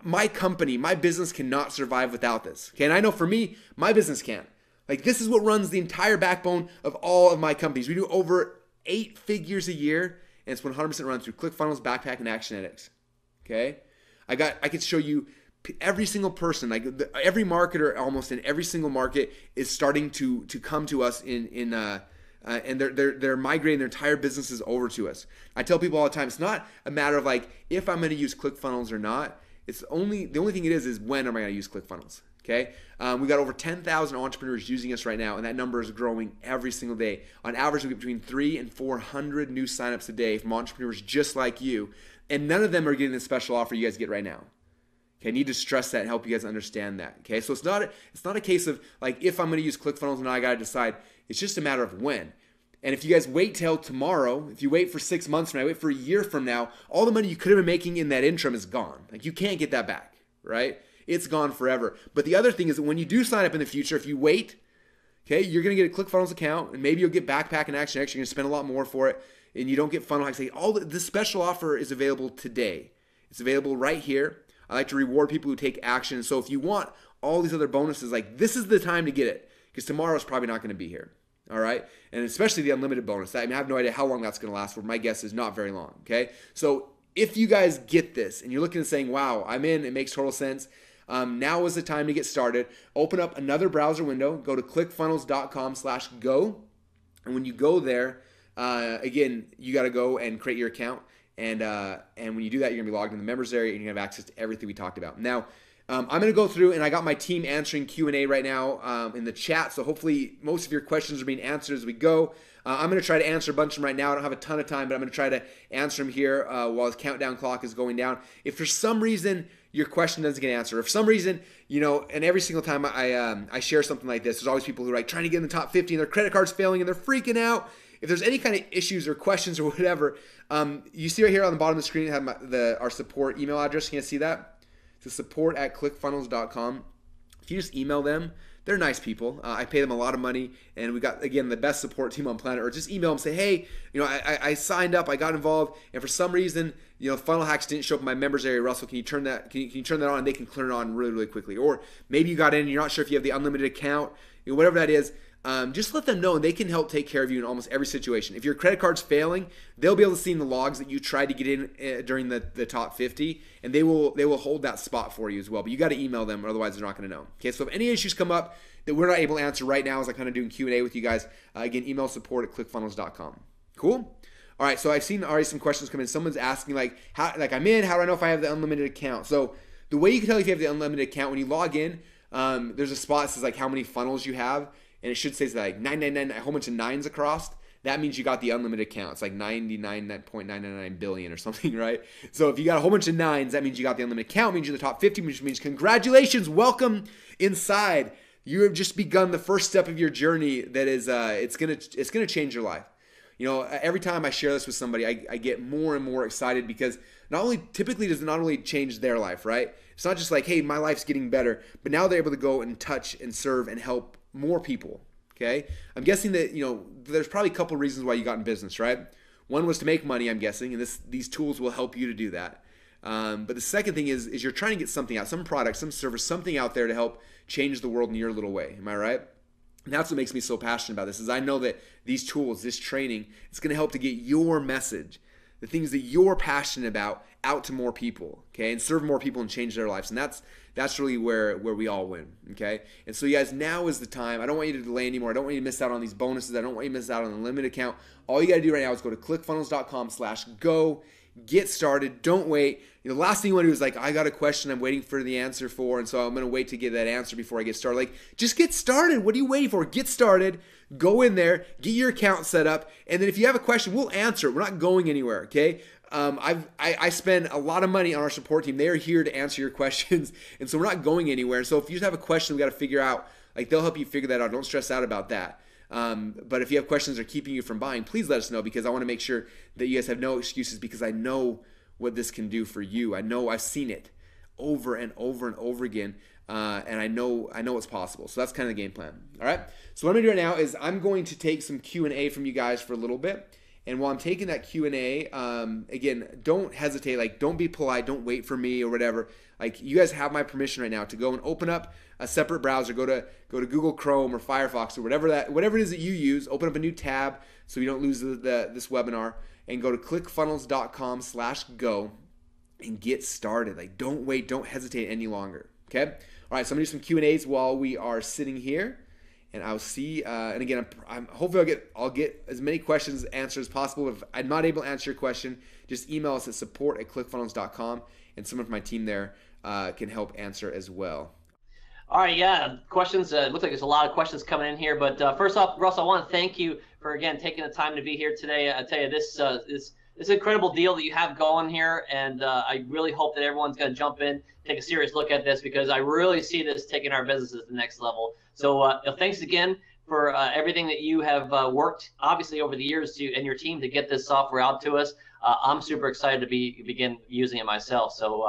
my company, my business cannot survive without this. Okay, and I know for me, my business can. Like, this is what runs the entire backbone of all of my companies. We do over 8 figures a year, and it's 100% run through ClickFunnels, Backpack, and Actionetics. Okay, I could show you every single person, like every marketer almost in every single market is starting to come to us and they're migrating their entire businesses over to us. I tell people all the time, it's not a matter of like if I'm going to use ClickFunnels or not. It's the only thing it is when am I going to use ClickFunnels? Okay, we got over 10,000 entrepreneurs using us right now, and that number is growing every single day. On average, we get between 300 and 400 new signups a day from entrepreneurs just like you, and none of them are getting the special offer you guys get right now. Okay, I need to stress that and help you guys understand that. Okay, so it's not a case of like if I'm going to use ClickFunnels and I got to decide. It's just a matter of when. And if you guys wait till tomorrow, if you wait for 6 months from now, wait for a year from now, all the money you could have been making in that interim is gone. Like, you can't get that back, right? It's gone forever. But the other thing is that when you do sign up in the future, if you wait, okay, you're going to get a ClickFunnels account, and maybe you'll get Backpack and Actionetics. You're going to spend a lot more for it, and you don't get funnel hacks. All this special offer is available today. It's available right here. I like to reward people who take action. So if you want all these other bonuses, like this is the time to get it, because tomorrow's probably not going to be here. All right, and especially the unlimited bonus. I mean, I have no idea how long that's going to last for. My guess is not very long. Okay, so if you guys get this and you're looking and saying, "Wow, I'm in," it makes total sense. Now is the time to get started. Open up another browser window. Go to clickfunnels.com/go, and when you go there, again, you got to go and create your account. And when you do that, you're gonna be logged in the members area and you're gonna have access to everything we talked about. Now, I'm gonna go through, and I got my team answering Q&A right now in the chat. So hopefully most of your questions are being answered as we go. I'm gonna try to answer a bunch of them right now. I don't have a ton of time, but I'm gonna try to answer them here while the countdown clock is going down. If for some reason your question doesn't get answered, or if for some reason, and every single time I share something like this, there's always people who are like trying to get in the top 50 and their credit card's failing and they're freaking out. If there's any kind of issues or questions or whatever, you see right here on the bottom of the screen, I have our support email address. Can you see that? It's support@clickfunnels.com. If you just email them, they're nice people. I pay them a lot of money, and we got, again, the best support team on planet Earth. Just email them, say, hey, I signed up, I got involved, and for some reason, funnel hacks didn't show up in my members area. Russell, can you turn that? Can you turn that on? And they can turn it on really, really quickly. Or maybe you got in, and you're not sure if you have the unlimited account, whatever that is. Just let them know, and they can help take care of you in almost every situation. If your credit card's failing, they'll be able to see in the logs that you tried to get in during the top 50, and they will hold that spot for you as well. But you got to email them, or otherwise they're not going to know. Okay, so if any issues come up that we're not able to answer right now, as I kind of doing Q&A with you guys, again, email support@clickfunnels.com. Cool. All right, so I've seen already some questions come in. Someone's asking I'm in. How do I know if I have the unlimited account? So the way you can tell if you have the unlimited account, when you log in, there's a spot that says how many funnels you have. And it should say like 999, a whole bunch of nines across. That means you got the unlimited account. It's like 99.999 billion or something, right? So if you got a whole bunch of nines, that means you got the unlimited account, means you're the top 50, which means congratulations, welcome inside. You have just begun the first step of your journey that is, it's gonna change your life. Every time I share this with somebody, I get more and more excited because typically does it not only change their life, right? It's not just like, hey, my life's getting better, but now they're able to go and touch and serve and help more people. Okay, I'm guessing that there's probably a couple reasons why you got in business, right? One was to make money, I'm guessing, and these tools will help you to do that. But the second thing is you're trying to get something out, some product, some service, something out there to help change the world in your little way. Am I right? And that's what makes me so passionate about this. Is I know that these tools, this training, it's going to help to get your message, the things that you're passionate about, out to more people, okay, and serve more people and change their lives. And that's really where we all win, okay? And so you guys, now is the time. I don't want you to delay anymore. I don't want you to miss out on these bonuses. I don't want you to miss out on the limited account. All you got to do right now is go to clickfunnels.com/go. Get started. Don't wait. The last thing you want to do is like, I got a question I'm waiting for the answer for, and so I'm going to wait to get that answer before I get started. Like, just get started. What are you waiting for? Get started. Go in there. Get your account set up. And then if you have a question, we'll answer it. We're not going anywhere, okay? I spend a lot of money on our support team. They are here to answer your questions, and so we're not going anywhere. And so if you just have a question we got to figure out, like, they'll help you figure that out. Don't stress out about that. But if you have questions that are keeping you from buying, please let us know, because I want to make sure that you guys have no excuses, because I know what this can do for you. I know I've seen it over and over and over again, and I know it's possible. So that's kind of the game plan. All right. So what I'm gonna do right now is I'm going to take some Q&A from you guys for a little bit. And while I'm taking that Q&A, again, don't hesitate. Like, don't be polite. Don't wait for me or whatever. Like, you guys have my permission right now to go and open up a separate browser. Go to Google Chrome or Firefox or whatever it is that you use. Open up a new tab so you don't lose this webinar, and go to clickfunnels.com/go and get started. Like, don't wait. Don't hesitate any longer. Okay. All right. So I'm gonna do some Q&As while we are sitting here. And I'll see, and again, I'm hopefully I'll get as many questions answered as possible. If I'm not able to answer your question, just email us at support@clickfunnels.com, and someone from my team there can help answer as well. All right, yeah, questions. It looks like there's a lot of questions coming in here. But first off, Russ, I want to thank you for, again, taking the time to be here today. I tell you, this incredible deal that you have going here, and I really hope that everyone's going to jump in, take a serious look at this, because I really see this taking our business to the next level. So thanks again for everything that you have worked, obviously, over the years and your team to get this software out to us. I'm super excited to begin using it myself. So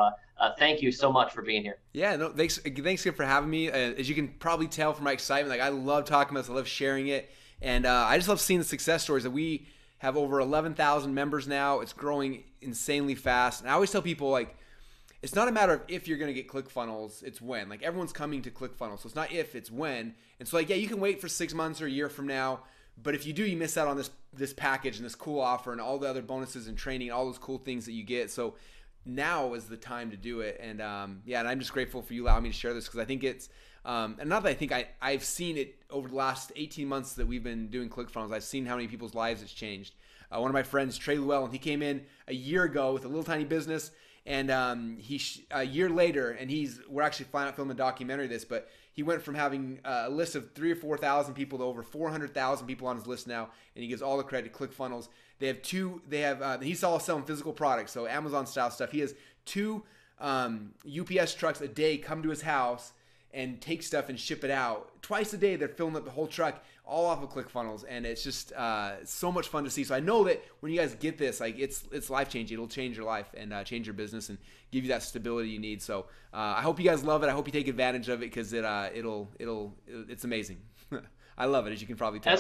thank you so much for being here. Yeah, no, thanks again for having me. As you can probably tell from my excitement, like, I love talking about this. I love sharing it. And I just love seeing the success stories that we have. Over 11,000 members now. It's growing insanely fast. And I always tell people, like, it's not a matter of if you're going to get ClickFunnels, it's when. Like everyone's coming to ClickFunnels, so it's not if, it's when. And so like, yeah, you can wait for 6 months or a year from now, but if you do, you miss out on this package and this cool offer and all the other bonuses and training and all those cool things that you get. So now is the time to do it. And yeah, and I'm just grateful for you allowing me to share this, because I think it's, and not that I think I've seen it over the last 18 months that we've been doing ClickFunnels. I've seen how many people's lives it's changed. One of my friends, Trey Llewellyn, he came in a year ago with a little tiny business, and a year later, and we're actually flying out filming a documentary of this, but he went from having a list of 3,000 or 4,000 people to over 400,000 people on his list now, and he gives all the credit to ClickFunnels. He's all selling physical products, so Amazon style stuff. He has 2 UPS trucks a day come to his house and take stuff and ship it out. Twice a day, they're filling up the whole truck, all off of ClickFunnels, and it's just so much fun to see. So I know that when you guys get this, like it's life changing. It'll change your life and change your business and give you that stability you need. So I hope you guys love it. I hope you take advantage of it, because it's amazing. I love it, as you can probably tell.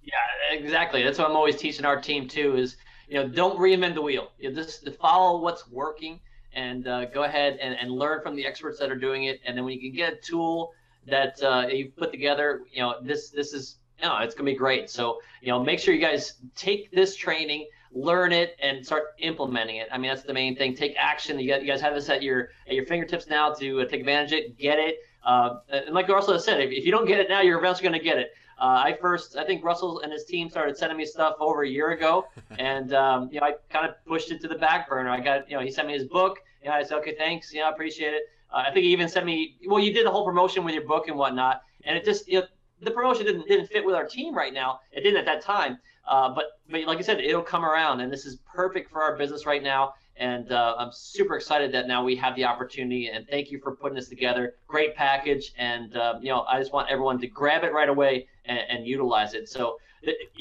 Yeah, exactly. That's what I'm always teaching our team too. Is don't reinvent the wheel. Just follow what's working. And go ahead and learn from the experts that are doing it. And then when you can get a tool that you've put together, this is, it's going to be great. So, make sure you guys take this training, learn it, and start implementing it. I mean, that's the main thing. Take action. You guys have this at your fingertips now to take advantage of it, get it. And like Russell said, if you don't get it now, you're eventually going to get it. I think Russell and his team started sending me stuff over a year ago, and I kind of pushed it to the back burner. I got, he sent me his book. I said, okay, thanks. I appreciate it. I think he even sent me, well, you did the whole promotion with your book and whatnot, and it just, the promotion didn't fit with our team right now. It didn't at that time, but like I said, it'll come around, and this is perfect for our business right now. And I'm super excited that now we have the opportunity, and thank you for putting this together. Great package, and I just want everyone to grab it right away and utilize it. So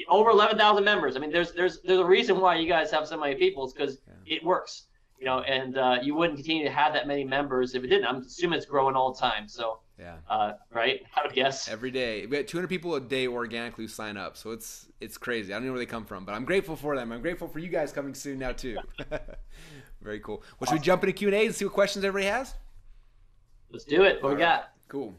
over 11,000 members. I mean, there's a reason why you guys have so many people. It's because it works, and you wouldn't continue to have that many members if it didn't. I'm assuming it's growing all the time. So yeah, right? I would guess every day we got 200 people a day organically who sign up. So it's crazy. I don't know where they come from, but I'm grateful for them. I'm grateful for you guys coming soon now too. Very cool. Well, should we jump into Q&A and see what questions everybody has? Let's do it. What we got? Cool.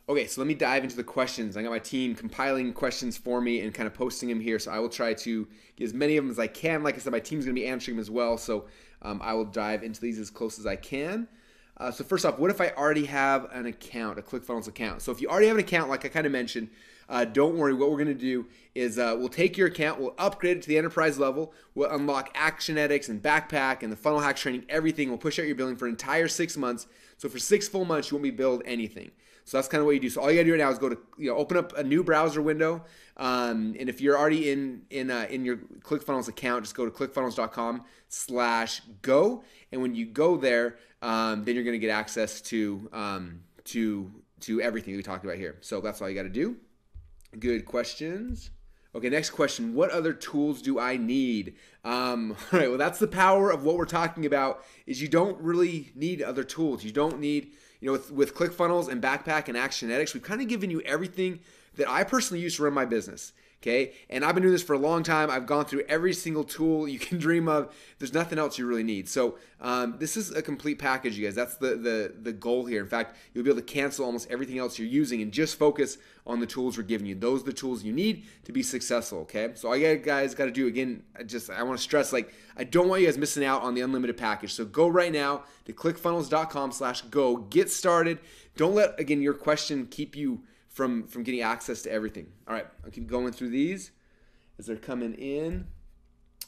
Okay, so let me dive into the questions. I got my team compiling questions for me and kind of posting them here. So I will try to get as many of them as I can. Like I said, my team's going to be answering them as well. So I will dive into these as close as I can. So first off, what if I already have an account, a ClickFunnels account? So if you already have an account, like I kind of mentioned, don't worry. What we're going to do is we'll take your account, we'll upgrade it to the enterprise level, we'll unlock Actionetics and Backpack and the funnel hacks training, everything. We'll push out your billing for an entire 6 months. So for 6 full months, you won't be billed anything. So that's kind of what you do. So all you gotta do right now is go to open up a new browser window, and if you're already in your ClickFunnels account, just go to clickfunnels.com/go, and when you go there, then you're gonna get access to everything we talked about here. So that's all you got to do. Good questions. Okay, next question. What other tools do I need? All right, well, that's the power of what we're talking about, is you don't really need other tools. You don't need, with ClickFunnels and Backpack and Actionetics, we've kind of given you everything that I personally use to run my business. Okay, and I've been doing this for a long time. I've gone through every single tool you can dream of. There's nothing else you really need. So this is a complete package, you guys. That's the goal here. In fact, you'll be able to cancel almost everything else you're using and just focus on the tools we're giving you. Those are the tools you need to be successful. Okay, so all you guys got to do, again, I want to stress, I don't want you guys missing out on the unlimited package. So go right now to clickfunnels.com/go. Get started. Don't let, again, your question keep you from getting access to everything. All right, I'll keep going through these as they're coming in.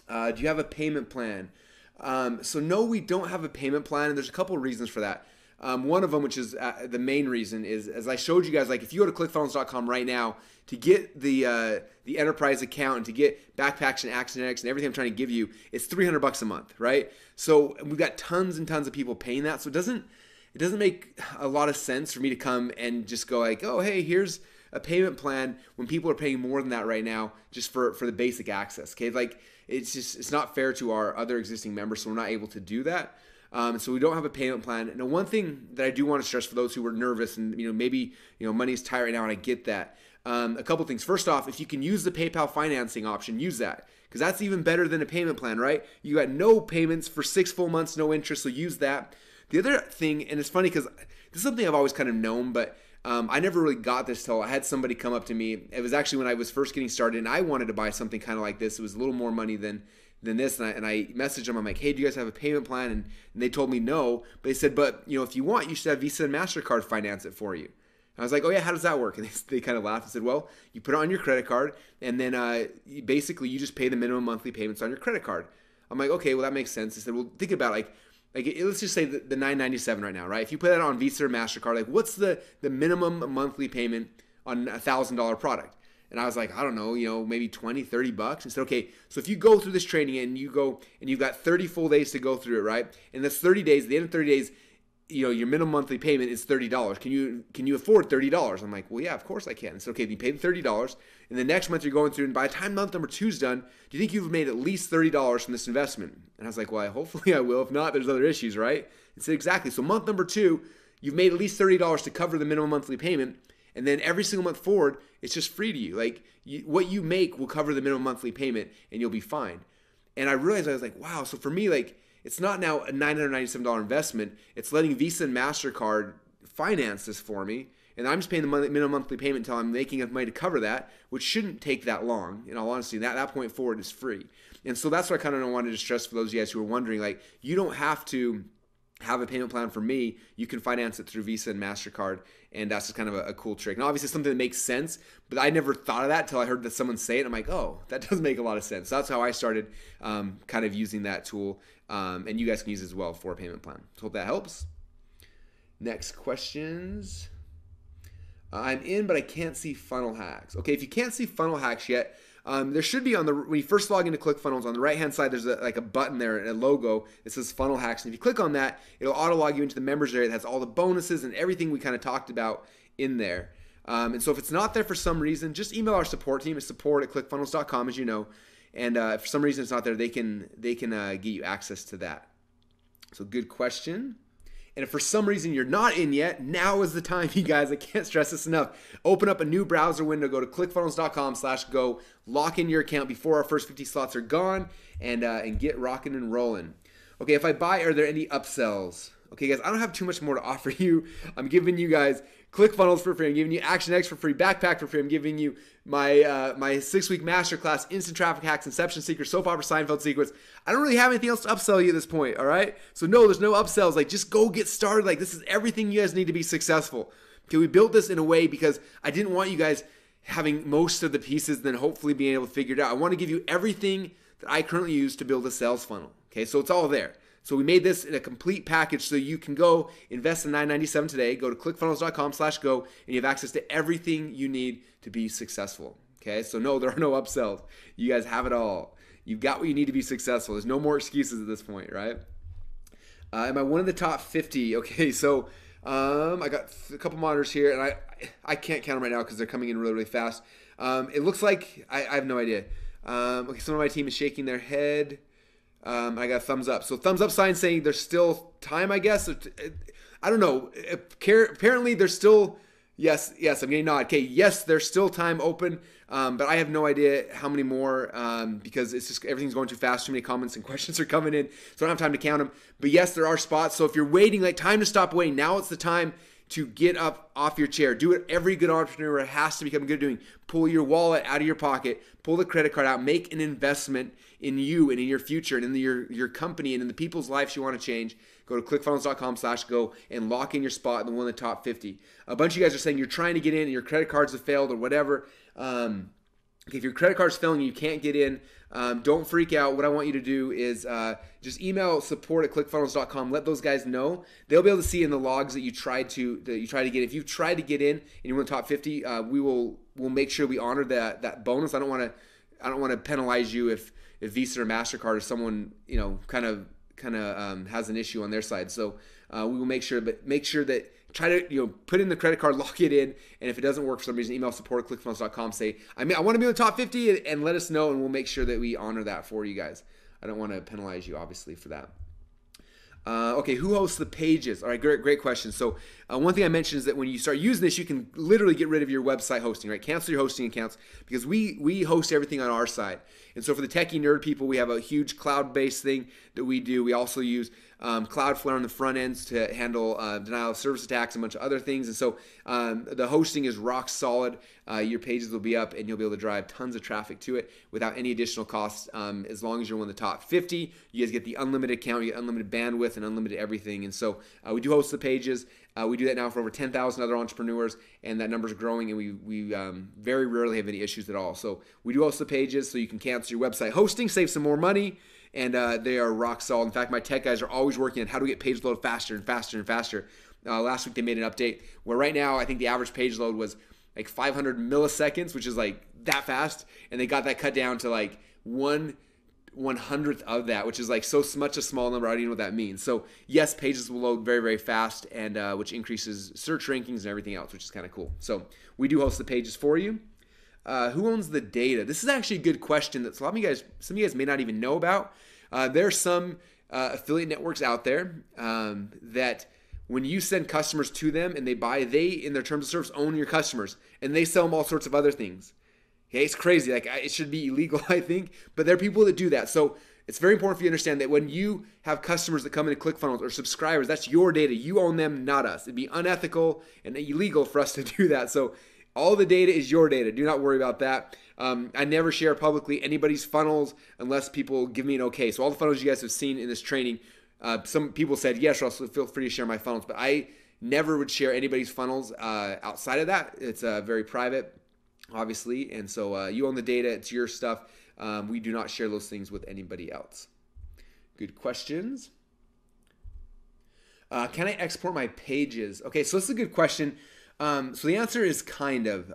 Do you have a payment plan? So no, we don't have a payment plan, and there's a couple of reasons for that. One of them, which is the main reason, is, as I showed you guys, if you go to clickfunnels.com right now to get the enterprise account and to get Backpacks and Actionetics and everything I'm trying to give you, it's $300 a month, right? So we've got tons and tons of people paying that, so it doesn't make a lot of sense for me to come and just go oh, hey, here's a payment plan when people are paying more than that right now just for the basic access. Okay, it's not fair to our other existing members, so we're not able to do that. So we don't have a payment plan. And one thing that I do want to stress for those who are nervous and maybe money is tight right now, and I get that. A couple things. First off, if you can use the PayPal financing option, use that, because that's even better than a payment plan, right? You got no payments for 6 full months, no interest, so use that. The other thing, and it's funny because this is something I've always kind of known, but I never really got this till I had somebody come up to me. It was actually when I was first getting started, and I wanted to buy something kind of like this. It was a little more money than this, and I messaged them. I'm like, hey, do you guys have a payment plan? And they told me no, but they said, but if you want, you should have Visa and MasterCard finance it for you. I was like, oh yeah, how does that work? And they kind of laughed and said, well, you put it on your credit card, and then basically you just pay the minimum monthly payments on your credit card. I'm like, okay, well that makes sense. They said, well, think about it, like let's just say the $9.97 right now, right? If you put that on Visa or MasterCard, like what's the minimum monthly payment on a $1,000 product? And I was like, I don't know, maybe $20, $30. And said, okay, so if you go through this training and you go and you've got 30 full days to go through it, right? And that's 30 days. At the end of 30 days, your minimum monthly payment is $30. Can you afford $30? I'm like, well, yeah, of course I can. It's okay. You pay the $30, and the next month you're going through, and by the time month number 2 is done, do you think you've made at least $30 from this investment? And I was like, well, hopefully I will. If not, there's other issues, right? And said, exactly. So month number 2, you've made at least $30 to cover the minimum monthly payment, and then every single month forward, it's just free to you. Like what you make will cover the minimum monthly payment, and you'll be fine. And I realized, I was like, wow. So for me, like, it's not now a $997 investment. It's letting Visa and MasterCard finance this for me. And I'm just paying the minimum monthly payment until I'm making enough money to cover that, which shouldn't take that long. In all honesty, that point forward is free. And so that's what I kind of wanted to stress for those of you guys who are wondering, like, you don't have to have a payment plan for me. You can finance it through Visa and MasterCard. And that's just kind of a cool trick. Now, obviously, something that makes sense, but I never thought of that until I heard that someone say it. I'm like, oh, that does make a lot of sense. So that's how I started kind of using that tool. And you guys can use it as well for a payment plan. So hope that helps. Next questions. I'm in, but I can't see funnel hacks. Okay, if you can't see funnel hacks yet, there should be when you first log into ClickFunnels, on the right-hand side, there's a button there, a logo that says funnel hacks. And if you click on that, it'll auto-log you into the members area that has all the bonuses and everything we kind of talked about in there. And so if it's not there for some reason, just email our support team. It's support@clickfunnels.com, as you know. And if for some reason it's not there, they can get you access to that. So good question. And if for some reason you're not in yet, now is the time, you guys. I can't stress this enough. Open up a new browser window, go to clickfunnels.com/go, lock in your account before our first 50 slots are gone, and get rocking and rolling. Okay, if I buy, are there any upsells? Okay, guys, I don't have too much more to offer you. I'm giving you guys ClickFunnels for free. I'm giving you Action X for free, Backpack for free. I'm giving you my my 6-week masterclass, Instant Traffic Hacks, Inception Secrets, Soap Opera Seinfeld Secrets. I don't really have anything else to upsell you at this point, all right? So no, there's no upsells. Like, just go get started. Like, this is everything you guys need to be successful. Okay, we built this in a way because I didn't want you guys having most of the pieces and then hopefully being able to figure it out. I want to give you everything that I currently use to build a sales funnel. Okay, so it's all there. So we made this in a complete package so you can go invest in $997 today. Go to clickfunnels.com/go, and you have access to everything you need to be successful. Okay, so no, there are no upsells. You guys have it all. You've got what you need to be successful. There's no more excuses at this point, right? Am I one of the top 50? Okay, so I got a couple monitors here, and I can't count them right now because they're coming in really, really fast. It looks like I have no idea. Okay, some of my team is shaking their head. I got a thumbs up. So thumbs up sign saying there's still time, I guess. I don't know. Apparently there's still, yes, I'm getting nod. Okay, yes, there's still time open, but I have no idea how many more because it's just everything's going too fast. Too many comments and questions are coming in, so I don't have time to count them. But yes, there are spots. So if you're waiting, like, time to stop waiting. Now it's the time to get up off your chair. Do what every good entrepreneur has to become good at doing. Pull your wallet out of your pocket. Pull the credit card out. Make an investment in you and in your future and in your company and in the people's lives you want to change. Go to clickfunnels.com/go and lock in your spot in one of the top 50. A bunch of you guys are saying you're trying to get in and your credit cards have failed or whatever. If your credit card's failing and you can't get in, don't freak out. What I want you to do is just email support@clickfunnels.com. Let those guys know. They'll be able to see in the logs that you tried to get. If you've tried to get in and you're in the top 50, we'll make sure we honor that bonus. I don't want to penalize you if Visa or MasterCard or someone kind of has an issue on their side. So we will make sure that. Try to put in the credit card, lock it in, and if it doesn't work for some reason, email support@clickfunnels.com. Say, I want to be in the top 50, and let us know, and we'll make sure that we honor that for you guys. I don't want to penalize you, obviously, for that. Okay, who hosts the pages? All right, great question. So one thing I mentioned is that when you start using this, you can literally get rid of your website hosting, right? Cancel your hosting accounts because we host everything on our side. And so for the techie nerd people, we have a huge cloud-based thing that we do. We also use Cloudflare on the front ends to handle denial of service attacks and a bunch of other things. And so the hosting is rock solid. Your pages will be up and you'll be able to drive tons of traffic to it without any additional costs. As long as you're one of the top 50, you guys get the unlimited account, you get unlimited bandwidth and unlimited everything. And so we do host the pages. We do that now for over 10,000 other entrepreneurs, and that number's growing, and we very rarely have any issues at all. So we do host the pages so you can cancel your website hosting, save some more money, and they are rock solid. In fact, my tech guys are always working on how to get page load faster and faster and faster. Last week they made an update where right now I think the average page load was like 500 milliseconds, which is like that fast, and they got that cut down to like 1/100th of that, which is like so much a small number. I don't even know what that means. So yes, pages will load very, very fast, and which increases search rankings and everything else, which is kind of cool. So we do host the pages for you. Who owns the data? This is actually a good question that some of you guys may not even know about. There are some affiliate networks out there that when you send customers to them and they buy, they in their terms of service own your customers, and they sell them all sorts of other things. Okay, it's crazy. Like it should be illegal, I think, but there are people that do that. So it's very important for you to understand that when you have customers that come into ClickFunnels or subscribers, that's your data. You own them, not us. It'd be unethical and illegal for us to do that. So all the data is your data. Do not worry about that. I never share publicly anybody's funnels unless people give me an okay. So all the funnels you guys have seen in this training, some people said, yes, Russell, feel free to share my funnels, but I never would share anybody's funnels outside of that. It's very private, obviously, and so you own the data. It's your stuff. We do not share those things with anybody else. Good questions. Can I export my pages? Okay, so this is a good question. So the answer is kind of.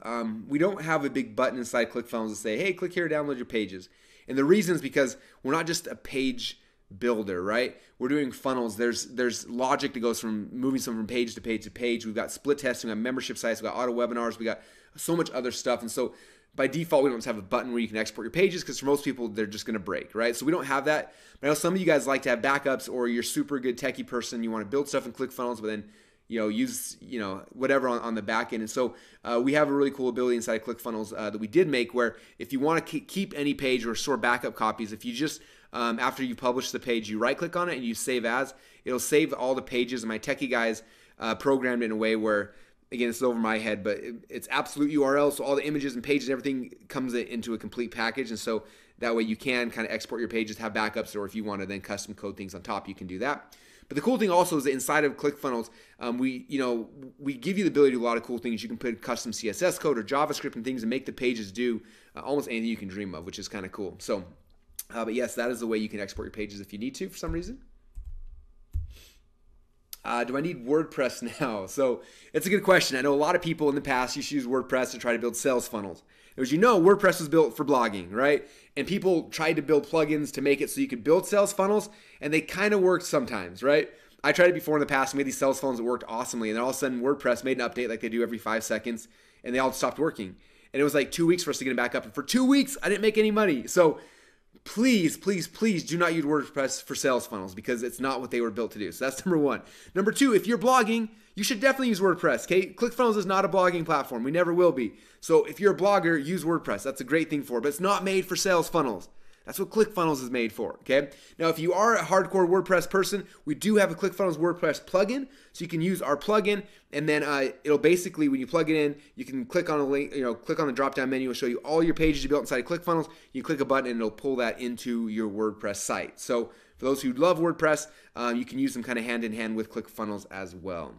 We don't have a big button inside ClickFunnels to say, hey, click here to download your pages. And the reason is because we're not just a page builder, right? We're doing funnels. There's logic that goes from moving someone from page to page to page. We've got split testing, we've got membership sites, we've got auto webinars, we got so much other stuff. And so by default, we don't just have a button where you can export your pages because for most people, they're just going to break, right? So we don't have that. But I know some of you guys like to have backups, or you're super good techie person. You want to build stuff in ClickFunnels, but then use whatever on the back end. And so we have a really cool ability inside of ClickFunnels that we did make where if you want to keep any page or store backup copies, if you just after you publish the page, you right click on it and you save as, it'll save all the pages. And my techie guys programmed it in a way where, again, it's over my head, but it's absolute URL, so all the images and pages and everything comes into a complete package. And so that way you can kind of export your pages, have backups, or if you want to then custom code things on top, you can do that. But the cool thing also is that inside of ClickFunnels, we give you the ability to do a lot of cool things. You can put custom CSS code or JavaScript and things and make the pages do almost anything you can dream of, which is kind of cool. So, but yes, that is the way you can export your pages if you need to for some reason. Do I need WordPress now? So it's a good question. I know a lot of people in the past used to use WordPress to try to build sales funnels. As you know, WordPress was built for blogging, right? And people tried to build plugins to make it so you could build sales funnels, and they kind of worked sometimes, right? I tried it before in the past, made these sales funnels that worked awesomely, and then all of a sudden WordPress made an update like they do every 5 seconds, and they all stopped working. And it was like 2 weeks for us to get them back up, and for 2 weeks, I didn't make any money. So please, please, please do not use WordPress for sales funnels because it's not what they were built to do. So that's number one. Number two, if you're blogging, you should definitely use WordPress, okay? ClickFunnels is not a blogging platform. We never will be. So if you're a blogger, use WordPress. That's a great thing for it, but it's not made for sales funnels. That's what ClickFunnels is made for, okay? Now, if you are a hardcore WordPress person, we do have a ClickFunnels WordPress plugin, so you can use our plugin, and then it'll basically, when you plug it in, you can click on a link, click on the drop-down menu. It'll show you all your pages you built inside of ClickFunnels. You click a button, and it'll pull that into your WordPress site. So for those who love WordPress, you can use them kind of hand-in-hand with ClickFunnels as well.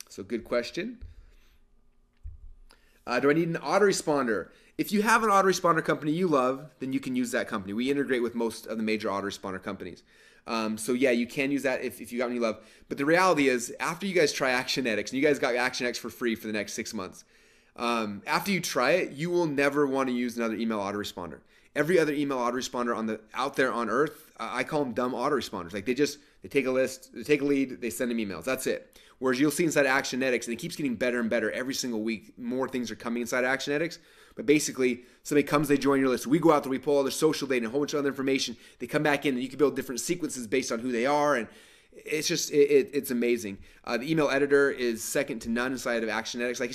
So good question. Do I need an autoresponder? If you have an autoresponder company you love, then you can use that company. We integrate with most of the major autoresponder companies. So yeah, you can use that if you got one you love. But the reality is, after you guys try ActionX, and you guys got ActionX for free for the next 6 months, after you try it, you will never want to use another email autoresponder. Every other email autoresponder out there on earth, I call them dumb autoresponders. Like they take a list, they take a lead, they send them emails. That's it. Whereas you'll see inside ActionX, and it keeps getting better and better every single week. More things are coming inside ActionX. But basically, somebody comes, they join your list. We go out there, we pull all their social data and a whole bunch of other information. They come back in, and you can build different sequences based on who they are. And it's just it's amazing. The email editor is second to none inside of Actionetics. Like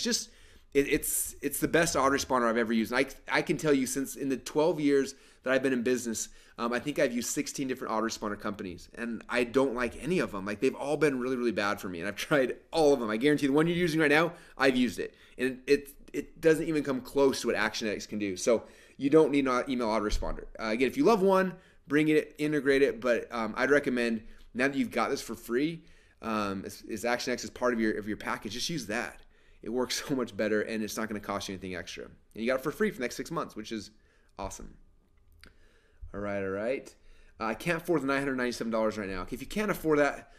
it's the best autoresponder I've ever used. And I can tell you, since in the 12 years that I've been in business, I think I've used 16 different autoresponder companies, and I don't like any of them. Like, they've all been really, really bad for me, and I've tried all of them. I guarantee the one you're using right now, I've used it, and it doesn't even come close to what Actionetics can do. So you don't need an email autoresponder. Again, if you love one, bring it, integrate it, but I'd recommend, now that you've got this for free, is Actionetics as part of your package, just use that. It works so much better, and it's not going to cost you anything extra. And you got it for free for the next 6 months, which is awesome. All right. I can't afford the $997 right now. Okay, if you can't afford that,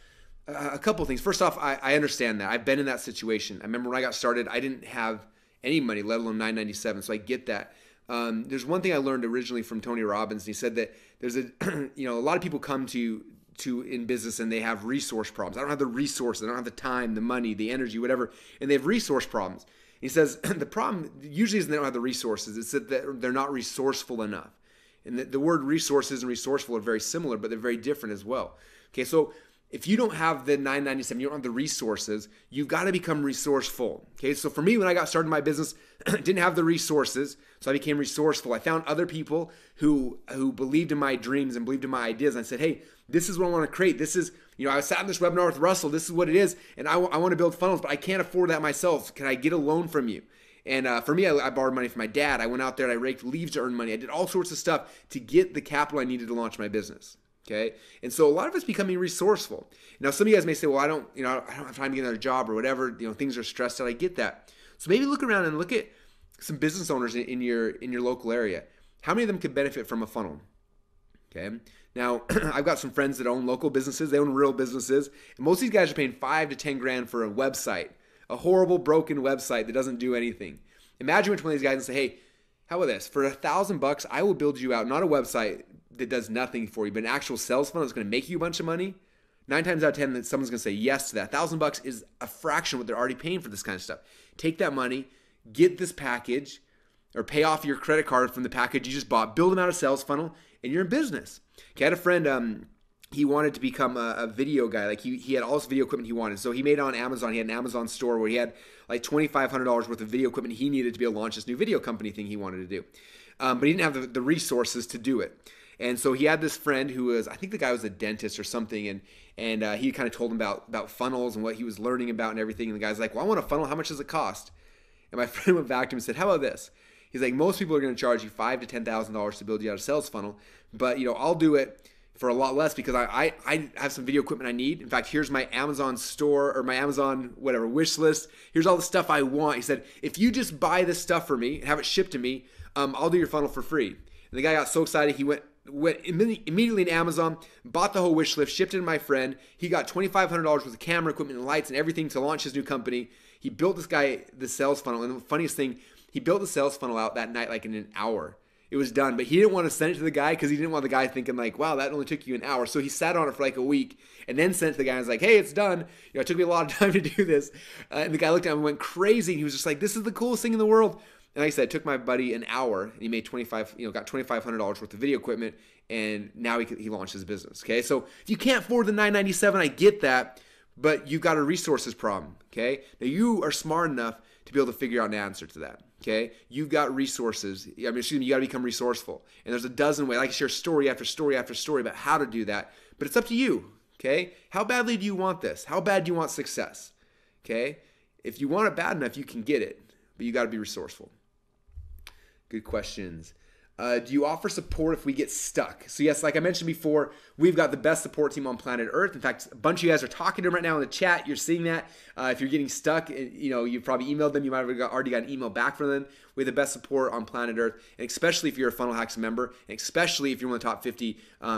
a couple things. First off, I understand that. I've been in that situation. I remember when I got started, I didn't have any money, let alone $997, so I get that. There's one thing I learned originally from Tony Robbins, and he said that there's a lot of people come to in business and they have resource problems. I don't have the resources, I don't have the time, the money, the energy, whatever, and they have resource problems. He says the problem usually isn't they don't have the resources, it's that they're not resourceful enough. And the word resources and resourceful are very similar, but they're very different as well. Okay, so if you don't have the $997, you don't have the resources, you've got to become resourceful. Okay, so for me, when I got started in my business, didn't have the resources, so I became resourceful. I found other people who believed in my dreams and believed in my ideas. And I said, hey, this is what I want to create. This is, I sat in this webinar with Russell. This is what it is, and I want to build funnels, but I can't afford that myself. Can I get a loan from you? And for me, I borrowed money from my dad. I went out there and I raked leaves to earn money. I did all sorts of stuff to get the capital I needed to launch my business. Okay, and so a lot of it's becoming resourceful. Now, some of you guys may say, well, I don't have time to get another job or whatever. Things are stressed out. I get that. So maybe look around and look at some business owners in your local area. How many of them could benefit from a funnel? Okay. Now, I've got some friends that own local businesses. They own real businesses. And most of these guys are paying $5 to $10 grand for a website, a horrible, broken website that doesn't do anything. Imagine which one of these guys and say, hey, how about this? For $1,000, I will build you out, not a website that does nothing for you, but an actual sales funnel that's going to make you a bunch of money. 9 times out of 10, someone's going to say yes to that. $1,000 is a fraction of what they're already paying for this kind of stuff. Take that money, get this package, or pay off your credit card from the package you just bought, build them out a sales funnel, and you're in business. Okay, I had a friend, he wanted to become a video guy. Like he had all this video equipment he wanted. So he made it on Amazon. He had an Amazon store where he had like $2,500 worth of video equipment he needed to be able to launch this new video company thing he wanted to do. But he didn't have the resources to do it. And so he had this friend who was, I think the guy was a dentist or something, and he kind of told him about funnels and what he was learning about and everything. And the guy's like, well, I want a funnel. How much does it cost? And my friend went back to him and said, how about this? He's like, most people are going to charge you $5,000 to $10,000 to build you out a sales funnel, but I'll do it for a lot less because I have some video equipment I need. In fact, here's my Amazon store or my Amazon whatever wish list. Here's all the stuff I want. He said, if you just buy this stuff for me and have it shipped to me, I'll do your funnel for free. And the guy got so excited he went immediately to Amazon, bought the whole wish list, shipped it to my friend. He got $2,500 worth of camera equipment and lights and everything to launch his new company. He built this guy the sales funnel, and the funniest thing, he built the sales funnel out that night like in an hour. It was done, but he didn't want to send it to the guy because he didn't want the guy thinking like, wow, that only took you an hour. So he sat on it for like a week and then sent it to the guy and was like, hey, it's done. It took me a lot of time to do this. And the guy looked at him and went crazy. And he was just like, this is the coolest thing in the world. And like I said, it took my buddy an hour, and he made got $2,500 worth of video equipment, and now he launched his business. Okay, so if you can't afford the $997, I get that, but you've got a resources problem. Okay, now you are smart enough to be able to figure out an answer to that. Okay, you've got resources. You got to become resourceful, and there's a dozen ways. I can share story after story after story about how to do that, but it's up to you. Okay, how badly do you want this? How bad do you want success? Okay, if you want it bad enough, you can get it, but you got to be resourceful. Good questions. Do you offer support if we get stuck? So yes, like I mentioned before, we've got the best support team on planet Earth. In fact, a bunch of you guys are talking to them right now in the chat. You're seeing that. If you're getting stuck, you've probably emailed them. You might have already got an email back from them. We have the best support on planet Earth, and especially if you're a Funnel Hacks member, and especially if you're one of the top 50,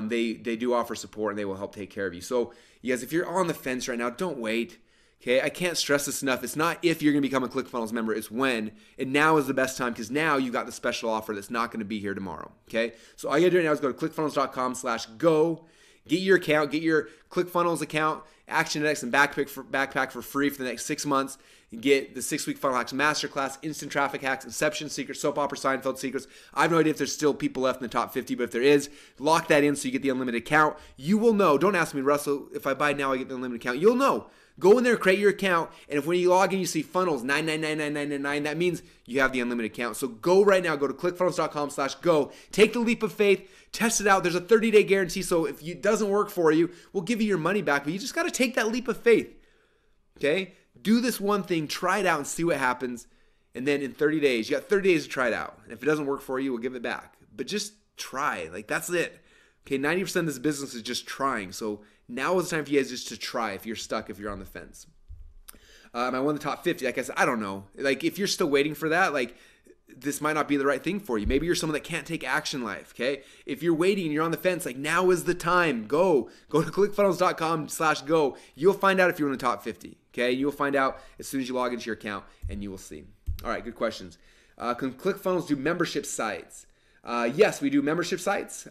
they do offer support, and they will help take care of you. So you guys, if you're on the fence right now, don't wait. Okay, I can't stress this enough. It's not if you're going to become a ClickFunnels member, it's when. And now is the best time because now you've got the special offer that's not going to be here tomorrow. Okay, so all you got to do right now is go to clickfunnels.com/go. Get your account, get your ClickFunnels account, Action Index and backpack for free for the next 6 months. You get the 6-week Funnel Hacks Masterclass, Instant Traffic Hacks, Inception Secrets, Soap Opera Seinfeld Secrets. I have no idea if there's still people left in the top 50, but if there is, lock that in so you get the unlimited account. You will know. Don't ask me, Russell, if I buy now I get the unlimited account. You'll know. Go in there, create your account, and if when you log in you see funnels 9999999, that means you have the unlimited account. So go right now. Go to clickfunnels.com/go. Take the leap of faith. Test it out. There's a 30-day guarantee, so if it doesn't work for you, we'll give you your money back, but you just got to take that leap of faith. Okay? Do this one thing, try it out, and see what happens. And then in 30 days, you got 30 days to try it out. And if it doesn't work for you, we'll give it back. But just try. Like, that's it. Okay, 90% of this business is just trying. So now is the time for you guys just to try if you're stuck, if you're on the fence. I won the top 50. Like I said, I don't know. Like, if you're still waiting for that, like, this might not be the right thing for you. Maybe you're someone that can't take action in life, okay? If you're waiting and you're on the fence, like, now is the time. Go to clickfunnels.com/go. You'll find out if you're in the top 50, okay? You'll find out as soon as you log into your account, and you will see. All right, good questions. Can ClickFunnels do membership sites? Yes, we do membership sites.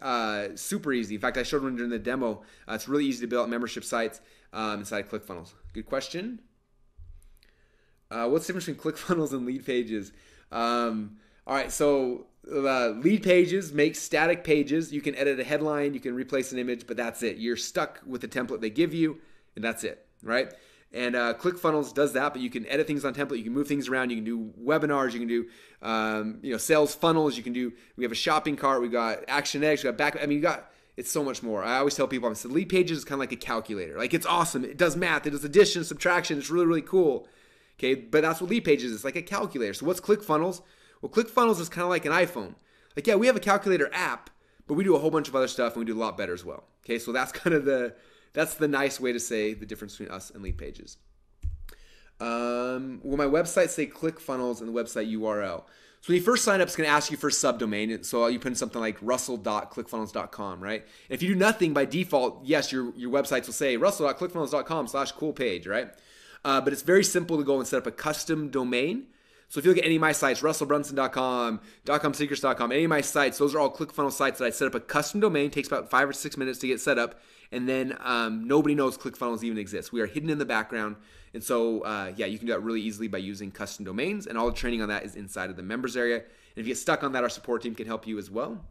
Super easy. In fact, I showed one during the demo. It's really easy to build out membership sites inside ClickFunnels. Good question. What's the difference between ClickFunnels and lead pages? All right, so lead pages make static pages. You can edit a headline, you can replace an image, but that's it. You're stuck with the template they give you, and that's it, right? And ClickFunnels does that, but you can edit things on template. You can move things around. You can do webinars. You can do sales funnels. You can do. We have a shopping cart. We got Action X. We got back. I mean, it's so much more. I always tell people, I said, lead pages is kind of like a calculator. Like, it's awesome. It does math. It does addition, subtraction. It's really, really cool. Okay, but that's what lead pages is. It's like a calculator. So what's ClickFunnels? Well, ClickFunnels is kind of like an iPhone. Like, yeah, we have a calculator app, but we do a whole bunch of other stuff, and we do a lot better as well. Okay, so that's kind of that's the nice way to say the difference between us and lead pages. Will my website say ClickFunnels in the website URL? So when you first sign up, it's going to ask you for a subdomain. So you put in something like russell.clickfunnels.com, right? And if you do nothing by default, yes, your websites will say russell.clickfunnels.com/cool page, right? But it's very simple to go and set up a custom domain. So if you look at any of my sites, russellbrunson.com, .comsecrets.com, any of my sites, those are all ClickFunnels sites that I set up a custom domain. It takes about 5 or 6 minutes to get set up. And then nobody knows ClickFunnels even exists. We are hidden in the background. And so, yeah, you can do that really easily by using custom domains. And all the training on that is inside of the members area. And if you get stuck on that, our support team can help you as well.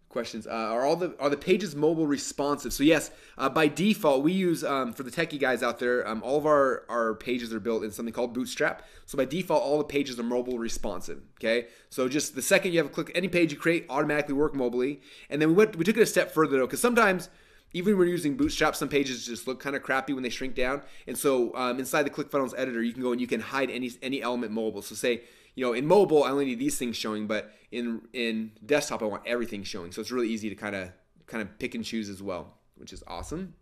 Questions. Are the pages mobile responsive? So yes, by default, we use, for the techie guys out there, all of our pages are built in something called Bootstrap. So by default, all the pages are mobile responsive, okay? So just the second you have a click, any page you create automatically work mobily. And then we took it a step further though, because sometimes, even when we're using Bootstrap, some pages just look kind of crappy when they shrink down. And so inside the ClickFunnels editor, you can go and you can hide any element mobile. So say, in mobile, I only need these things showing, but in desktop, I want everything showing. So it's really easy to kind of pick and choose as well, which is awesome.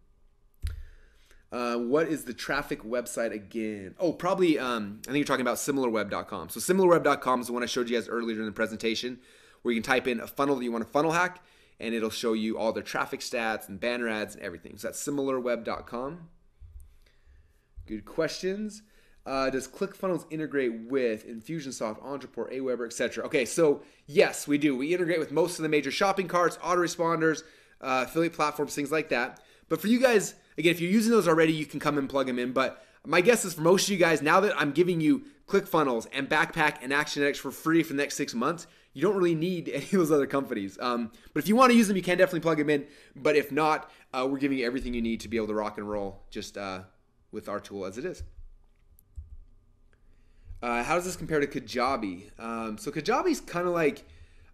What is the traffic website again? Oh, probably, I think you're talking about similarweb.com. So similarweb.com is the one I showed you guys earlier in the presentation, where you can type in a funnel that you want to funnel hack, and it'll show you all their traffic stats and banner ads and everything. So that's similarweb.com. Good questions. Does ClickFunnels integrate with Infusionsoft, Entreport, Aweber, etc.? Okay, so yes, we do. We integrate with most of the major shopping carts, autoresponders, affiliate platforms, things like that. But for you guys, again, if you're using those already, you can come and plug them in. But my guess is for most of you guys, now that I'm giving you ClickFunnels and Backpack and ActionX for free for the next 6 months, you don't really need any of those other companies. But if you want to use them, you can definitely plug them in. But if not, we're giving you everything you need to be able to rock and roll just with our tool as it is. How does this compare to Kajabi? So Kajabi's kind of like,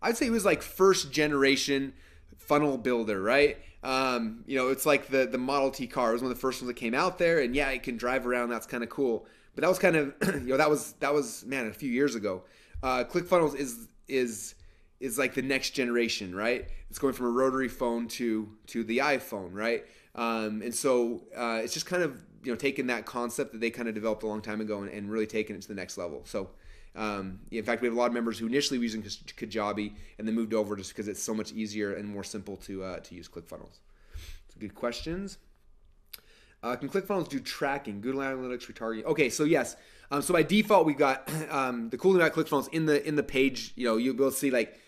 I'd say it was like first generation funnel builder, right? It's like the Model T car. It was one of the first ones that came out there, and yeah, it can drive around. That's kind of cool. But that was kind of, that was man, a few years ago. ClickFunnels is like the next generation, right? It's going from a rotary phone to the iPhone, right? And so it's just kind of taking that concept that they kind of developed a long time ago and really taking it to the next level. So in fact, we have a lot of members who initially were using Kajabi and then moved over just because it's so much easier and more simple to use ClickFunnels. So good questions. Can ClickFunnels do tracking, Google Analytics, retargeting? Okay, so yes. So by default, we've got the cool thing about ClickFunnels in the page. You'll be able to see like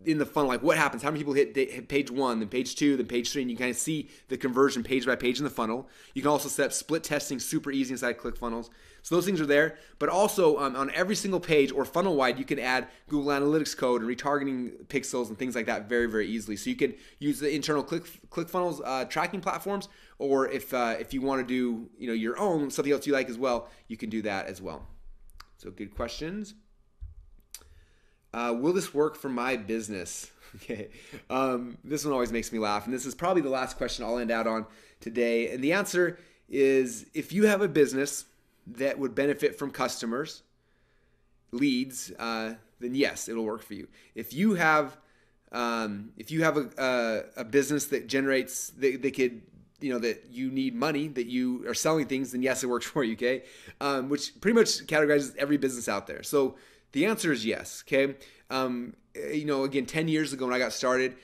in the funnel, like what happens, how many people hit page 1, then page 2, then page 3, and you kind of see the conversion page by page in the funnel. You can also set up split testing super easy inside ClickFunnels. So those things are there, but also on every single page or funnel wide, you can add Google Analytics code and retargeting pixels and things like that very, very easily. So you can use the internal ClickFunnels tracking platforms, or if you want to do your own, something else you like as well, you can do that as well. So good questions. Will this work for my business? Okay, this one always makes me laugh, and this is probably the last question I'll end out on today. And the answer is, if you have a business that would benefit from customers, leads, then yes, it'll work for you. If you have a business that generates that could that you need money, that you are selling things, then yes, it works for you. Okay, which pretty much categorizes every business out there. So the answer is yes. Okay, again, 10 years ago when I got started,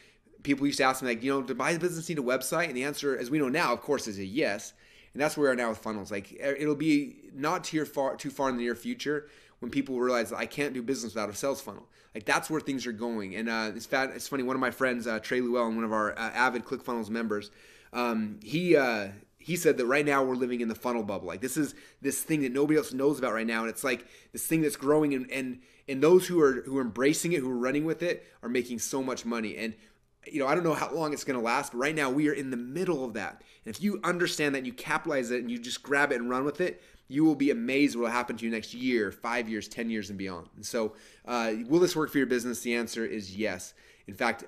people used to ask me like, did my business need a website? And the answer, as we know now, of course, is a yes. And that's where we are now with funnels. Like, it'll be not too far in the near future when people realize that I can't do business without a sales funnel. Like, that's where things are going. And it's funny. One of my friends, Trey Llewellyn, one of our avid ClickFunnels members, he said that right now we're living in the funnel bubble. Like, this is this thing that nobody else knows about right now, and it's like this thing that's growing. And those who are embracing it, who are running with it, are making so much money. And I don't know how long it's going to last, but right now we are in the middle of that. And if you understand that, and you capitalize it, and you just grab it and run with it, you will be amazed what will happen to you next year, 5 years, 10 years, and beyond. And so, will this work for your business? The answer is yes. In fact,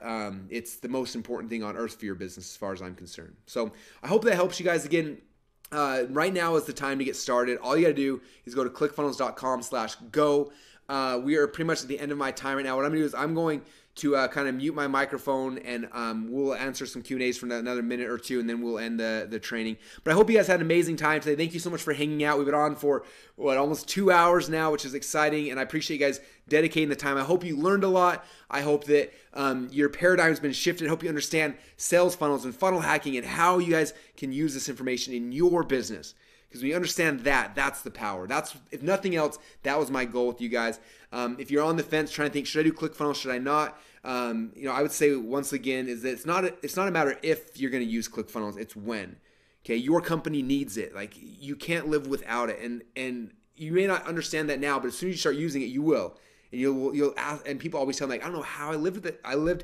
it's the most important thing on earth for your business as far as I'm concerned. So I hope that helps you guys. Again, right now is the time to get started. All you got to do is go to clickfunnels.com/go. We are pretty much at the end of my time right now. What I'm going to do is I'm going to kind of mute my microphone, and we'll answer some Q&As for another minute or two, and then we'll end the training. But I hope you guys had an amazing time today. Thank you so much for hanging out. We've been on for, almost 2 hours now, which is exciting, and I appreciate you guys dedicating the time. I hope you learned a lot. I hope that your paradigm's been shifted. I hope you understand sales funnels and funnel hacking and how you guys can use this information in your business. Because when you understand that, that's the power. That's, if nothing else, that was my goal with you guys. If you're on the fence trying to think, should I do ClickFunnels, should I not? I would say once again is that it's not a matter if you're going to use ClickFunnels, it's when. Okay, your company needs it. Like, you can't live without it, and you may not understand that now, but as soon as you start using it, you will. And you'll ask, and people always tell me like, I don't know how I lived with it. I lived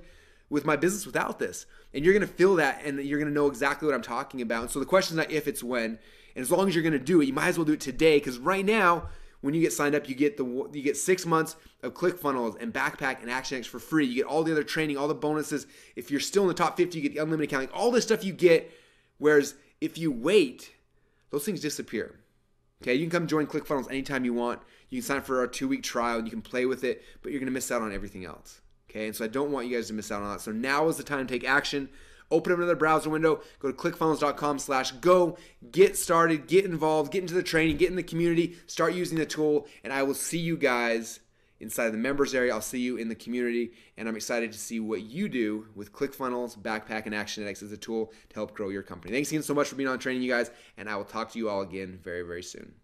with my business without this, and you're going to feel that, and you're going to know exactly what I'm talking about. And so the question is not if, it's when. And as long as you're going to do it, you might as well do it today, because right now, when you get signed up, you get 6 months of ClickFunnels and Backpack and ActionX for free. You get all the other training, all the bonuses. If you're still in the top 50, you get the unlimited account. Like, all this stuff you get. Whereas if you wait, those things disappear. Okay, you can come join ClickFunnels anytime you want. You can sign up for our 2-week trial and you can play with it, but you're going to miss out on everything else. Okay, and so I don't want you guys to miss out on that. So now is the time to take action. Open up another browser window, go to clickfunnels.com/go, get started, get involved, get into the training, get in the community, start using the tool, and I will see you guys inside the members area. I'll see you in the community, and I'm excited to see what you do with ClickFunnels, Backpack, and ActionX as a tool to help grow your company. Thanks again so much for being on training, you guys, and I will talk to you all again very, very soon.